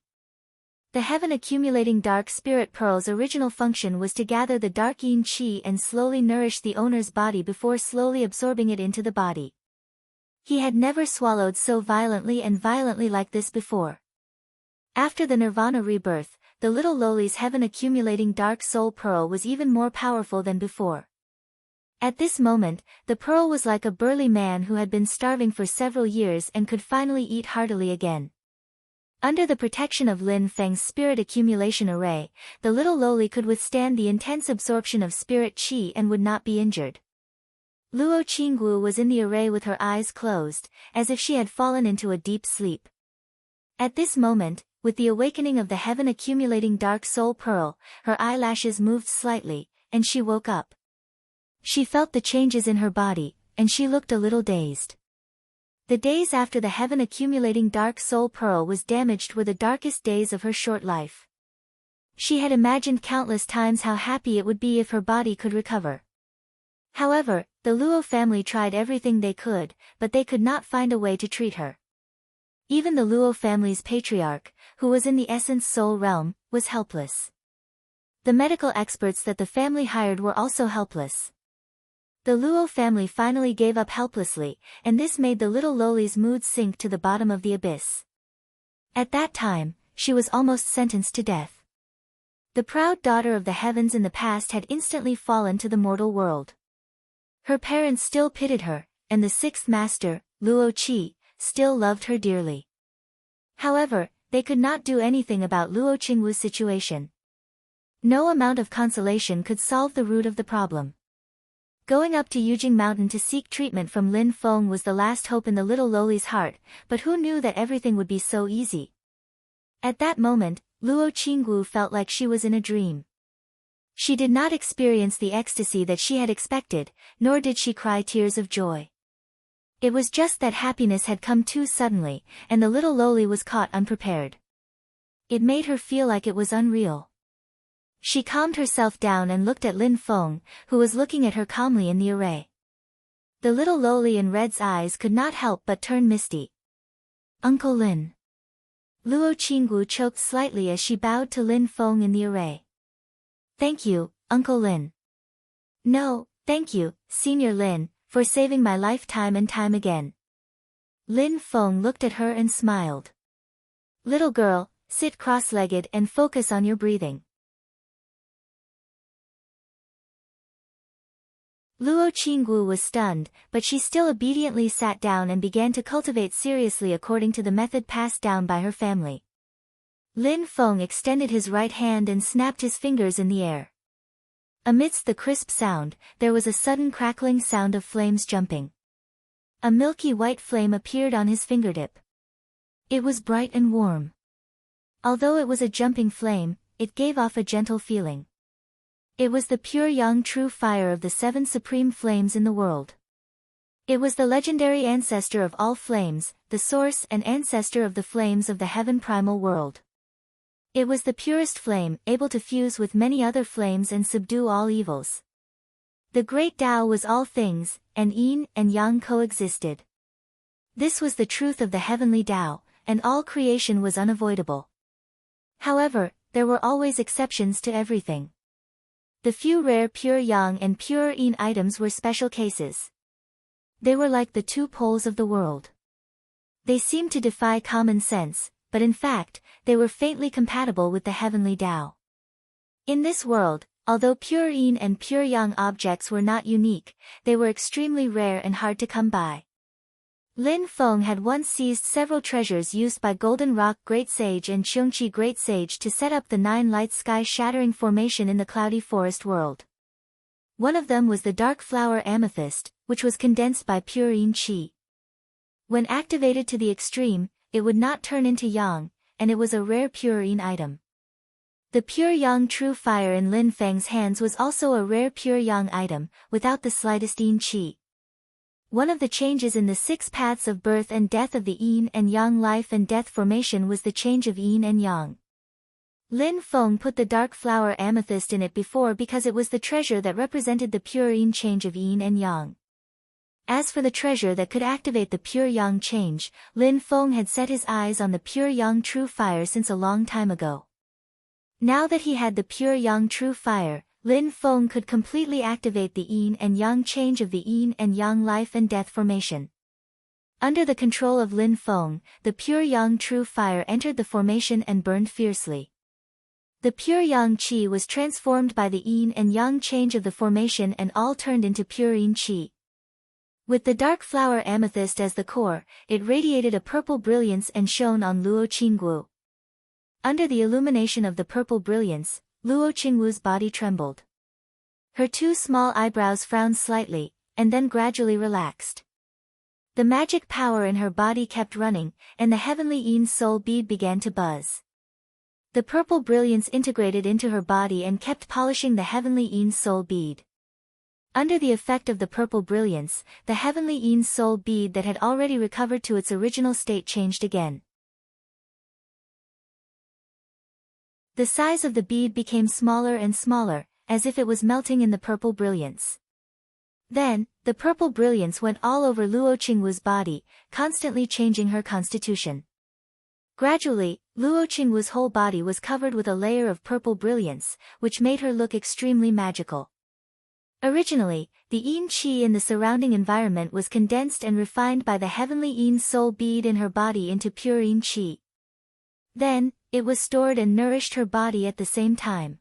The heaven accumulating dark spirit pearl's original function was to gather the dark yin qi and slowly nourish the owner's body before slowly absorbing it into the body. He had never swallowed so violently like this before. After the nirvana rebirth, the little loli's heaven accumulating dark soul pearl was even more powerful than before. At this moment, the pearl was like a burly man who had been starving for several years and could finally eat heartily again. Under the protection of Lin Feng's spirit accumulation array, the little loli could withstand the intense absorption of spirit qi and would not be injured. Luo Qinggu was in the array with her eyes closed, as if she had fallen into a deep sleep. At this moment, with the awakening of the heaven accumulating dark soul pearl, her eyelashes moved slightly, and she woke up. She felt the changes in her body, and she looked a little dazed. The days after the heaven accumulating dark soul pearl was damaged were the darkest days of her short life. She had imagined countless times how happy it would be if her body could recover. However, the Luo family tried everything they could, but they could not find a way to treat her. Even the Luo family's patriarch, who was in the essence soul realm, was helpless. The medical experts that the family hired were also helpless. The Luo family finally gave up helplessly, and this made the little loli's mood sink to the bottom of the abyss. At that time, she was almost sentenced to death. The proud daughter of the heavens in the past had instantly fallen to the mortal world. Her parents still pitied her, and the sixth master, Luo Qi, still loved her dearly. However, they could not do anything about Luo Qinggu's situation. No amount of consolation could solve the root of the problem. Going up to Yujing Mountain to seek treatment from Lin Feng was the last hope in the little loli's heart, but who knew that everything would be so easy? At that moment, Luo Qinggu felt like she was in a dream. She did not experience the ecstasy that she had expected, nor did she cry tears of joy. It was just that happiness had come too suddenly, and the little loli was caught unprepared. It made her feel like it was unreal. She calmed herself down and looked at Lin Feng, who was looking at her calmly in the array. The little loli in red's eyes could not help but turn misty. Uncle Lin. Luo Qinggu choked slightly as she bowed to Lin Feng in the array. Thank you, Uncle Lin. No, thank you, Senior Lin, for saving my life time and time again. Lin Feng looked at her and smiled. Little girl, sit cross-legged and focus on your breathing. Luo Qinggu was stunned, but she still obediently sat down and began to cultivate seriously according to the method passed down by her family. Lin Feng extended his right hand and snapped his fingers in the air. Amidst the crisp sound, there was a sudden crackling sound of flames jumping. A milky white flame appeared on his fingertip. It was bright and warm. Although it was a jumping flame, it gave off a gentle feeling. It was the pure young true fire of the 7 supreme flames in the world. It was the legendary ancestor of all flames, the source and ancestor of the flames of the heaven primal world. It was the purest flame, able to fuse with many other flames and subdue all evils. The great Tao was all things, and yin and yang coexisted. This was the truth of the heavenly Tao, and all creation was unavoidable. However, there were always exceptions to everything. The few rare pure yang and pure yin items were special cases. They were like the 2 poles of the world. They seemed to defy common sense, but in fact, they were faintly compatible with the heavenly Tao. In this world, although pure yin and pure yang objects were not unique, they were extremely rare and hard to come by. Lin Feng had once seized several treasures used by Golden Rock Great Sage and Xiongqi Great Sage to set up the 9 light sky-shattering formation in the cloudy forest world. One of them was the dark flower amethyst, which was condensed by pure yin qi. When activated to the extreme, it would not turn into yang, and it was a rare pure yin item. The pure yang true fire in Lin Feng's hands was also a rare pure yang item, without the slightest yin qi. One of the changes in the 6 paths of birth and death of the yin and yang life and death formation was the change of yin and yang. Lin Feng put the dark flower amethyst in it before because it was the treasure that represented the pure yin change of yin and yang. As for the treasure that could activate the pure yang change, Lin Feng had set his eyes on the pure yang true fire since a long time ago. Now that he had the pure yang true fire, Lin Feng could completely activate the yin and yang change of the yin and yang life and death formation. Under the control of Lin Feng, the pure yang true fire entered the formation and burned fiercely. The pure yang qi was transformed by the yin and yang change of the formation and all turned into pure yin qi. With the dark flower amethyst as the core, it radiated a purple brilliance and shone on Luo Qinggu. Under the illumination of the purple brilliance, Luo Qinggu's body trembled. Her 2 small eyebrows frowned slightly, and then gradually relaxed. The magic power in her body kept running, and the heavenly yin soul bead began to buzz. The purple brilliance integrated into her body and kept polishing the heavenly yin soul bead. Under the effect of the purple brilliance, the heavenly yin soul bead that had already recovered to its original state changed again. The size of the bead became smaller and smaller, as if it was melting in the purple brilliance. Then, the purple brilliance went all over Luo Qinggu's body, constantly changing her constitution. Gradually, Luo Qinggu's whole body was covered with a layer of purple brilliance, which made her look extremely magical. Originally, the yin qi in the surrounding environment was condensed and refined by the heavenly yin soul bead in her body into pure yin qi. Then, it was stored and nourished her body at the same time.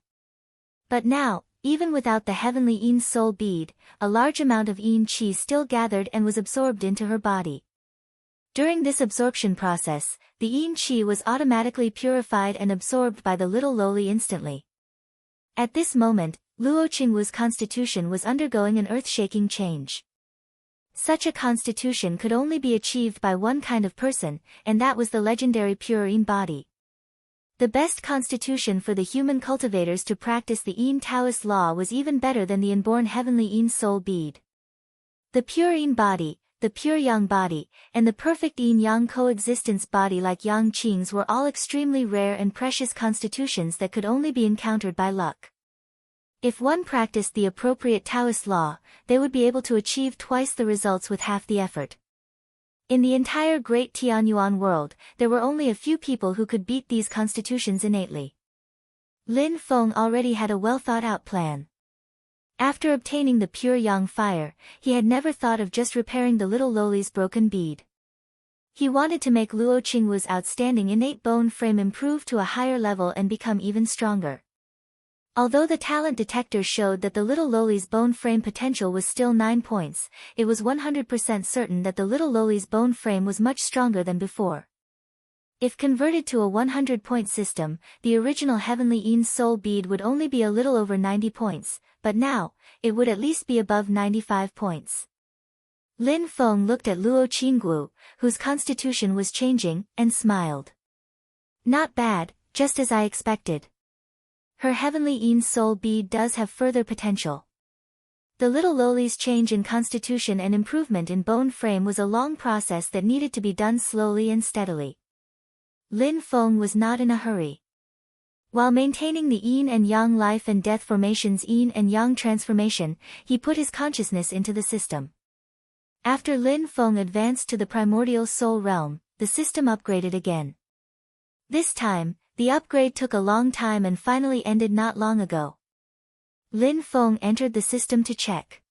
But now, even without the heavenly yin soul bead, a large amount of yin qi still gathered and was absorbed into her body. During this absorption process, the yin qi was automatically purified and absorbed by the little loli instantly. At this moment, Luo Qinggu's constitution was undergoing an earth-shaking change. Such a constitution could only be achieved by one kind of person, and that was the legendary pure yin body. The best constitution for the human cultivators to practice the yin Taoist law was even better than the inborn heavenly yin soul bead. The pure yin body, the pure yang body, and the perfect yin-yang coexistence body like Yang Qing's were all extremely rare and precious constitutions that could only be encountered by luck. If one practiced the appropriate Taoist law, they would be able to achieve twice the results with half the effort. In the entire Great Tianyuan world, there were only a few people who could beat these constitutions innately. Lin Feng already had a well-thought-out plan. After obtaining the pure yang fire, he had never thought of just repairing the little loli's broken bead. He wanted to make Luo Qinggu's outstanding innate bone frame improve to a higher level and become even stronger. Although the talent detector showed that the little Loli's bone frame potential was still 9 points, it was 100% certain that the little Loli's bone frame was much stronger than before. If converted to a 100-point system, the original Heavenly Ean's soul bead would only be a little over 90 points, but now, it would at least be above 95 points. Lin Feng looked at Luo Qingguo, whose constitution was changing, and smiled. Not bad, just as I expected. Her Heavenly Ean's soul bead does have further potential. The little Loli's change in constitution and improvement in bone frame was a long process that needed to be done slowly and steadily. Lin Feng was not in a hurry. While maintaining the yin and yang life and death formation's yin and yang transformation, he put his consciousness into the system. After Lin Feng advanced to the primordial soul realm, the system upgraded again. This time, the upgrade took a long time and finally ended not long ago. Lin Feng entered the system to check.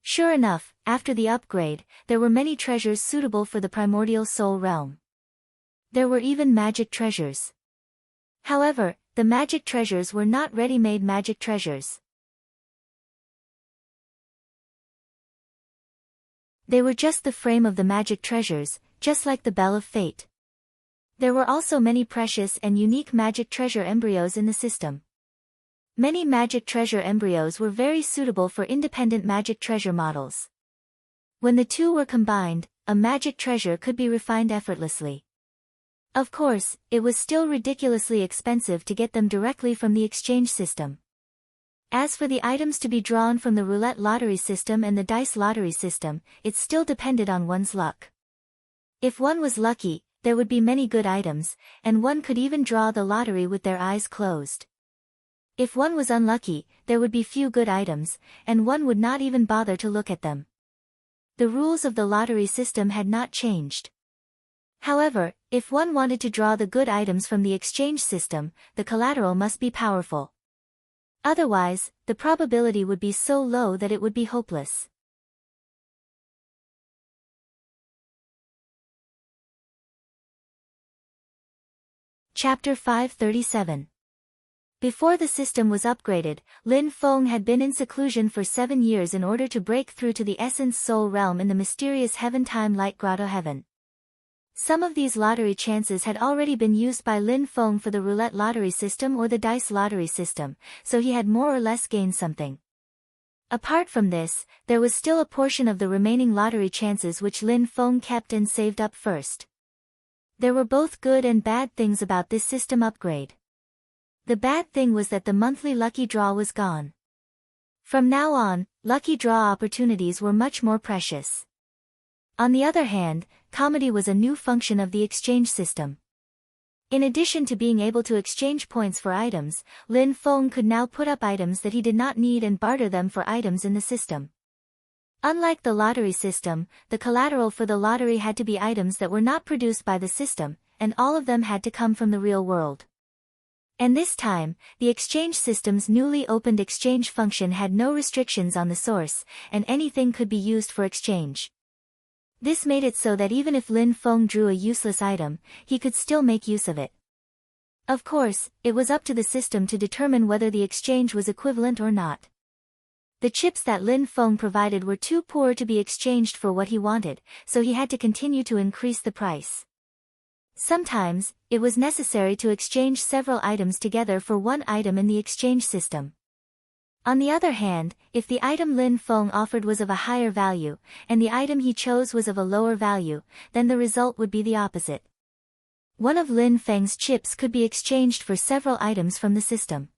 Sure enough, after the upgrade, there were many treasures suitable for the primordial soul realm. There were even magic treasures. However, the magic treasures were not ready-made magic treasures. They were just the frame of the magic treasures, just like the Bell of Fate. There were also many precious and unique magic treasure embryos in the system. Many magic treasure embryos were very suitable for independent magic treasure models. When the two were combined, a magic treasure could be refined effortlessly. Of course, it was still ridiculously expensive to get them directly from the exchange system. As for the items to be drawn from the roulette lottery system and the dice lottery system, it still depended on one's luck. If one was lucky, there would be many good items, and one could even draw the lottery with their eyes closed. If one was unlucky, there would be few good items, and one would not even bother to look at them. The rules of the lottery system had not changed. However, if one wanted to draw the good items from the exchange system, the collateral must be powerful. Otherwise, the probability would be so low that it would be hopeless. Chapter 537. Before the system was upgraded, Lin Feng had been in seclusion for 7 years in order to break through to the Essence Soul Realm in the mysterious Heaven Time Light Grotto Heaven. Some of these lottery chances had already been used by Lin Feng for the roulette lottery system or the dice lottery system, so he had more or less gained something. Apart from this, there was still a portion of the remaining lottery chances which Lin Feng kept and saved up first. There were both good and bad things about this system upgrade. The bad thing was that the monthly lucky draw was gone. From now on, lucky draw opportunities were much more precious. On the other hand, comedy was a new function of the exchange system. In addition to being able to exchange points for items, Lin Feng could now put up items that he did not need and barter them for items in the system. Unlike the lottery system, the collateral for the lottery had to be items that were not produced by the system, and all of them had to come from the real world. And this time, the exchange system's newly opened exchange function had no restrictions on the source, and anything could be used for exchange. This made it so that even if Lin Feng drew a useless item, he could still make use of it. Of course, it was up to the system to determine whether the exchange was equivalent or not. The chips that Lin Feng provided were too poor to be exchanged for what he wanted, so he had to continue to increase the price. Sometimes, it was necessary to exchange several items together for one item in the exchange system. On the other hand, if the item Lin Feng offered was of a higher value, and the item he chose was of a lower value, then the result would be the opposite. One of Lin Feng's chips could be exchanged for several items from the system.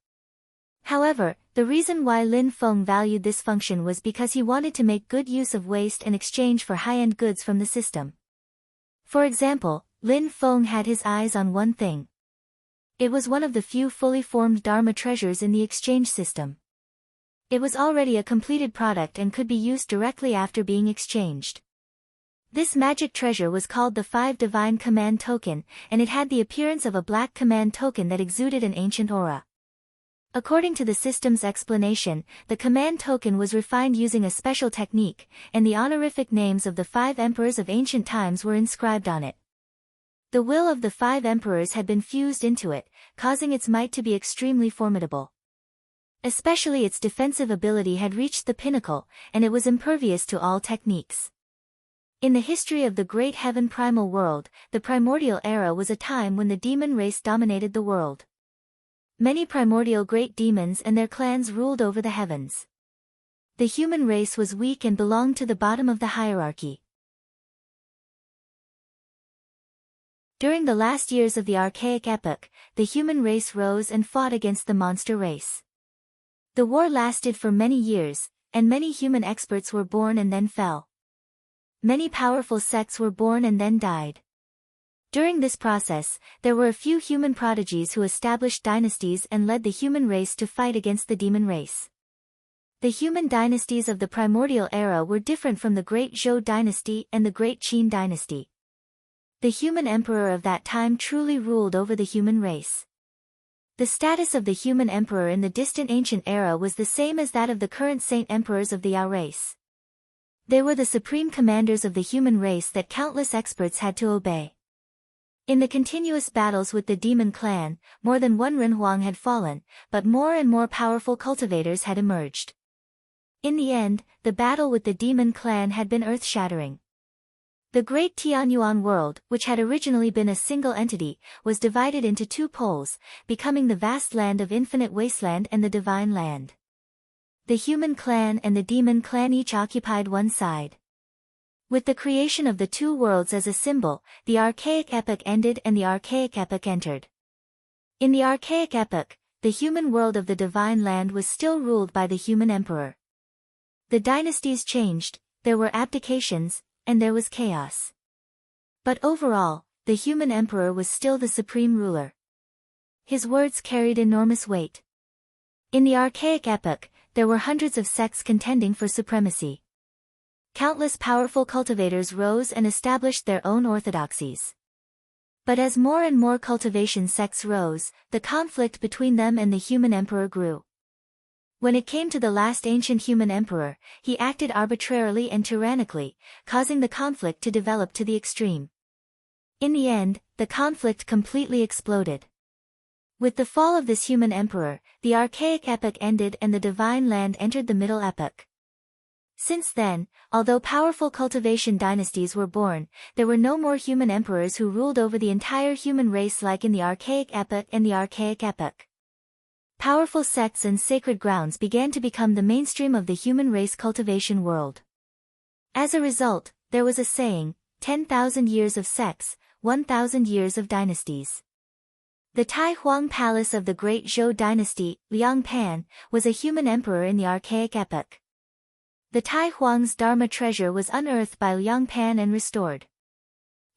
However, the reason why Lin Feng valued this function was because he wanted to make good use of waste and exchange for high-end goods from the system. For example, Lin Feng had his eyes on one thing. It was one of the few fully formed Dharma treasures in the exchange system. It was already a completed product and could be used directly after being exchanged. This magic treasure was called the 5 Divine Command Token, and it had the appearance of a black command token that exuded an ancient aura. According to the system's explanation, the command token was refined using a special technique, and the honorific names of the 5 emperors of ancient times were inscribed on it. The will of the 5 emperors had been fused into it, causing its might to be extremely formidable. Especially its defensive ability had reached the pinnacle, and it was impervious to all techniques. In the history of the great heaven primal world, the primordial era was a time when the demon race dominated the world. Many primordial great demons and their clans ruled over the heavens. The human race was weak and belonged to the bottom of the hierarchy. During the last years of the archaic epoch, the human race rose and fought against the monster race. The war lasted for many years, and many human experts were born and then fell. Many powerful sects were born and then died. During this process, there were a few human prodigies who established dynasties and led the human race to fight against the demon race. The human dynasties of the primordial era were different from the Great Zhou dynasty and the Great Qin dynasty. The human emperor of that time truly ruled over the human race. The status of the human emperor in the distant ancient era was the same as that of the current saint emperors of the Yao race. They were the supreme commanders of the human race that countless experts had to obey. In the continuous battles with the demon clan, more than one Renhuang had fallen, but more and more powerful cultivators had emerged. In the end, the battle with the demon clan had been earth-shattering. The great Tianyuan world, which had originally been a single entity, was divided into two poles, becoming the vast land of infinite wasteland and the divine land. The human clan and the demon clan each occupied one side. With the creation of the two worlds as a symbol, the archaic epoch ended and the archaic epoch entered. In the archaic epoch, the human world of the divine land was still ruled by the human emperor. The dynasties changed, there were abdications, and there was chaos. But overall, the human emperor was still the supreme ruler. His words carried enormous weight. In the archaic epoch, there were hundreds of sects contending for supremacy. Countless powerful cultivators rose and established their own orthodoxies. But as more and more cultivation sects rose, the conflict between them and the human emperor grew. When it came to the last ancient human emperor, he acted arbitrarily and tyrannically, causing the conflict to develop to the extreme. In the end, the conflict completely exploded. With the fall of this human emperor, the archaic epoch ended and the divine land entered the middle epoch. Since then, although powerful cultivation dynasties were born, there were no more human emperors who ruled over the entire human race like in the archaic epoch and the archaic epoch. Powerful sects and sacred grounds began to become the mainstream of the human race cultivation world. As a result, there was a saying, 10,000 years of sects, 1,000 years of dynasties. The Tai Huang Palace of the Great Zhou dynasty, Liang Pan, was a human emperor in the archaic epoch. The Tai Huang's Dharma treasure was unearthed by Liang Pan and restored.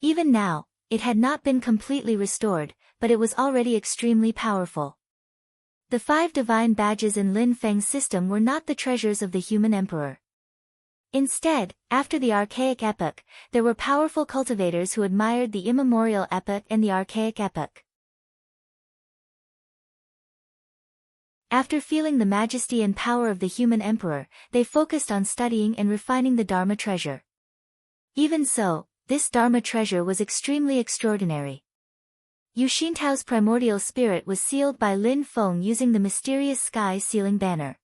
Even now, it had not been completely restored, but it was already extremely powerful. The 5 divine badges in Lin Feng's system were not the treasures of the human emperor. Instead, after the archaic epoch, there were powerful cultivators who admired the immemorial epoch and the archaic epoch. After feeling the majesty and power of the human emperor, they focused on studying and refining the Dharma treasure. Even so, this Dharma treasure was extremely extraordinary. Yu Xintao's primordial spirit was sealed by Lin Feng using the mysterious sky sealing banner.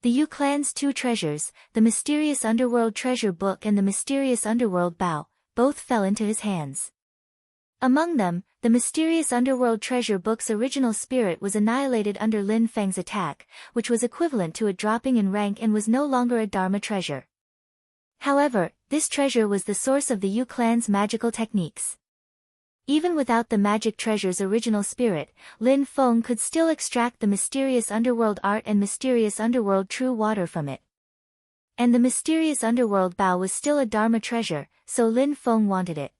The Yu clan's 2 treasures, the mysterious underworld treasure book and the mysterious underworld bow, both fell into his hands. Among them, the mysterious underworld treasure book's original spirit was annihilated under Lin Feng's attack, which was equivalent to it dropping in rank and was no longer a Dharma treasure. However, this treasure was the source of the Yu clan's magical techniques. Even without the magic treasure's original spirit, Lin Feng could still extract the mysterious underworld art and mysterious underworld true water from it. And the mysterious underworld bow was still a Dharma treasure, so Lin Feng wanted it.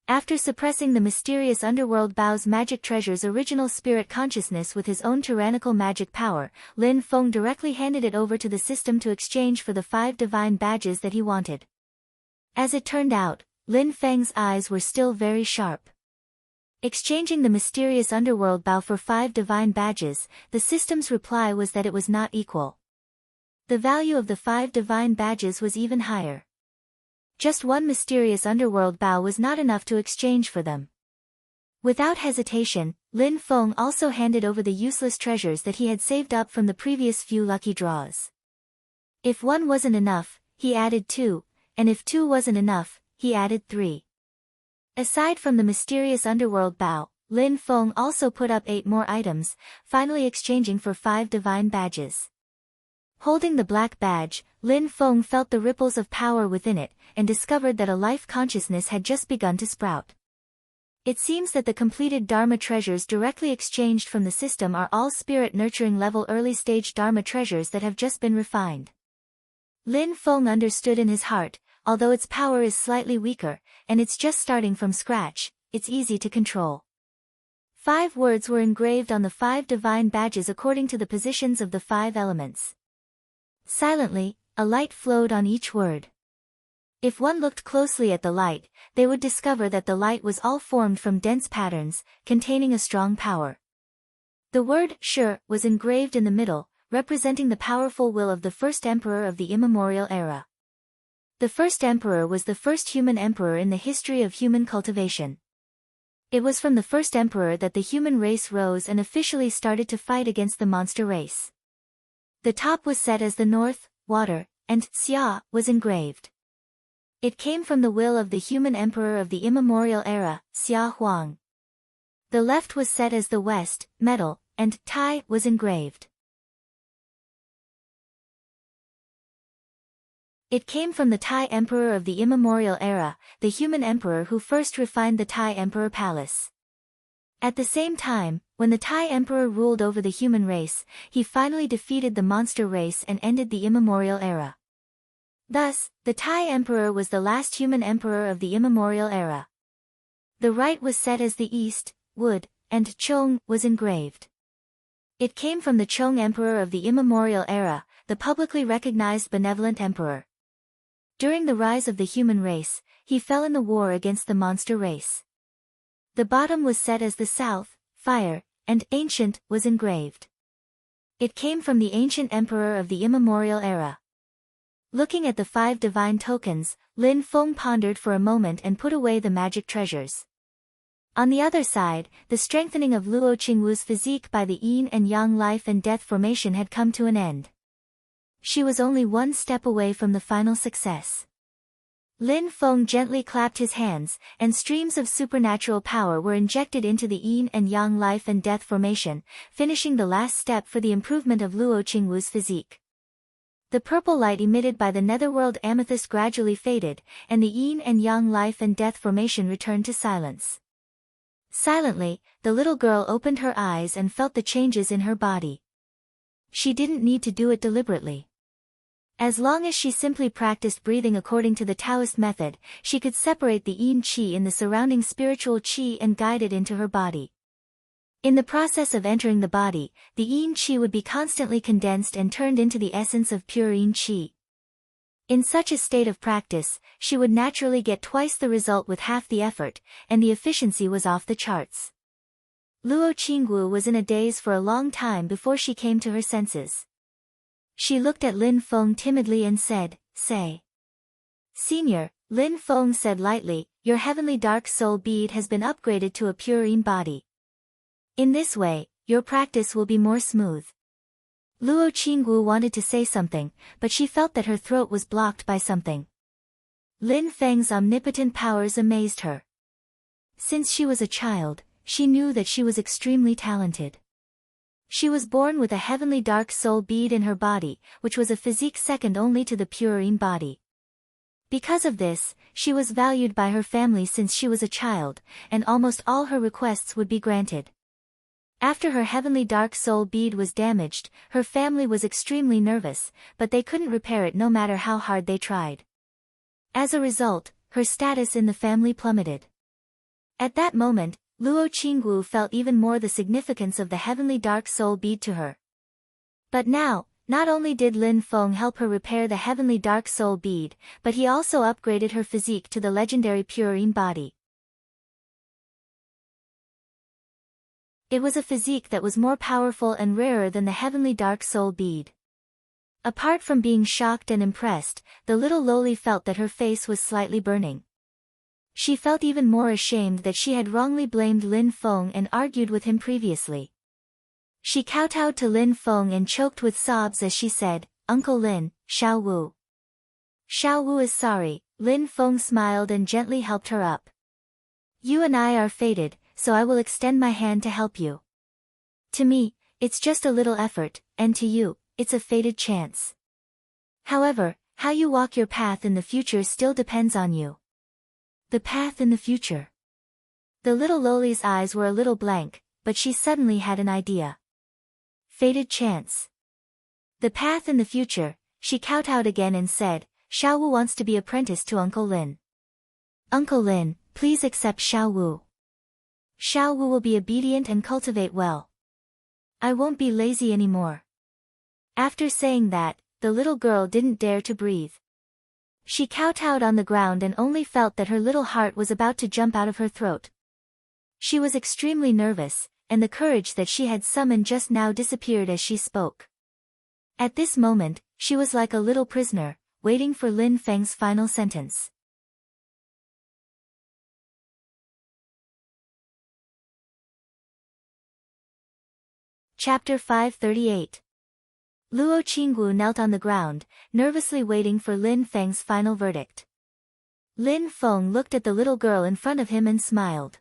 After suppressing the mysterious underworld bow's magic treasure's original spirit consciousness with his own tyrannical magic power, Lin Feng directly handed it over to the system to exchange for the 5 divine badges that he wanted. As it turned out, Lin Feng's eyes were still very sharp. Exchanging the mysterious underworld bow for 5 divine badges, the system's reply was that it was not equal. The value of the 5 divine badges was even higher. Just 1 mysterious underworld bow was not enough to exchange for them. Without hesitation, Lin Feng also handed over the useless treasures that he had saved up from the previous few lucky draws. If one wasn't enough, he added 2, and if 2 wasn't enough, he added 3. Aside from the mysterious underworld bow, Lin Feng also put up 8 more items, finally exchanging for 5 divine badges. Holding the black badge, Lin Feng felt the ripples of power within it, and discovered that a life consciousness had just begun to sprout. It seems that the completed Dharma treasures directly exchanged from the system are all spirit nurturing level early-stage Dharma treasures that have just been refined. Lin Feng understood in his heart, although its power is slightly weaker, and it's just starting from scratch, it's easy to control. 5 words were engraved on the 5 divine badges according to the positions of the 5 elements. Silently, a light flowed on each word. If one looked closely at the light, they would discover that the light was all formed from dense patterns, containing a strong power. The word Shi was engraved in the middle, representing the powerful will of the first emperor of the immemorial era. The first emperor was the first human emperor in the history of human cultivation. It was from the first emperor that the human race rose and officially started to fight against the monster race. The top was set as the north, water, and Xia was engraved. It came from the will of the human emperor of the immemorial era, Xia Huang. The left was set as the west, metal, and Tai was engraved. It came from the Tai emperor of the immemorial era, the human emperor who first refined the Tai emperor palace. At the same time, when the Tai emperor ruled over the human race, he finally defeated the monster race and ended the immemorial era. Thus, the Tai emperor was the last human emperor of the immemorial era. The right was set as the east, wood, and Chong was engraved. It came from the Chong emperor of the immemorial era, the publicly recognized benevolent emperor. During the rise of the human race, he fell in the war against the monster race. The bottom was set as the south, fire, and ancient was engraved. It came from the ancient emperor of the immemorial era. Looking at the 5 divine tokens, Lin Feng pondered for a moment and put away the magic treasures. On the other side, the strengthening of Luo Qingwu's physique by the yin and yang life and death formation had come to an end. She was only 1 step away from the final success. Lin Feng gently clapped his hands, and streams of supernatural power were injected into the yin and yang life and death formation, finishing the last step for the improvement of Luo Qingwu's physique. The purple light emitted by the netherworld amethyst gradually faded, and the yin and yang life and death formation returned to silence. Silently, the little girl opened her eyes and felt the changes in her body. She didn't need to do it deliberately. As long as she simply practiced breathing according to the Taoist method, she could separate the yin qi in the surrounding spiritual qi and guide it into her body. In the process of entering the body, the yin qi would be constantly condensed and turned into the essence of pure yin qi. In such a state of practice, she would naturally get twice the result with half the effort, and the efficiency was off the charts. Luo Qingwu was in a daze for a long time before she came to her senses. She looked at Lin Feng timidly and said, "Say." "Senior," Lin Feng said lightly, "your heavenly dark soul bead has been upgraded to a pure yin body. In this way, your practice will be more smooth." Luo Qingwu wanted to say something, but she felt that her throat was blocked by something. Lin Feng's omnipotent powers amazed her. Since she was a child, she knew that she was extremely talented. She was born with a heavenly dark soul bead in her body, which was a physique second only to the pure yin body. Because of this, she was valued by her family since she was a child, and almost all her requests would be granted. After her heavenly dark soul bead was damaged, her family was extremely nervous, but they couldn't repair it no matter how hard they tried. As a result, her status in the family plummeted. At that moment, Luo Qingwu felt even more the significance of the heavenly dark soul bead to her. But now, not only did Lin Feng help her repair the heavenly dark soul bead, but he also upgraded her physique to the legendary pure yin body. It was a physique that was more powerful and rarer than the heavenly dark soul bead. Apart from being shocked and impressed, the little lowly felt that her face was slightly burning. She felt even more ashamed that she had wrongly blamed Lin Feng and argued with him previously. She kowtowed to Lin Feng and choked with sobs as she said, "Uncle Lin, Xiao Wu." "Xiao Wu is sorry," Lin Feng smiled and gently helped her up. "You and I are fated, so I will extend my hand to help you. To me, it's just a little effort, and to you, it's a fated chance. However, how you walk your path in the future still depends on you." The path in the future. The little Loli's eyes were a little blank, but she suddenly had an idea. Fated chance. The path in the future, she kowtowed again and said, "Xiao Wu wants to be apprenticed to Uncle Lin. Uncle Lin, please accept Xiao Wu. Xiao Wu will be obedient and cultivate well. I won't be lazy anymore." After saying that, the little girl didn't dare to breathe. She kowtowed on the ground and only felt that her little heart was about to jump out of her throat. She was extremely nervous, and the courage that she had summoned just now disappeared as she spoke. At this moment, she was like a little prisoner, waiting for Lin Feng's final sentence. Chapter 538. Luo Qinggu knelt on the ground, nervously waiting for Lin Feng's final verdict. Lin Feng looked at the little girl in front of him and smiled.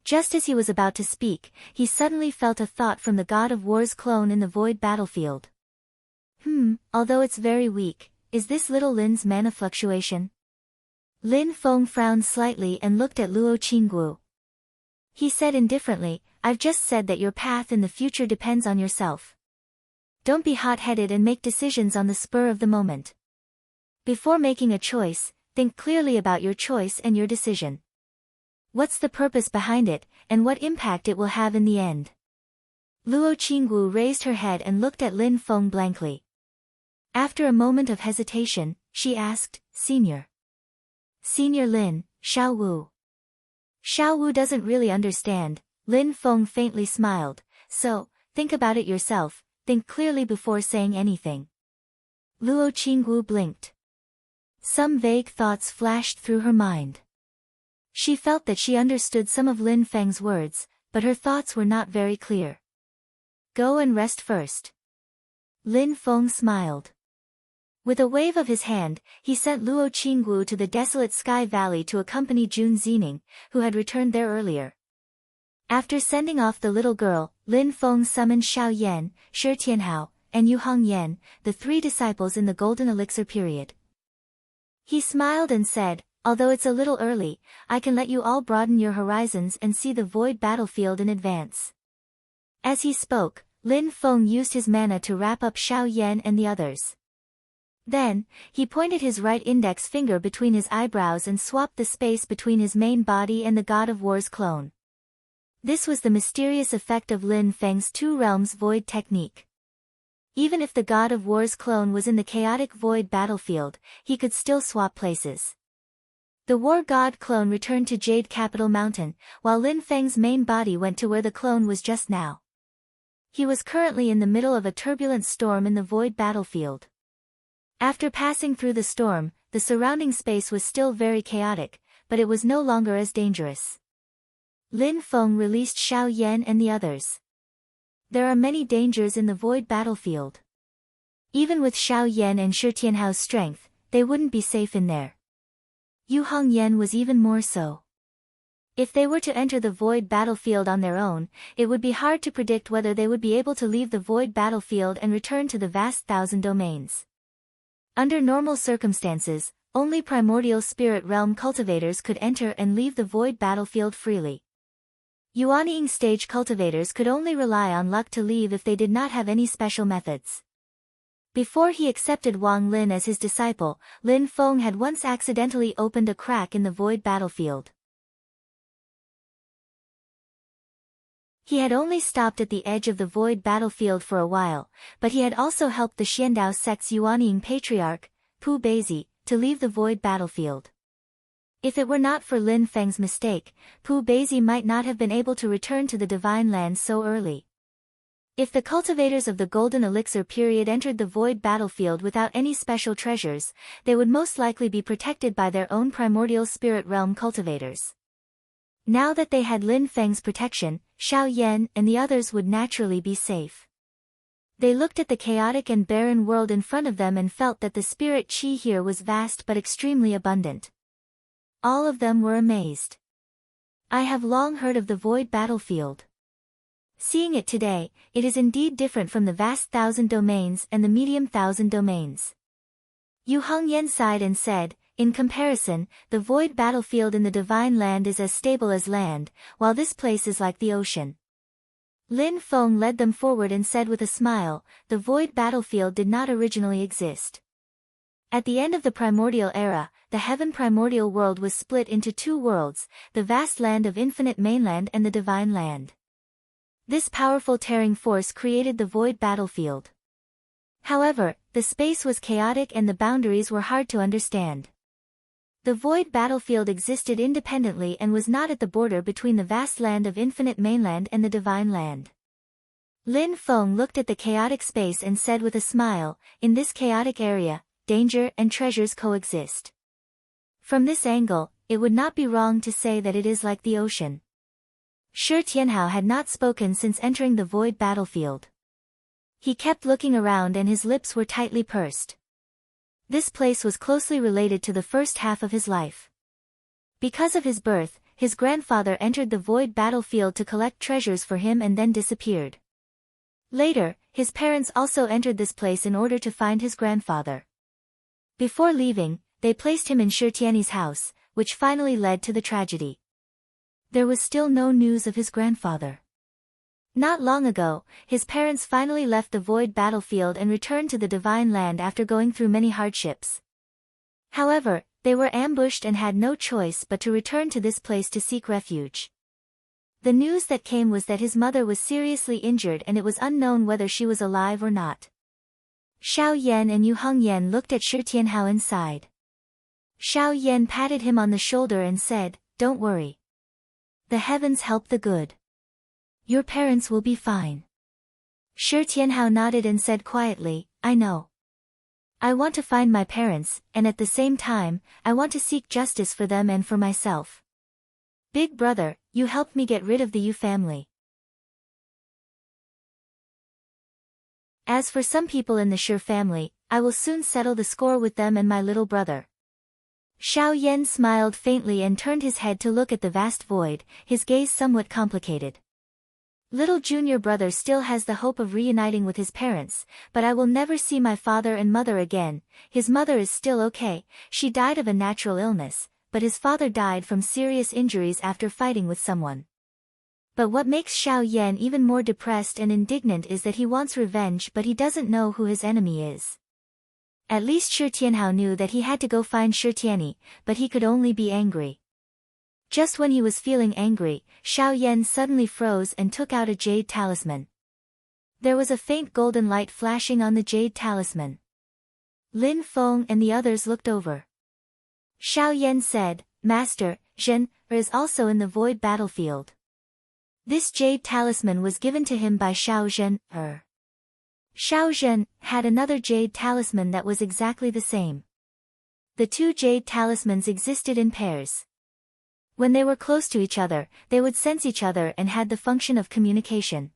Just as he was about to speak, he suddenly felt a thought from the God of War's clone in the void battlefield. Although it's very weak, is this little Lin's mana fluctuation? Lin Feng frowned slightly and looked at Luo Qinggu. He said indifferently, "I've just said that your path in the future depends on yourself. Don't be hot-headed and make decisions on the spur of the moment. Before making a choice, think clearly about your choice and your decision. What's the purpose behind it, and what impact it will have in the end?" Luo Qinggu raised her head and looked at Lin Feng blankly. After a moment of hesitation, she asked, Senior Lin, Xiao Wu." "Xiao Wu doesn't really understand," Lin Feng faintly smiled, "so, think about it yourself. Think clearly before saying anything." Luo Qinggu blinked. Some vague thoughts flashed through her mind. She felt that she understood some of Lin Feng's words, but her thoughts were not very clear. "Go and rest first." Lin Feng smiled. With a wave of his hand, he sent Luo Qinggu to the desolate Sky Valley to accompany Jun Zining, who had returned there earlier. After sending off the little girl, Lin Feng summoned Xiao Yan, Shi Tianhao, and Yu Hongyan, the three disciples in the Golden Elixir period. He smiled and said, "Although it's a little early, I can let you all broaden your horizons and see the void battlefield in advance." As he spoke, Lin Feng used his mana to wrap up Xiao Yan and the others. Then, he pointed his right index finger between his eyebrows and swapped the space between his main body and the God of War's clone. This was the mysterious effect of Lin Feng's Two Realms Void technique. Even if the God of War's clone was in the chaotic void battlefield, he could still swap places. The War God clone returned to Jade Capital Mountain, while Lin Feng's main body went to where the clone was just now. He was currently in the middle of a turbulent storm in the void battlefield. After passing through the storm, the surrounding space was still very chaotic, but it was no longer as dangerous. Lin Feng released Xiao Yan and the others. There are many dangers in the void battlefield. Even with Xiao Yan and Shi Tianhao's strength, they wouldn't be safe in there. Yu Hongyan was even more so. If they were to enter the void battlefield on their own, it would be hard to predict whether they would be able to leave the void battlefield and return to the vast thousand domains. Under normal circumstances, only primordial spirit realm cultivators could enter and leave the void battlefield freely. Yuanying stage cultivators could only rely on luck to leave if they did not have any special methods. Before he accepted Wang Lin as his disciple, Lin Feng had once accidentally opened a crack in the void battlefield. He had only stopped at the edge of the void battlefield for a while, but he had also helped the Xiandao sect's Yuanying patriarch, Pu Beizi, to leave the void battlefield. If it were not for Lin Feng's mistake, Pu Beizi might not have been able to return to the Divine Land so early. If the cultivators of the Golden Elixir period entered the void battlefield without any special treasures, they would most likely be protected by their own primordial spirit realm cultivators. Now that they had Lin Feng's protection, Xiao Yan and the others would naturally be safe. They looked at the chaotic and barren world in front of them and felt that the spirit qi here was vast but extremely abundant. All of them were amazed. I have long heard of the void battlefield. Seeing it today, it is indeed different from the vast 1,000 domains and the medium 1,000 domains. Yu Hongyan sighed and said, in comparison, the void battlefield in the divine land is as stable as land, while this place is like the ocean. Lin Feng led them forward and said with a smile, the void battlefield did not originally exist. At the end of the primordial era, the heaven primordial world was split into two worlds, the vast land of infinite mainland and the divine land. This powerful tearing force created the void battlefield. However, the space was chaotic and the boundaries were hard to understand. The void battlefield existed independently and was not at the border between the vast land of infinite mainland and the divine land. Lin Feng looked at the chaotic space and said with a smile, in this chaotic area, danger and treasures coexist. From this angle, it would not be wrong to say that it is like the ocean. Shi Tianhao had not spoken since entering the void battlefield. He kept looking around and his lips were tightly pursed. This place was closely related to the first half of his life. Because of his birth, his grandfather entered the void battlefield to collect treasures for him and then disappeared. Later, his parents also entered this place in order to find his grandfather. Before leaving, they placed him in Shi Tianyi's house, which finally led to the tragedy. There was still no news of his grandfather. Not long ago, his parents finally left the void battlefield and returned to the divine land after going through many hardships. However, they were ambushed and had no choice but to return to this place to seek refuge. The news that came was that his mother was seriously injured and it was unknown whether she was alive or not. Xiao Yan and Yu Hongyan looked at Shi Tianhao and sighed. Xiao Yan patted him on the shoulder and said, "Don't worry. The heavens help the good. Your parents will be fine." Shi Tianhao nodded and said quietly, "I know. I want to find my parents, and at the same time, I want to seek justice for them and for myself. Big brother, you helped me get rid of the Yu family. As for some people in the Shi family, I will soon settle the score with them and my little brother." Xiao Yan smiled faintly and turned his head to look at the vast void, his gaze somewhat complicated. Little junior brother still has the hope of reuniting with his parents, but I will never see my father and mother again. His mother is still okay, she died of a natural illness, but his father died from serious injuries after fighting with someone. But what makes Xiao Yan even more depressed and indignant is that he wants revenge but he doesn't know who his enemy is. At least Shi Tianhao knew that he had to go find Shi Tianyi, but he could only be angry. Just when he was feeling angry, Xiao Yan suddenly froze and took out a jade talisman. There was a faint golden light flashing on the jade talisman. Lin Feng and the others looked over. Xiao Yan said, "Master, Zhen is also in the void battlefield. This jade talisman was given to him by Xiao Zhen. Xiao Zhen had another jade talisman that was exactly the same. The two jade talismans existed in pairs. When they were close to each other, they would sense each other and had the function of communication.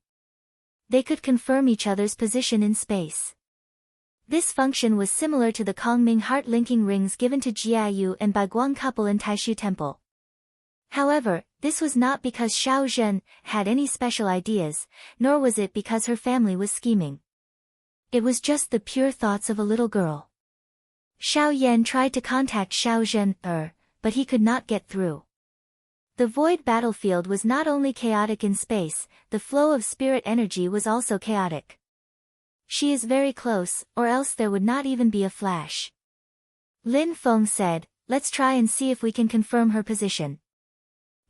They could confirm each other's position in space. This function was similar to the Kongming heart-linking rings given to Jiayu and Baiguang couple in Taishu Temple. However, this was not because Xiao Zhen had any special ideas, nor was it because her family was scheming. It was just the pure thoughts of a little girl. Xiao Yan tried to contact Xiao Zhen, but he could not get through. The void battlefield was not only chaotic in space, the flow of spirit energy was also chaotic. She is very close, or else there would not even be a flash. Lin Feng said, "Let's try and see if we can confirm her position."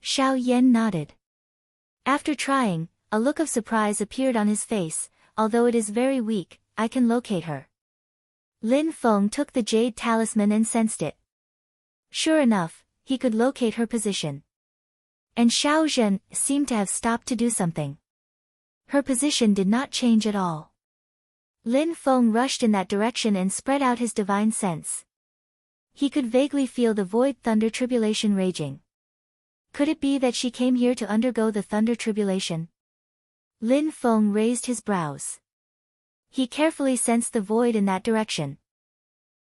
Xiao Yan nodded. After trying, a look of surprise appeared on his face. "Although it is very weak, I can locate her." Lin Feng took the jade talisman and sensed it. Sure enough, he could locate her position. And Xiao Zhen seemed to have stopped to do something. Her position did not change at all. Lin Feng rushed in that direction and spread out his divine sense. He could vaguely feel the void thunder tribulation raging. Could it be that she came here to undergo the thunder tribulation? Lin Feng raised his brows. He carefully sensed the void in that direction.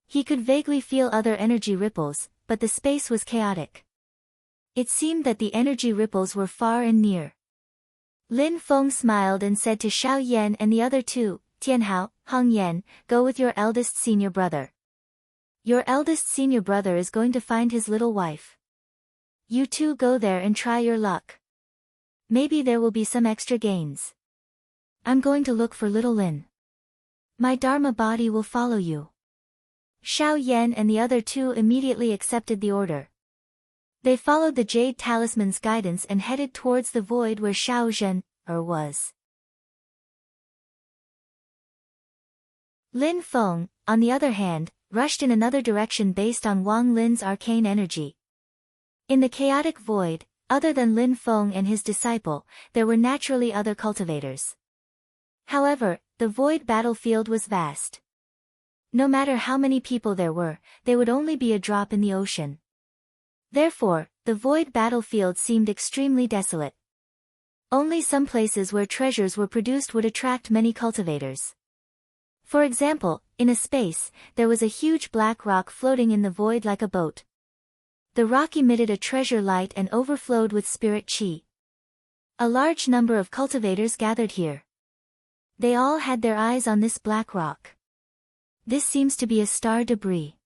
He could vaguely feel other energy ripples, but the space was chaotic. It seemed that the energy ripples were far and near. Lin Feng smiled and said to Xiao Yan and the other two, Tianhao, Hong Yan, go with your eldest senior brother. Your eldest senior brother is going to find his little wife. You two go there and try your luck. Maybe there will be some extra gains. I'm going to look for little Lin. My Dharma body will follow you. Xiao Yan and the other two immediately accepted the order. They followed the Jade Talisman's guidance and headed towards the void where Xiao Zhen was. Lin Feng, on the other hand, rushed in another direction based on Wang Lin's arcane energy. In the chaotic void, other than Lin Feng and his disciple, there were naturally other cultivators. However, the void battlefield was vast. No matter how many people there were, they would only be a drop in the ocean. Therefore, the void battlefield seemed extremely desolate. Only some places where treasures were produced would attract many cultivators. For example, in a space, there was a huge black rock floating in the void like a boat. The rock emitted a treasure light and overflowed with spirit chi. A large number of cultivators gathered here. They all had their eyes on this black rock. This seems to be a star debris.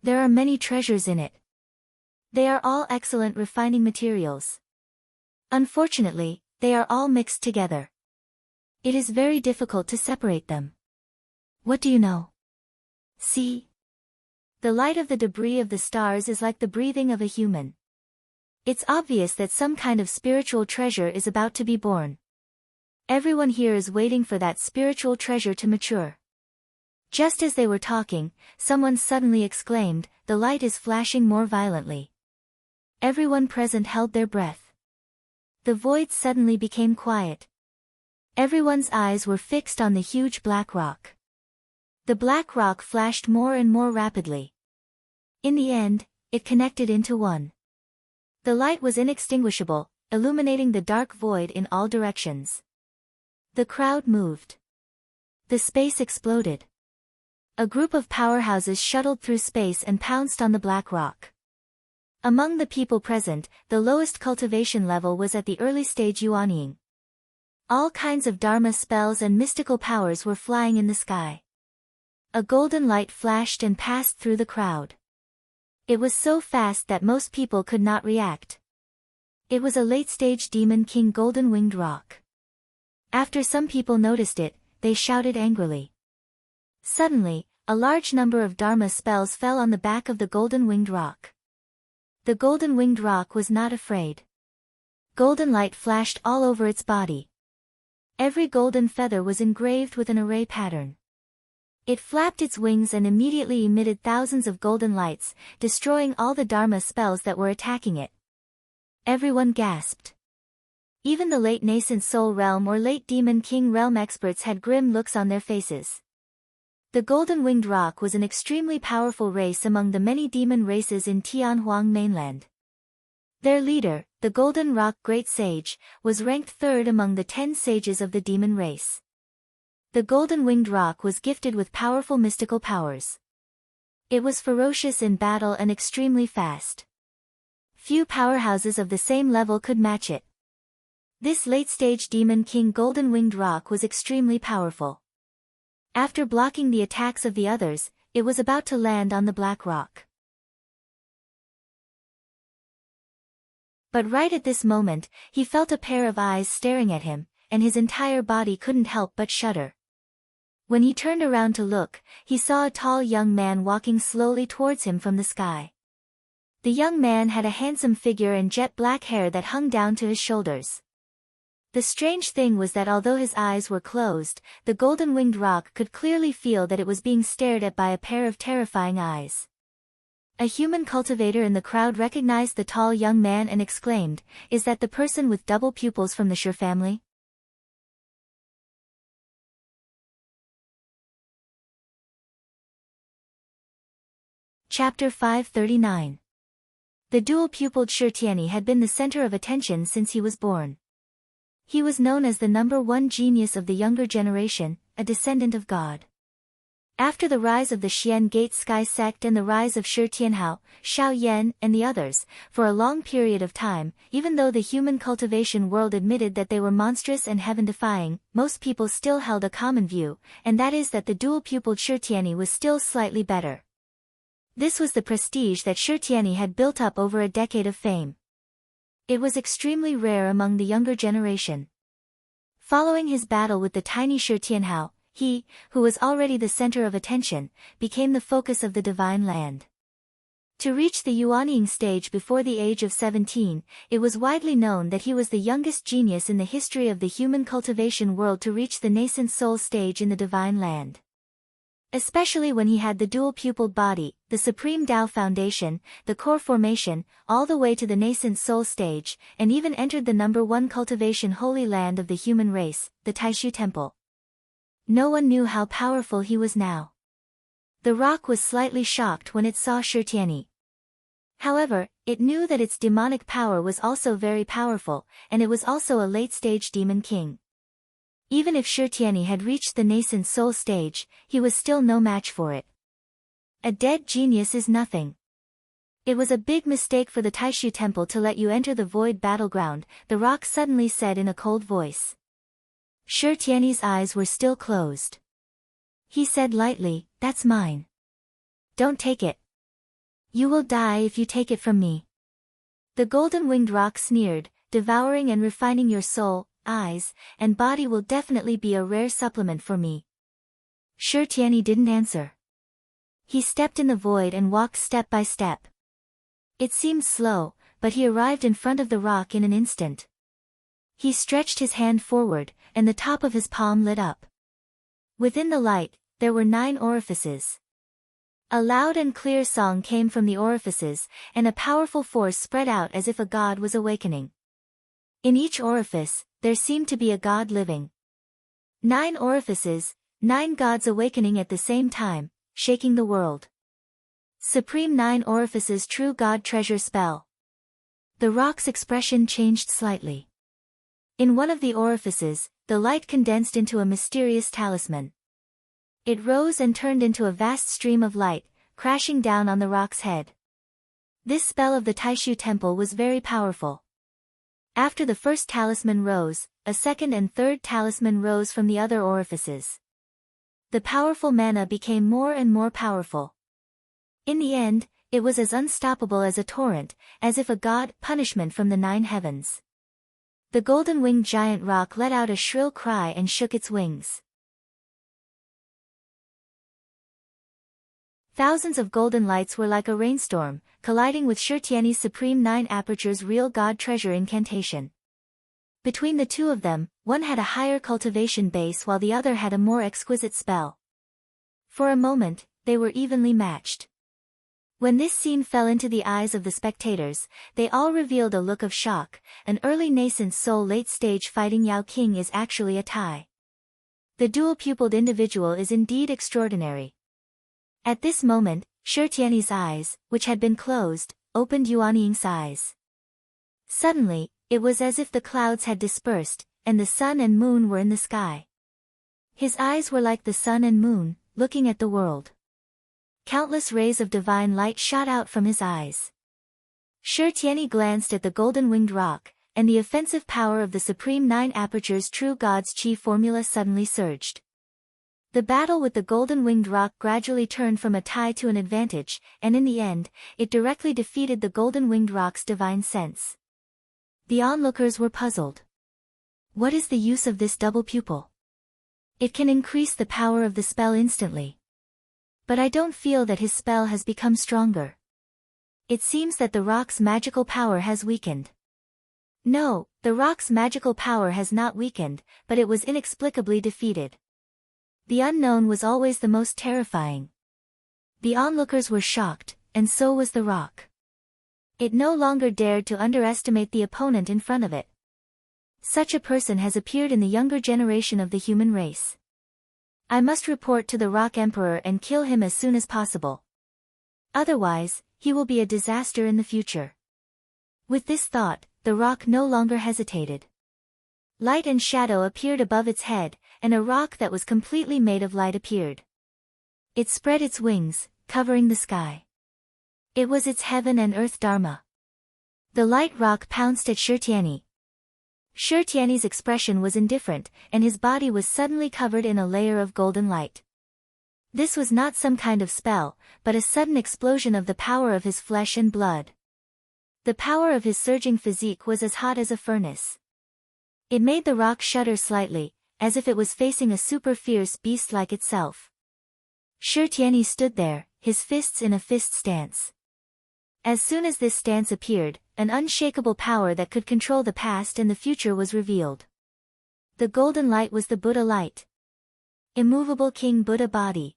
There are many treasures in it. They are all excellent refining materials. Unfortunately, they are all mixed together. It is very difficult to separate them. What do you know? See? The light of the debris of the stars is like the breathing of a human. It's obvious that some kind of spiritual treasure is about to be born. Everyone here is waiting for that spiritual treasure to mature. Just as they were talking, someone suddenly exclaimed, the light is flashing more violently. Everyone present held their breath. The void suddenly became quiet. Everyone's eyes were fixed on the huge black rock. The black rock flashed more and more rapidly. In the end, it connected into one. The light was inextinguishable, illuminating the dark void in all directions. The crowd moved. The space exploded. A group of powerhouses shuttled through space and pounced on the black rock. Among the people present, the lowest cultivation level was at the early stage Yuanying. All kinds of Dharma spells and mystical powers were flying in the sky. A golden light flashed and passed through the crowd. It was so fast that most people could not react. It was a late-stage Demon King golden-winged rock. After some people noticed it, they shouted angrily. Suddenly, a large number of Dharma spells fell on the back of the golden-winged rock. The golden-winged rock was not afraid. Golden light flashed all over its body. Every golden feather was engraved with an array pattern. It flapped its wings and immediately emitted thousands of golden lights, destroying all the Dharma spells that were attacking it. Everyone gasped. Even the late nascent Soul Realm or late Demon King Realm experts had grim looks on their faces. The Golden-Winged Rock was an extremely powerful race among the many demon races in Tianhuang mainland. Their leader, the Golden Rock Great Sage, was ranked third among the 10 sages of the demon race. The Golden-Winged Rock was gifted with powerful mystical powers. It was ferocious in battle and extremely fast. Few powerhouses of the same level could match it. This late-stage Demon King Golden-Winged Rock was extremely powerful. After blocking the attacks of the others, it was about to land on the black rock. But right at this moment, he felt a pair of eyes staring at him, and his entire body couldn't help but shudder. When he turned around to look, he saw a tall young man walking slowly towards him from the sky. The young man had a handsome figure and jet black hair that hung down to his shoulders. The strange thing was that although his eyes were closed, the golden-winged rock could clearly feel that it was being stared at by a pair of terrifying eyes. A human cultivator in the crowd recognized the tall young man and exclaimed, "Is that the person with double pupils from the Sure family?" Chapter 539. The dual-pupiled Shirtiani had been the center of attention since he was born. He was known as the #1 genius of the younger generation, a descendant of God. After the rise of the Xian Gate Sky sect and the rise of Shi Tianhao, Xiao Yan, and the others, for a long period of time, even though the human cultivation world admitted that they were monstrous and heaven-defying, most people still held a common view, and that is that the dual-pupiled Shirtiani was still slightly better. This was the prestige that Shirtiani had built up over a decade of fame. It was extremely rare among the younger generation. Following his battle with the tiny Shi Tianhao, he, who was already the center of attention, became the focus of the divine land. To reach the Yuanying stage before the age of 17, it was widely known that he was the youngest genius in the history of the human cultivation world to reach the nascent soul stage in the divine land. Especially when he had the dual-pupiled body, the supreme Tao foundation, the core formation, all the way to the nascent soul stage, and even entered the #1 cultivation holy land of the human race, the Taishu Temple. No one knew how powerful he was now. The rock was slightly shocked when it saw Shirtiani. However, it knew that its demonic power was also very powerful, and it was also a late-stage demon king. Even if Shirtiani had reached the nascent soul stage, he was still no match for it. A dead genius is nothing. It was a big mistake for the Taishu Temple to let you enter the void battleground, the rock suddenly said in a cold voice. Shirtiani's eyes were still closed. He said lightly, "That's mine. Don't take it. You will die if you take it from me." The golden-winged rock sneered, "Devouring and refining your soul, eyes, and body will definitely be a rare supplement for me." Shirtiani didn't answer. He stepped in the void and walked step by step. It seemed slow, but he arrived in front of the rock in an instant. He stretched his hand forward, and the top of his palm lit up. Within the light, there were 9 orifices. A loud and clear song came from the orifices, and a powerful force spread out as if a god was awakening. In each orifice, there seemed to be a god living. 9 orifices, 9 gods awakening at the same time, shaking the world. Supreme 9 orifices true god treasure spell. The rock's expression changed slightly. In one of the orifices, the light condensed into a mysterious talisman. It rose and turned into a vast stream of light, crashing down on the rock's head. This spell of the Taishu Temple was very powerful. After the first talisman rose, a second and third talisman rose from the other orifices. The powerful mana became more and more powerful. In the end, it was as unstoppable as a torrent, as if a god punishment from the 9 heavens. The golden-winged giant rock let out a shrill cry and shook its wings. Thousands of golden lights were like a rainstorm, colliding with Shirtiani's supreme 9 apertures real god treasure incantation. Between the two of them, one had a higher cultivation base while the other had a more exquisite spell. For a moment, they were evenly matched. When this scene fell into the eyes of the spectators, they all revealed a look of shock. An early nascent soul late-stage fighting Yao King is actually a tie. The dual-pupiled individual is indeed extraordinary. At this moment, Shirtiani's eyes, which had been closed, opened Yuanying's eyes. Suddenly, it was as if the clouds had dispersed, and the sun and moon were in the sky. His eyes were like the sun and moon, looking at the world. Countless rays of divine light shot out from his eyes. Shirtiani glanced at the golden-winged rock, and the offensive power of the supreme 9 apertures true god's chi formula suddenly surged. The battle with the golden-winged rock gradually turned from a tie to an advantage, and in the end, it directly defeated the golden-winged rock's divine sense. The onlookers were puzzled. What is the use of this double pupil? It can increase the power of the spell instantly. But I don't feel that his spell has become stronger. It seems that the rock's magical power has weakened. No, the rock's magical power has not weakened, but it was inexplicably defeated. The unknown was always the most terrifying. The onlookers were shocked, and so was the rock. It no longer dared to underestimate the opponent in front of it. Such a person has appeared in the younger generation of the human race. I must report to the Rock Emperor and kill him as soon as possible. Otherwise, he will be a disaster in the future. With this thought, the rock no longer hesitated. Light and shadow appeared above its head, and a rock that was completely made of light appeared. It spread its wings, covering the sky. It was its heaven and earth dharma. The light rock pounced at Shirtiani. Shirtiani's expression was indifferent, and his body was suddenly covered in a layer of golden light. This was not some kind of spell, but a sudden explosion of the power of his flesh and blood. The power of his surging physique was as hot as a furnace. It made the rock shudder slightly, as if it was facing a super fierce beast like itself. Shirtiani stood there, his fists in a fist stance. As soon as this stance appeared, an unshakable power that could control the past and the future was revealed. The golden light was the Buddha light. Immovable King Buddha body.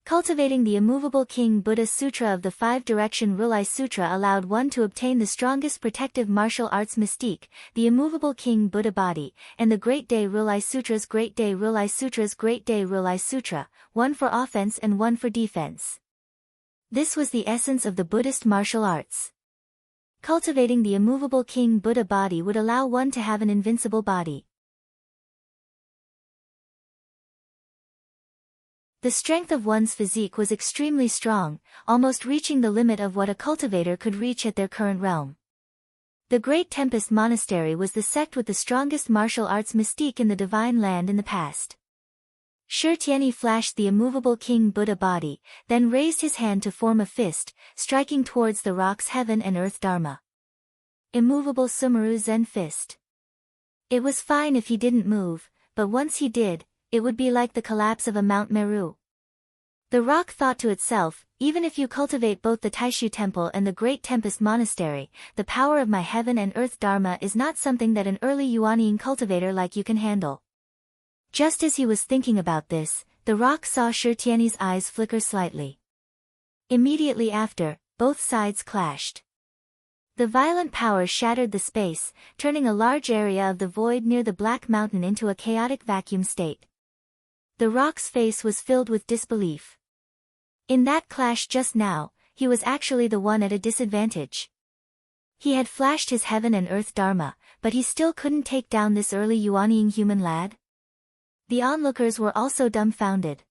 Cultivating the Immovable King Buddha Sutra of the Five-Direction Rulai Sutra allowed one to obtain the strongest protective martial arts mystique, the Immovable King Buddha body, and the Great Day Rulai Sutra's Great Day Rulai Sutra's Great Day Rulai Sutra, one for offense and one for defense. This was the essence of the Buddhist martial arts. Cultivating the Immovable King Buddha body would allow one to have an invincible body. The strength of one's physique was extremely strong, almost reaching the limit of what a cultivator could reach at their current realm. The Great Tempest Monastery was the sect with the strongest martial arts mystique in the Divine Land in the past. Shirtiani flashed the Immovable King Buddha body, then raised his hand to form a fist, striking towards the rock's heaven and earth dharma. Immovable Sumeru Zen Fist. It was fine if he didn't move, but once he did, it would be like the collapse of a Mount Meru. The rock thought to itself, even if you cultivate both the Taishu Temple and the Great Tempest Monastery, the power of my heaven and earth dharma is not something that an early Yuanian cultivator like you can handle. Just as he was thinking about this, the rock saw Shirtiani's eyes flicker slightly. Immediately after, both sides clashed. The violent power shattered the space, turning a large area of the void near the Black Mountain into a chaotic vacuum state. The rock's face was filled with disbelief. In that clash just now, he was actually the one at a disadvantage. He had flashed his heaven and earth dharma, but he still couldn't take down this early Yuanian human lad. The onlookers were also dumbfounded.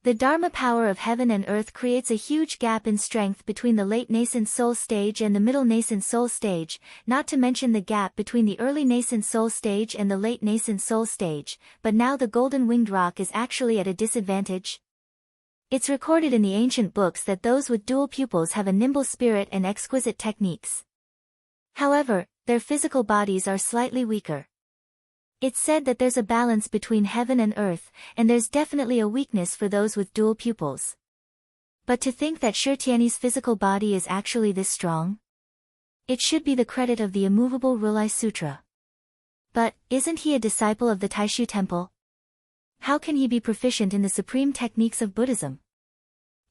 The dharma power of heaven and earth creates a huge gap in strength between the late nascent soul stage and the middle nascent soul stage, not to mention the gap between the early nascent soul stage and the late nascent soul stage, but now the golden winged rock is actually at a disadvantage. It's recorded in the ancient books that those with dual pupils have a nimble spirit and exquisite techniques. However, their physical bodies are slightly weaker. It's said that there's a balance between heaven and earth, and there's definitely a weakness for those with dual pupils. But to think that Shirtiani's physical body is actually this strong? It should be the credit of the Immovable Rulai Sutra. But, isn't he a disciple of the Taishu Temple? How can he be proficient in the supreme techniques of Buddhism?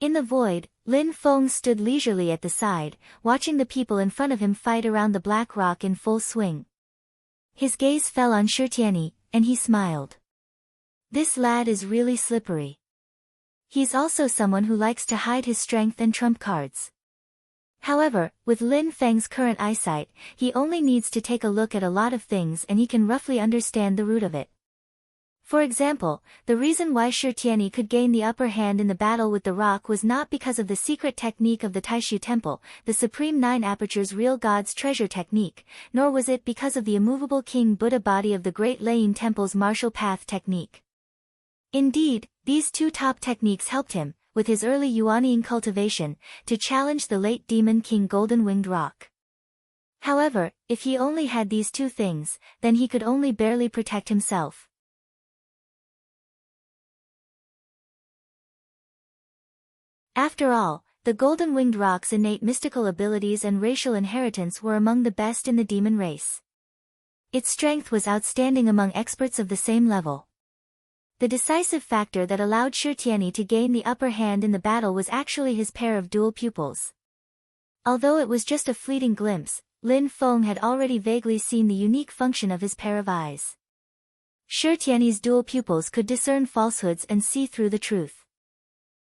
In the void, Lin Feng stood leisurely at the side, watching the people in front of him fight around the black rock in full swing. His gaze fell on Shirtiani, and he smiled. This lad is really slippery. He's also someone who likes to hide his strength and trump cards. However, with Lin Feng's current eyesight, he only needs to take a look at a lot of things and he can roughly understand the root of it. For example, the reason why Shirtiani could gain the upper hand in the battle with the rock was not because of the secret technique of the Taishu Temple, the Supreme Nine Apertures Real God's Treasure technique, nor was it because of the Immovable King Buddha body of the Great Layin Temple's Martial Path technique. Indeed, these two top techniques helped him, with his early Yuanian cultivation, to challenge the late Demon King Golden Winged Rock. However, if he only had these two things, then he could only barely protect himself. After all, the Golden Winged Rock's innate mystical abilities and racial inheritance were among the best in the demon race. Its strength was outstanding among experts of the same level. The decisive factor that allowed Shirtiani to gain the upper hand in the battle was actually his pair of dual pupils. Although it was just a fleeting glimpse, Lin Feng had already vaguely seen the unique function of his pair of eyes. Shirtiani's dual pupils could discern falsehoods and see through the truth.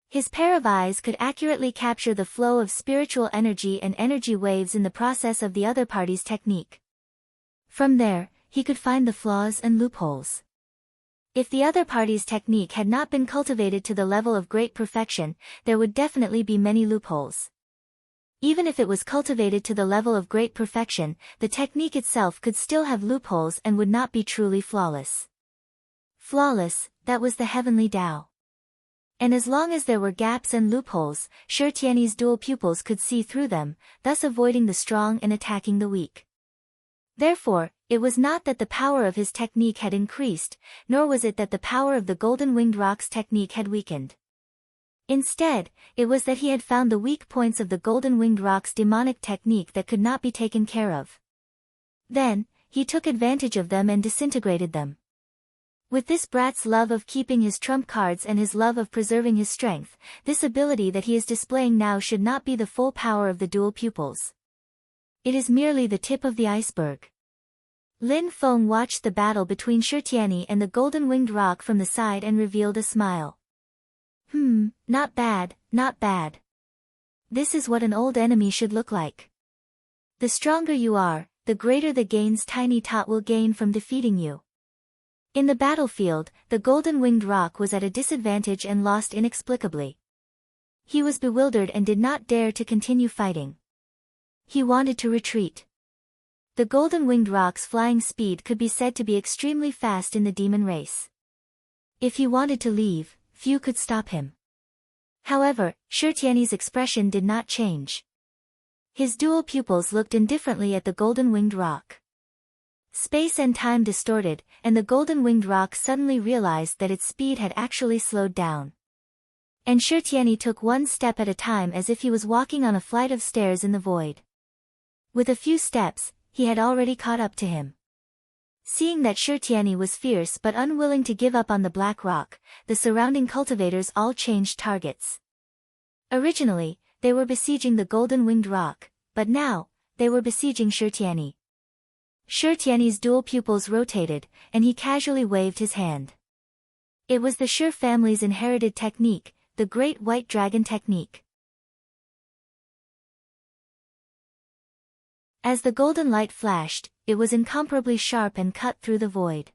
His pair of eyes could accurately capture the flow of spiritual energy and energy waves in the process of the other party's technique. From there, he could find the flaws and loopholes. If the other party's technique had not been cultivated to the level of great perfection, there would definitely be many loopholes. Even if it was cultivated to the level of great perfection, the technique itself could still have loopholes and would not be truly flawless. Flawless, that was the heavenly Tao. And as long as there were gaps and loopholes, Shi Tianyi's dual pupils could see through them, thus avoiding the strong and attacking the weak. Therefore, it was not that the power of his technique had increased, nor was it that the power of the golden-winged rock's technique had weakened. Instead, it was that he had found the weak points of the golden-winged rock's demonic technique that could not be taken care of. Then, he took advantage of them and disintegrated them. With this brat's love of keeping his trump cards and his love of preserving his strength, this ability that he is displaying now should not be the full power of the dual pupils. It is merely the tip of the iceberg. Lin Feng watched the battle between Shi Tianyi and the golden-winged rock from the side and revealed a smile. Not bad, not bad. This is what an old enemy should look like. The stronger you are, the greater the gains Tiny Tot will gain from defeating you. In the battlefield, the golden-winged rock was at a disadvantage and lost inexplicably. He was bewildered and did not dare to continue fighting. He wanted to retreat. The golden-winged rock's flying speed could be said to be extremely fast in the demon race. If he wanted to leave, few could stop him. However, Shi Tianyi's expression did not change. His dual pupils looked indifferently at the golden-winged rock. Space and time distorted, and the golden-winged rock suddenly realized that its speed had actually slowed down. And Shi Tianyi took one step at a time as if he was walking on a flight of stairs in the void. With a few steps, he had already caught up to him. Seeing that Shi Tianyi was fierce but unwilling to give up on the black rock, the surrounding cultivators all changed targets. Originally, they were besieging the golden-winged rock, but now, they were besieging Shi Tianyi. Shi Tianyi's dual pupils rotated, and he casually waved his hand. It was the Shi family's inherited technique, the Great White Dragon technique. As the golden light flashed, it was incomparably sharp and cut through the void.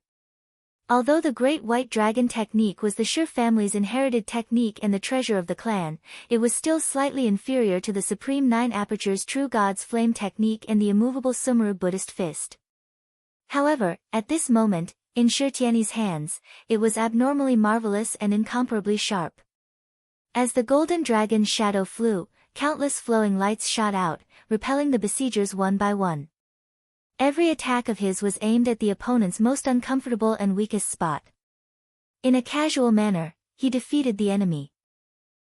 Although the Great White Dragon technique was the Shi family's inherited technique and the treasure of the clan, it was still slightly inferior to the Supreme Nine Apertures True God's Flame technique and the immovable Sumeru Buddhist fist. However, at this moment, in Shi Tianyi's hands, it was abnormally marvelous and incomparably sharp. As the golden dragon's shadow flew, countless flowing lights shot out, repelling the besiegers one by one. Every attack of his was aimed at the opponent's most uncomfortable and weakest spot. In a casual manner, he defeated the enemy.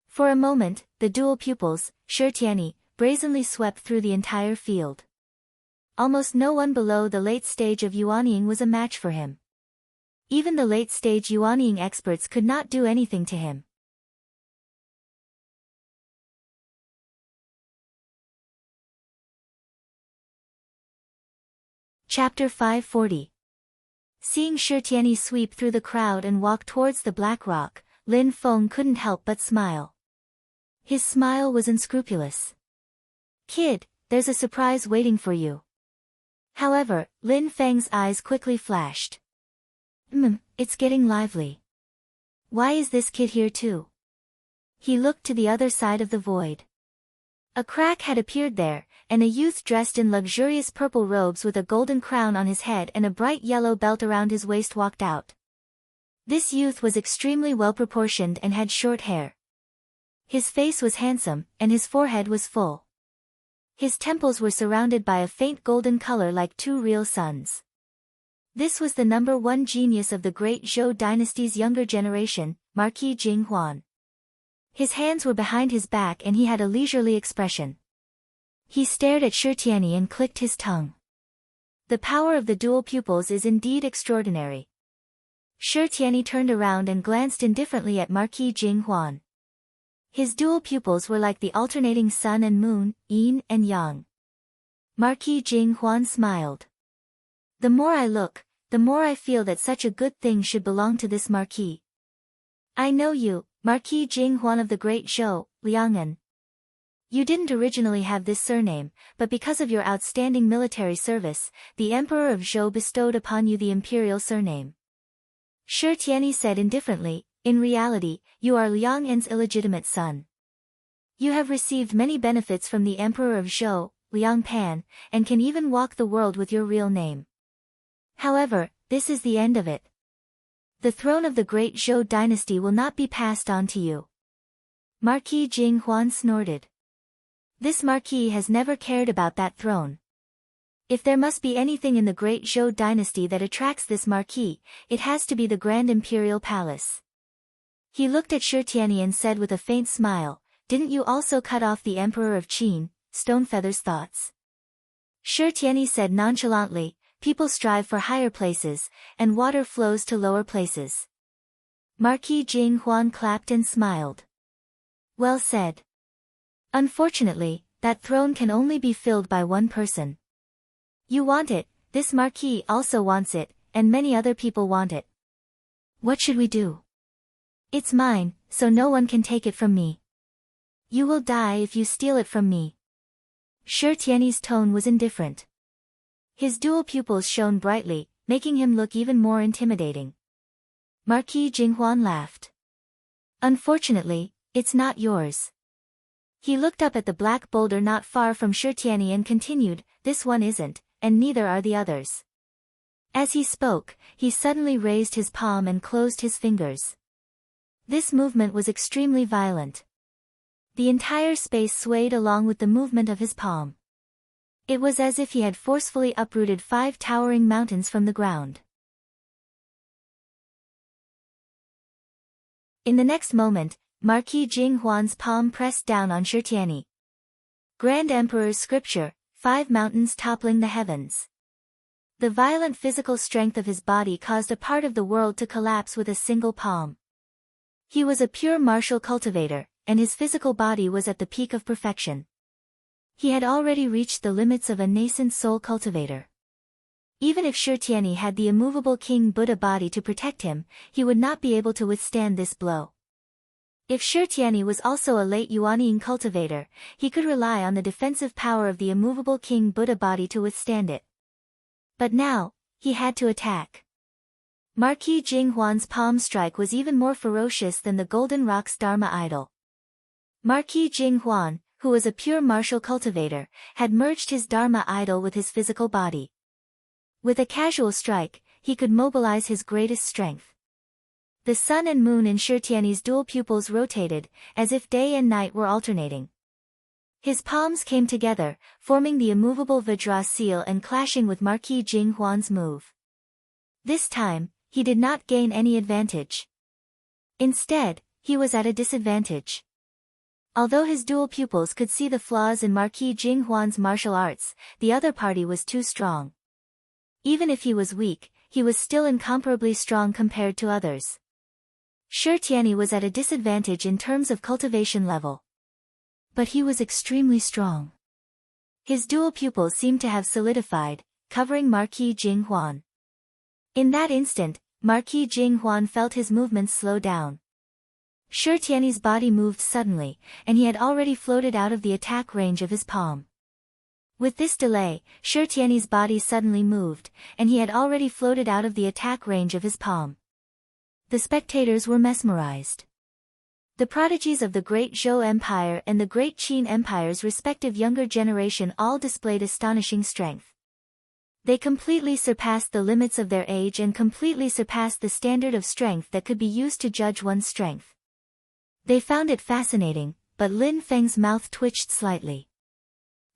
For a moment, the dual pupils, Shi Tianyi, brazenly swept through the entire field. Almost no one below the late stage of Yuanying was a match for him. Even the late stage Yuanying experts could not do anything to him. Chapter 540. Seeing Shi Tianyi sweep through the crowd and walk towards the black rock, Lin Feng couldn't help but smile. His smile was unscrupulous. "Kid, there's a surprise waiting for you." However, Lin Feng's eyes quickly flashed. It's getting lively. Why is this kid here too?" He looked to the other side of the void. A crack had appeared there, and a youth dressed in luxurious purple robes with a golden crown on his head and a bright yellow belt around his waist walked out. This youth was extremely well-proportioned and had short hair. His face was handsome, and his forehead was full. His temples were surrounded by a faint golden color like two real suns. This was the number one genius of the great Zhou dynasty's younger generation, Marquis Jing Huan. His hands were behind his back and he had a leisurely expression. He stared at Shi Tianyi and clicked his tongue. The power of the dual pupils is indeed extraordinary. Shi Tianyi turned around and glanced indifferently at Marquis Jing Huan. His dual pupils were like the alternating sun and moon, yin and yang. Marquis Jing Huan smiled. "The more I look, the more I feel that such a good thing should belong to this marquis. I know you, Marquis Jing Huan of the Great Zhou, Liang'an. You didn't originally have this surname, but because of your outstanding military service, the Emperor of Zhou bestowed upon you the imperial surname. Shi Tianyi said indifferently, in reality, you are Liang An's illegitimate son. You have received many benefits from the Emperor of Zhou, Liang Pan, and can even walk the world with your real name. However, this is the end of it. The throne of the great Zhou dynasty will not be passed on to you. Marquis Jing Huan snorted. This marquis has never cared about that throne. If there must be anything in the great Zhou dynasty that attracts this marquis, it has to be the Grand Imperial Palace. He looked at Shi Tianyi and said with a faint smile, didn't you also cut off the Emperor of Qin, Stonefeather's thoughts? Shi Tianyi said nonchalantly, people strive for higher places, and water flows to lower places. Marquis Jing Huan clapped and smiled. Well said. Unfortunately, that throne can only be filled by one person. You want it, this marquis also wants it, and many other people want it. What should we do? It's mine, so no one can take it from me. You will die if you steal it from me. Shi Tianyi's tone was indifferent. His dual pupils shone brightly, making him look even more intimidating. Marquis Jinghuan laughed. Unfortunately, it's not yours. He looked up at the black boulder not far from Shi Tianyi and continued, this one isn't, and neither are the others. As he spoke, he suddenly raised his palm and closed his fingers. This movement was extremely violent. The entire space swayed along with the movement of his palm. It was as if he had forcefully uprooted 5 towering mountains from the ground. In the next moment, Marquis Jing Huan's palm pressed down on Shi Tianyi. Grand Emperor's scripture, 5 mountains toppling the heavens. The violent physical strength of his body caused a part of the world to collapse with a single palm. He was a pure martial cultivator, and his physical body was at the peak of perfection. He had already reached the limits of a nascent soul cultivator. Even if Shi Tianyi had the immovable King Buddha body to protect him, he would not be able to withstand this blow. If Shi Tianyi was also a late Yuanyin cultivator, he could rely on the defensive power of the immovable King Buddha body to withstand it. But now, he had to attack. Marquis Jing Huan's palm strike was even more ferocious than the Golden Rock's Dharma idol. Marquis Jing Huan, who was a pure martial cultivator, had merged his Dharma idol with his physical body. With a casual strike, he could mobilize his greatest strength. The sun and moon in Shi Tianyi's dual pupils rotated, as if day and night were alternating. His palms came together, forming the immovable Vajra seal and clashing with Marquis Jing Huan's move. This time, he did not gain any advantage. Instead, he was at a disadvantage. Although his dual pupils could see the flaws in Marquis Jing Huan's martial arts, the other party was too strong. Even if he was weak, he was still incomparably strong compared to others. Shi Tianyi was at a disadvantage in terms of cultivation level. But he was extremely strong. His dual pupils seemed to have solidified, covering Marquis Jing Huan. In that instant, Marquis Jing Huan felt his movements slow down. Shi Tianyi's body moved suddenly, and he had already floated out of the attack range of his palm. With this delay, Shi Tianyi's body suddenly moved, and he had already floated out of the attack range of his palm. The spectators were mesmerized. The prodigies of the Great Zhou Empire and the Great Qin Empire's respective younger generation all displayed astonishing strength. They completely surpassed the limits of their age and completely surpassed the standard of strength that could be used to judge one's strength. They found it fascinating, but Lin Feng's mouth twitched slightly.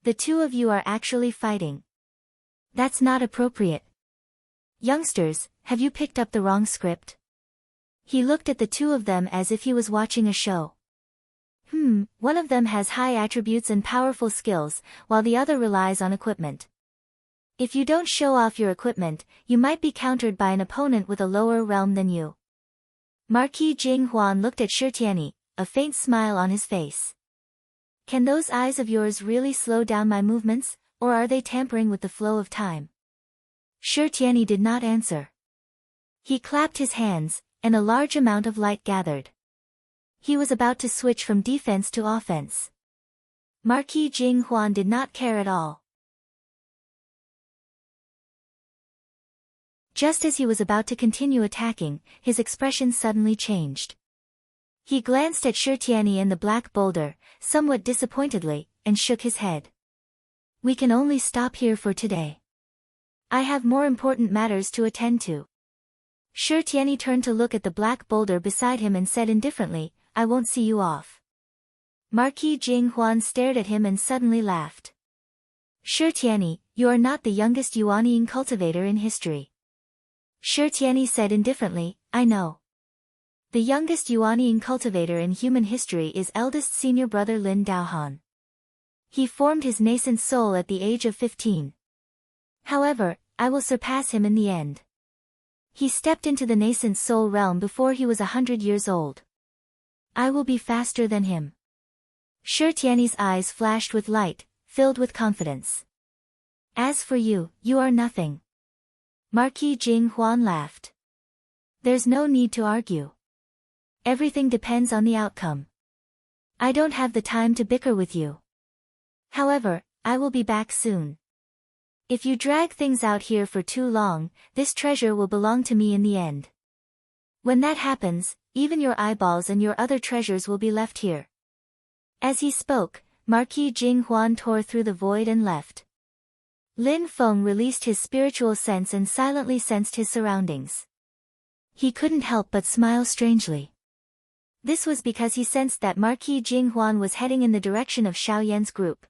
The two of you are actually fighting. That's not appropriate. Youngsters, have you picked up the wrong script? He looked at the two of them as if he was watching a show. One of them has high attributes and powerful skills, while the other relies on equipment. If you don't show off your equipment, you might be countered by an opponent with a lower realm than you. Marquis Jing Huan looked at Shi Tianyi, a faint smile on his face. Can those eyes of yours really slow down my movements, or are they tampering with the flow of time? Shi Tianyi did not answer. He clapped his hands, and a large amount of light gathered. He was about to switch from defense to offense. Marquis Jing Huan did not care at all. Just as he was about to continue attacking, his expression suddenly changed. He glanced at Shi Tianyi and the black boulder, somewhat disappointedly, and shook his head. We can only stop here for today. I have more important matters to attend to. Shi Tianyi turned to look at the black boulder beside him and said indifferently, I won't see you off. Marquis Jing Huan stared at him and suddenly laughed. Shi Tianyi, you are not the youngest Yuanying cultivator in history. Shi Tianyi said indifferently, I know. The youngest Yuanying cultivator in human history is eldest senior brother Lin Daohan. He formed his nascent soul at the age of 15. However, I will surpass him in the end. He stepped into the nascent soul realm before he was 100 years old. I will be faster than him. Shi Tianyi's eyes flashed with light, filled with confidence. As for you, you are nothing. Marquis Jing Huan laughed. There's no need to argue. Everything depends on the outcome. I don't have the time to bicker with you. However, I will be back soon. If you drag things out here for too long, this treasure will belong to me in the end. When that happens, even your eyeballs and your other treasures will be left here. As he spoke, Marquis Jing Huan tore through the void and left. Lin Feng released his spiritual sense and silently sensed his surroundings. He couldn't help but smile strangely. This was because he sensed that Marquis Jing Huan was heading in the direction of Xiao Yan's group.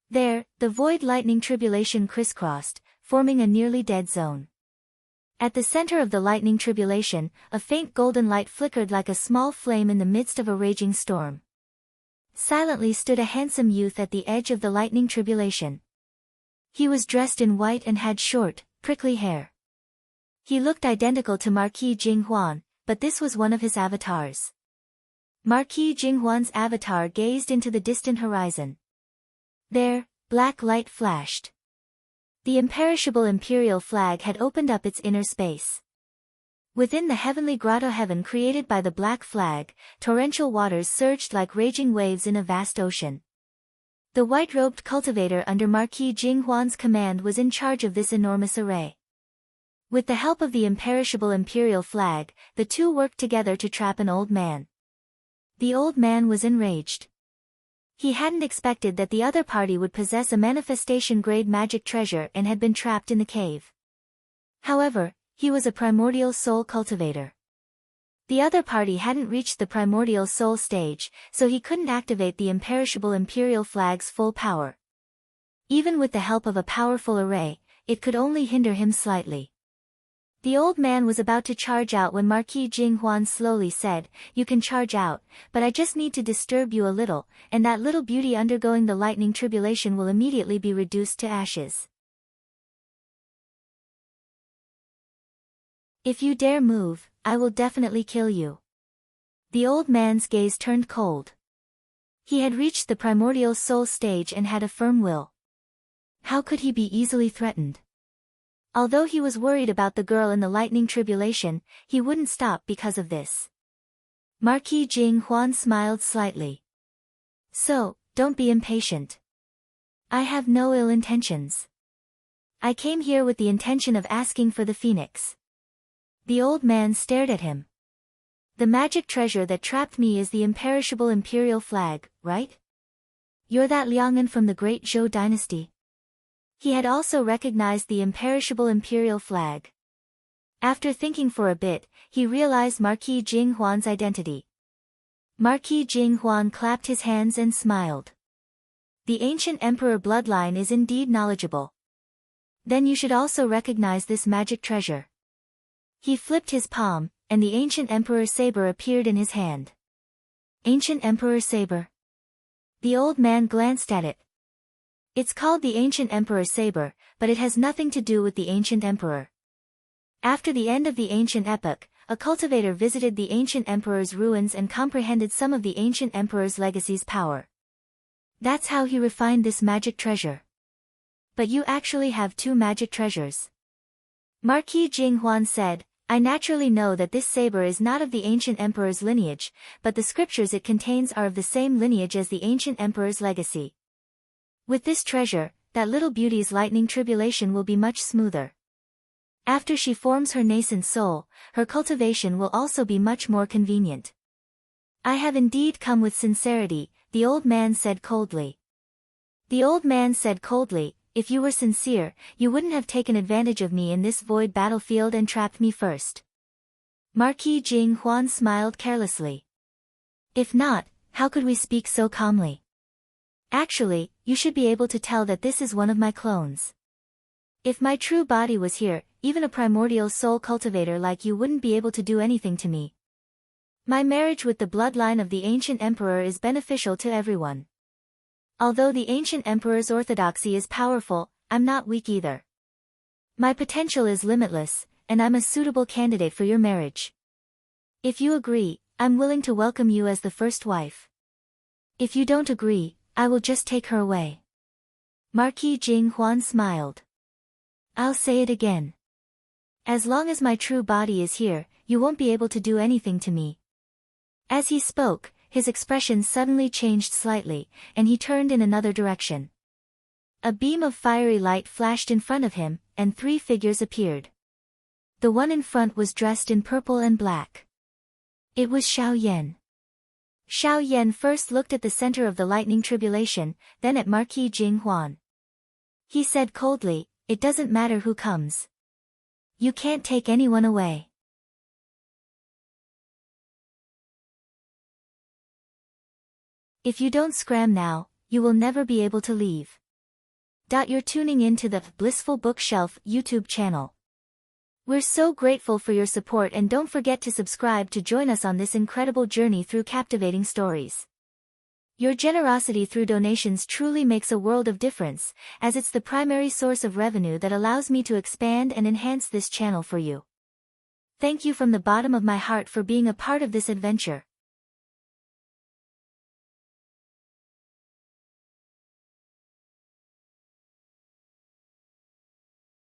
There, the void lightning tribulation crisscrossed, forming a nearly dead zone. At the center of the lightning tribulation, a faint golden light flickered like a small flame in the midst of a raging storm. Silently stood a handsome youth at the edge of the lightning tribulation. He was dressed in white and had short, prickly hair. He looked identical to Marquis Jing Huan, but this was one of his avatars. Marquis Jing Huan's avatar gazed into the distant horizon. There, black light flashed. The imperishable imperial flag had opened up its inner space. Within the heavenly grotto heaven created by the black flag, torrential waters surged like raging waves in a vast ocean. The white-robed cultivator under Marquis Jing Huan's command was in charge of this enormous array. With the help of the imperishable imperial flag, the two worked together to trap an old man. The old man was enraged. He hadn't expected that the other party would possess a manifestation-grade magic treasure and had been trapped in the cave. However, he was a primordial soul cultivator. The other party hadn't reached the primordial soul stage, so he couldn't activate the imperishable imperial flag's full power. Even with the help of a powerful array, it could only hinder him slightly. The old man was about to charge out when Marquis Jing Huan slowly said, You can charge out, but I just need to disturb you a little, and that little beauty undergoing the lightning tribulation will immediately be reduced to ashes. If you dare move, I will definitely kill you. The old man's gaze turned cold. He had reached the primordial soul stage and had a firm will. How could he be easily threatened? Although he was worried about the girl in the lightning tribulation, he wouldn't stop because of this. Marquis Jing Huan smiled slightly. So, don't be impatient. I have no ill intentions. I came here with the intention of asking for the phoenix. The old man stared at him. The magic treasure that trapped me is the imperishable imperial flag, right? You're that Liang'an from the great Zhou dynasty. He had also recognized the imperishable imperial flag. After thinking for a bit, he realized Marquis Jing Huan's identity. Marquis Jing Huan clapped his hands and smiled. The ancient emperor bloodline is indeed knowledgeable. Then you should also recognize this magic treasure. He flipped his palm, and the ancient emperor saber appeared in his hand. Ancient emperor saber. The old man glanced at it. It's called the ancient emperor saber, but it has nothing to do with the ancient emperor. After the end of the ancient epoch, a cultivator visited the ancient emperor's ruins and comprehended some of the ancient emperor's legacy's power. That's how he refined this magic treasure. But you actually have two magic treasures. Marquis Jing Huan said, I naturally know that this saber is not of the ancient emperor's lineage, but the scriptures it contains are of the same lineage as the ancient emperor's legacy. With this treasure, that little beauty's lightning tribulation will be much smoother. After she forms her nascent soul, her cultivation will also be much more convenient. I have indeed come with sincerity, the old man said coldly. The old man said coldly, if you were sincere, you wouldn't have taken advantage of me in this void battlefield and trapped me first. Marquis Jing Huan smiled carelessly. If not, how could we speak so calmly? Actually, you should be able to tell that this is one of my clones. If my true body was here, even a primordial soul cultivator like you wouldn't be able to do anything to me. My marriage with the bloodline of the ancient emperor is beneficial to everyone. Although the ancient emperor's orthodoxy is powerful, I'm not weak either. My potential is limitless, and I'm a suitable candidate for your marriage. If you agree, I'm willing to welcome you as the first wife. If you don't agree, I will just take her away. Marquis Jing Huan smiled. I'll say it again. As long as my true body is here, you won't be able to do anything to me. As he spoke, his expression suddenly changed slightly, and he turned in another direction. A beam of fiery light flashed in front of him, and 3 figures appeared. The one in front was dressed in purple and black. It was Xiao Yan. Xiao Yan first looked at the center of the lightning tribulation, then at Marquis Jing Huan. He said coldly, it doesn't matter who comes. You can't take anyone away. If you don't scram now, you will never be able to leave. You're tuning in to the Blissful Bookshelf YouTube channel. We're so grateful for your support, and don't forget to subscribe to join us on this incredible journey through captivating stories. Your generosity through donations truly makes a world of difference, as it's the primary source of revenue that allows me to expand and enhance this channel for you. Thank you from the bottom of my heart for being a part of this adventure.